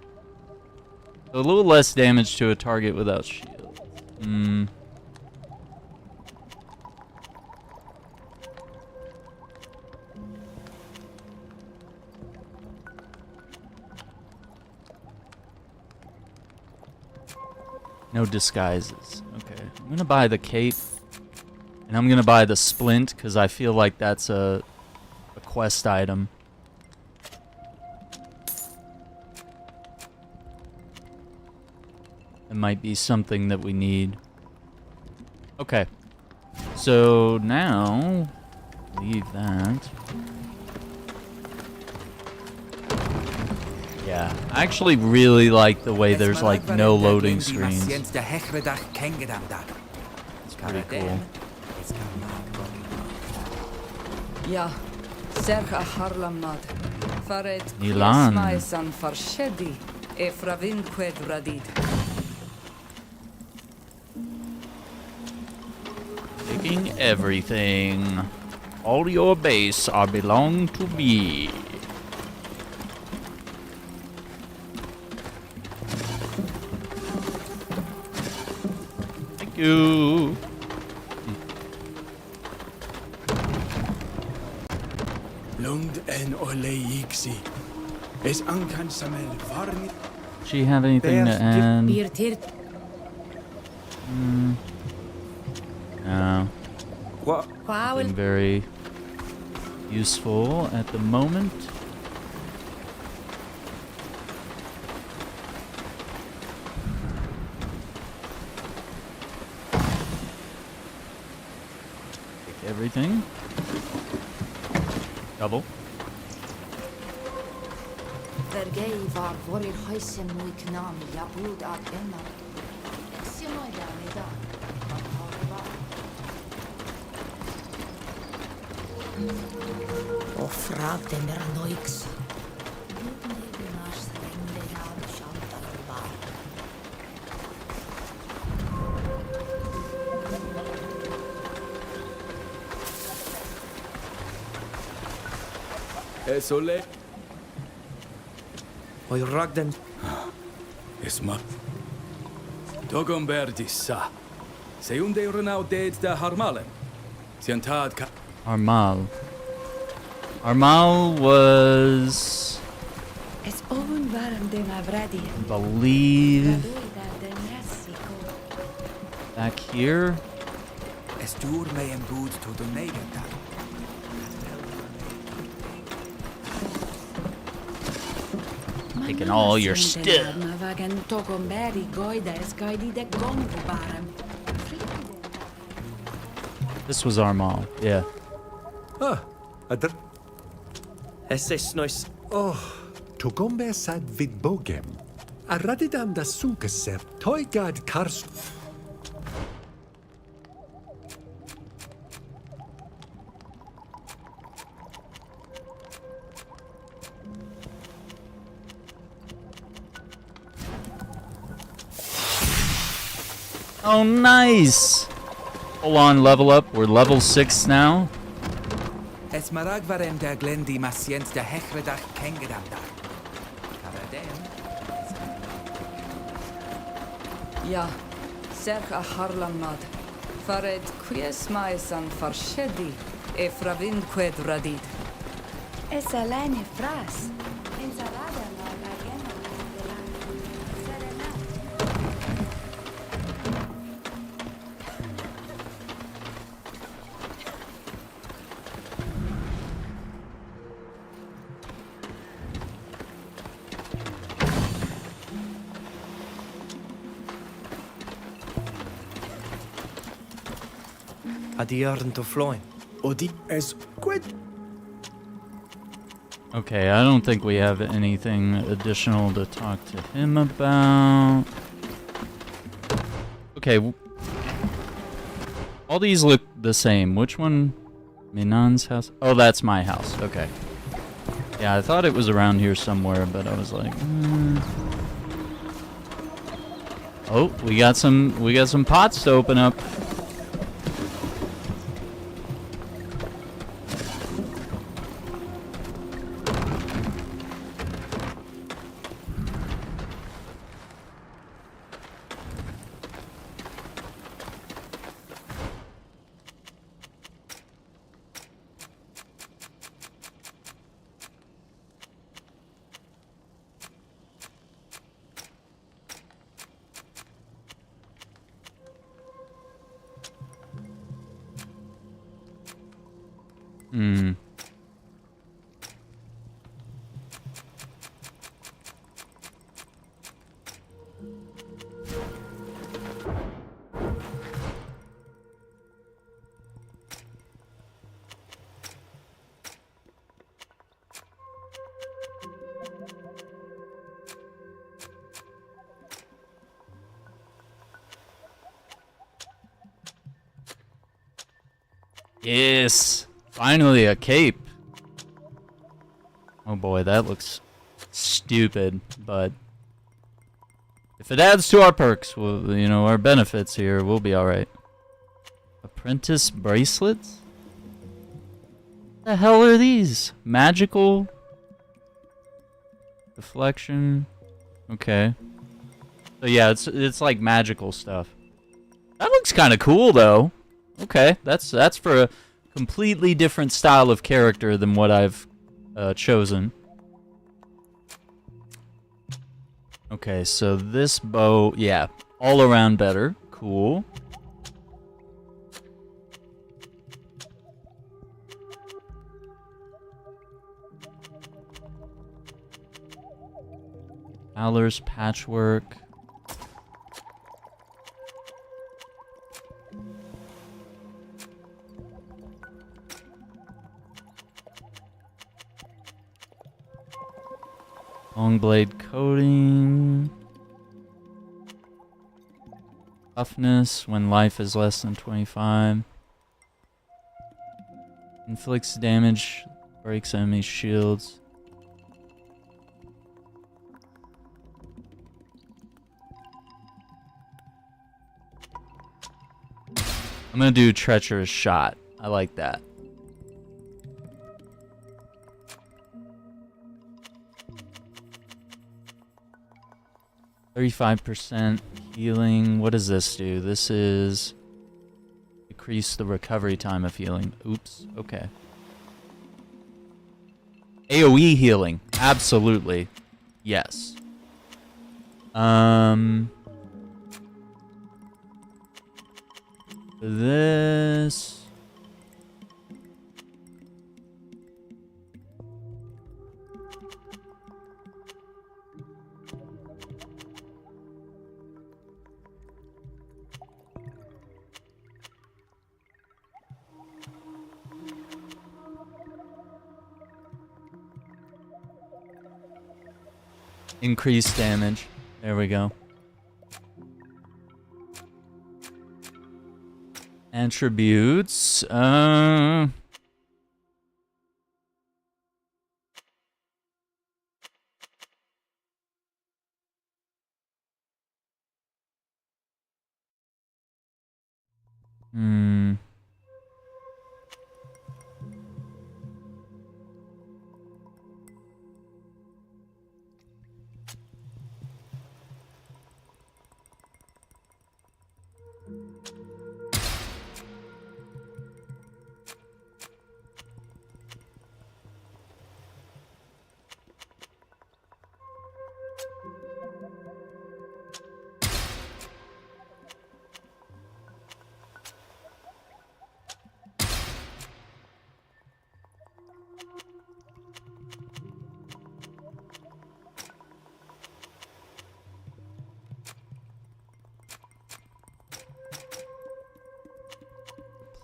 So a little less damage to a target without shield. Hmm. No disguises. Okay, I'm gonna buy the cape, and I'm gonna buy the splint because I feel like that's a quest item. It might be something that we need. Okay, so now leave that. Yeah, I actually really like the way there's like no loading screens. It's pretty cool. Ja, sercha harlamad. Faret Milan. San farshedi e fravin qued radid. Taking everything. All your base are belong to me. Thank you. Lund en ole yiksi. Es ankan samel varni. She have anything to add? No. Nothing very useful at the moment. Take everything. Double. Vergei var vorir huisen mui knam jabud ad enna. Eximoi da nida. Och fragte mer noix. Sole. Oi ragden. Isma. Dogomberdissa. Se unde renau deed da harmalen. Siantad ka. Armal. Armal was, Es oven warm de mavradi. I believe, back here. Es dur me en boot to the neder. Taking all your stuff. This was Armal, yeah. Ah, adr. Es ist nice. Oh, Togombe sad vid bogem. Aradidam da sunkaser toigad kars. Oh, nice! Full on level up. We're level 6 now. Es maragvarem der glendi masient der hechredach kengedamda. Karadem. Ja, serch a harlamad. Fared quies maesan farshedi, e fravin qued radid. Es alleine fras. Ensalada no la llena de la serenata. Adiarn to floin. Odi es quid. Okay, I don't think we have anything additional to talk to him about. Okay. All these look the same. Which one? Minan's house? Oh, that's my house. Okay. Yeah, I thought it was around here somewhere, but I was like, Oh, we got some pots to open up. Hmm. Yes. Finally a cape. Oh boy, that looks stupid, but if it adds to our perks, well, you know, our benefits here, we'll be alright. Apprentice bracelets? The hell are these? Magical? Deflection? Okay. So yeah, it's like magical stuff. That looks kind of cool though. Okay, that's for a completely different style of character than what I've chosen. Okay, so this bow, yeah, all around better. Cool. Fowler's patchwork. Long blade coating. Toughness when life is less than 25. Inflicts damage, breaks enemy shields. I'm gonna do treacherous shot. I like that. %35% healing. What does this do? This is decrease the recovery time of healing. Oops. Okay. AoE healing. Absolutely. Yes. This. Increased damage. There we go. Attributes. Hmm.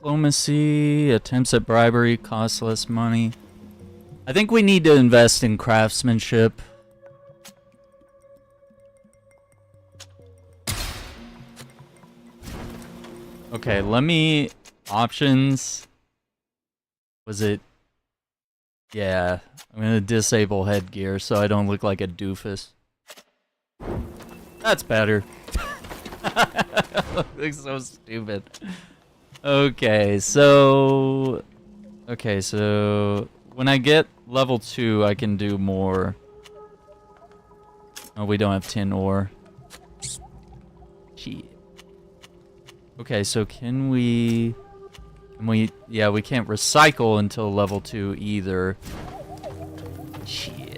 Diplomacy, attempts at bribery, cost less money. I think we need to invest in craftsmanship. Okay, let me... Options. Was it... Yeah, I'm gonna disable headgear so I don't look like a doofus. That's better. Looks so stupid. Okay, so when I get level 2, I can do more. Oh, we don't have tin ore. Shit. Okay, so can we... Yeah, we can't recycle until level 2 either. Shit.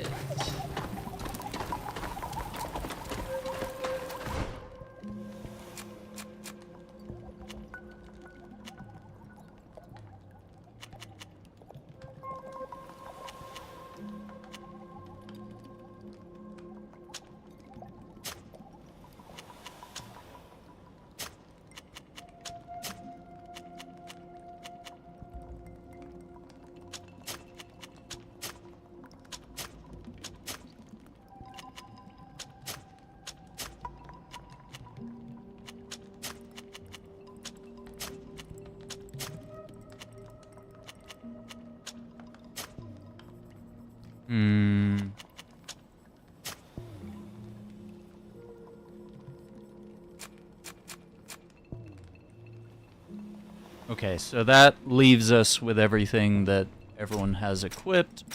Okay, so that leaves us with everything that everyone has equipped.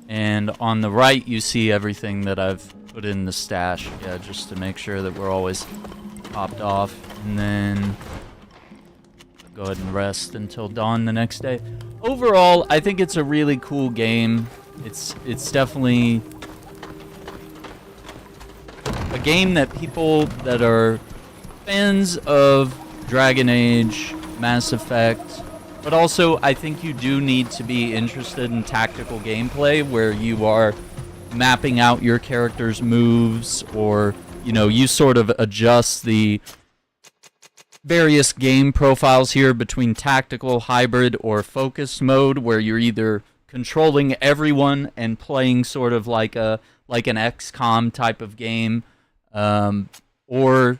And on the right, you see everything that I've put in the stash. Yeah, just to make sure that we're always topped off. And then go ahead and rest until dawn the next day. Overall, I think it's a really cool game. It's definitely a game that people that are fans of Dragon Age, Mass Effect, but also I think you do need to be interested in tactical gameplay where you are mapping out your character's moves, or you sort of adjust the various game profiles here between tactical, hybrid, or focused mode, where you're either controlling everyone and playing sort of like an XCOM type of game, or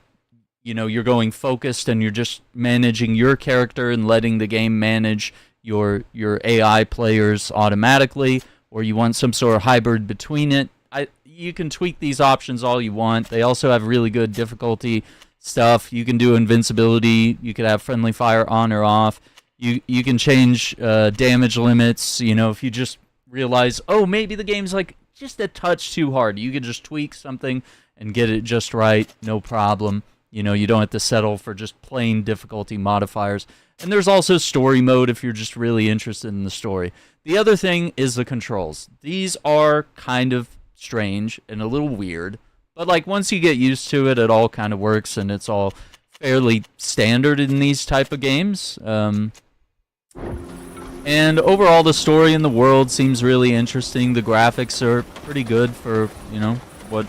you're going focused and you're just managing your character and letting the game manage your AI players automatically, or you want some sort of hybrid between it. You can tweak these options all you want. They also have really good difficulty stuff. You can do invincibility. You could have friendly fire on or off. You can change damage limits. If you just realize, oh, maybe the game's like just a touch too hard, you can just tweak something and get it just right, no problem. You don't have to settle for just plain difficulty modifiers. And there's also story mode if you're just really interested in the story. The other thing is the controls. These are kind of strange and a little weird, but like once you get used to it, it all kind of works, and it's all fairly standard in these type of games. And overall, the story in the world seems really interesting. The graphics are pretty good for what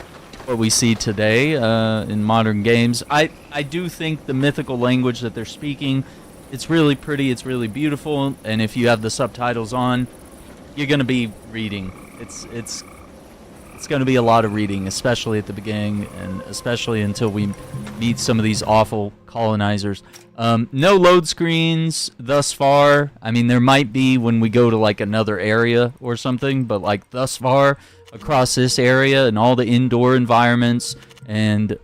we see today in modern games. I do think the mythical language that they're speaking, it's really pretty, it's really beautiful, and if you have the subtitles on, you're gonna be reading. It's it's going to be a lot of reading, especially at the beginning, and especially until we meet some of these awful colonizers. No load screens thus far. I mean, there might be when we go to like another area or something, but like thus far across this area and all the indoor environments, and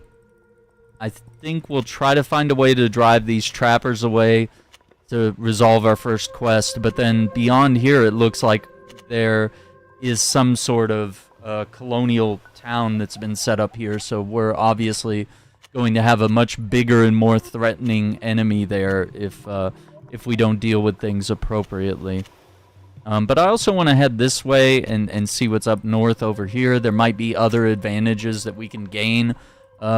I think we'll try to find a way to drive these trappers away to resolve our first quest. But then beyond here, it looks like there is some sort of colonial town that's been set up here, so we're obviously going to have a much bigger and more threatening enemy there if we don't deal with things appropriately. But I also want to head this way and see what's up north over here. There might be other advantages that we can gain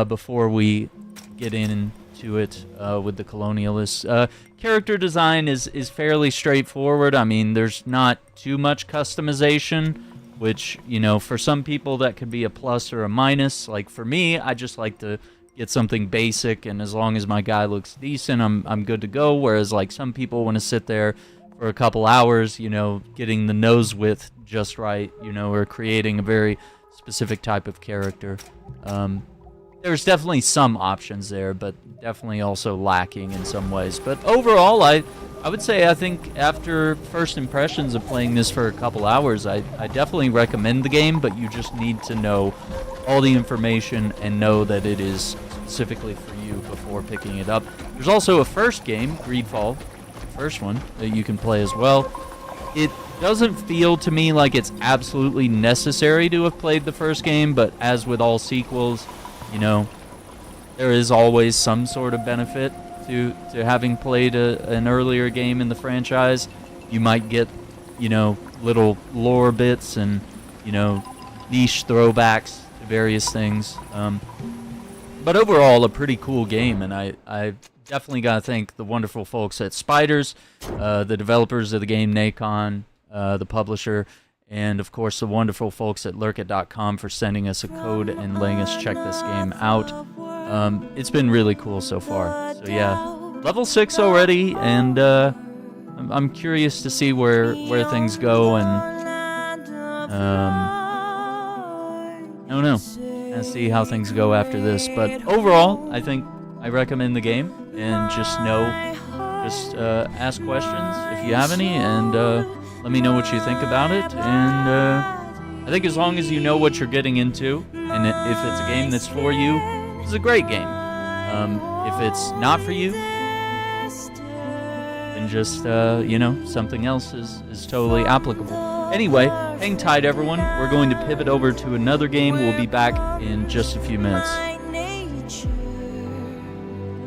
before we get into it with the colonialists. Character design is fairly straightforward. I mean, there's not too much customization, which, you know, for some people that could be a plus or a minus. Like for me, I just like to get something basic, and as long as my guy looks decent, I'm good to go. Whereas like some people want to sit there for a couple hours, you know, getting the nose width just right, you know, or creating a very specific type of character. There's definitely some options there, but definitely also lacking in some ways. But overall, I would say I think after first impressions of playing this for a couple hours, I definitely recommend the game, but you just need to know all the information and know that it is specifically for you before picking it up. There's also a first game, Greedfall, the first one, that you can play as well. It doesn't feel to me like it's absolutely necessary to have played the first game, but as with all sequels, you know, there is always some sort of benefit to having played an earlier game in the franchise. You might get, you know, little lore bits and, you know, niche throwbacks to various things. But overall, a pretty cool game, and I definitely got to thank the wonderful folks at Spiders, the developers of the game, Nacon, the publisher, and of course the wonderful folks at lurkit.com for sending us a code and letting us check this game out. It's been really cool so far. So yeah, level 6 already, and I'm curious to see where things go, and I don't know, and see how things go after this. But overall, I think I recommend the game, and just ask questions if you have any, and let me know what you think about it. And I think as long as you know what you're getting into, and if it's a game that's for you, it's a great game. If it's not for you, then just, you know, something else is totally applicable. Anyway, hang tight, everyone. We're going to pivot over to another game. We'll be back in just a few minutes.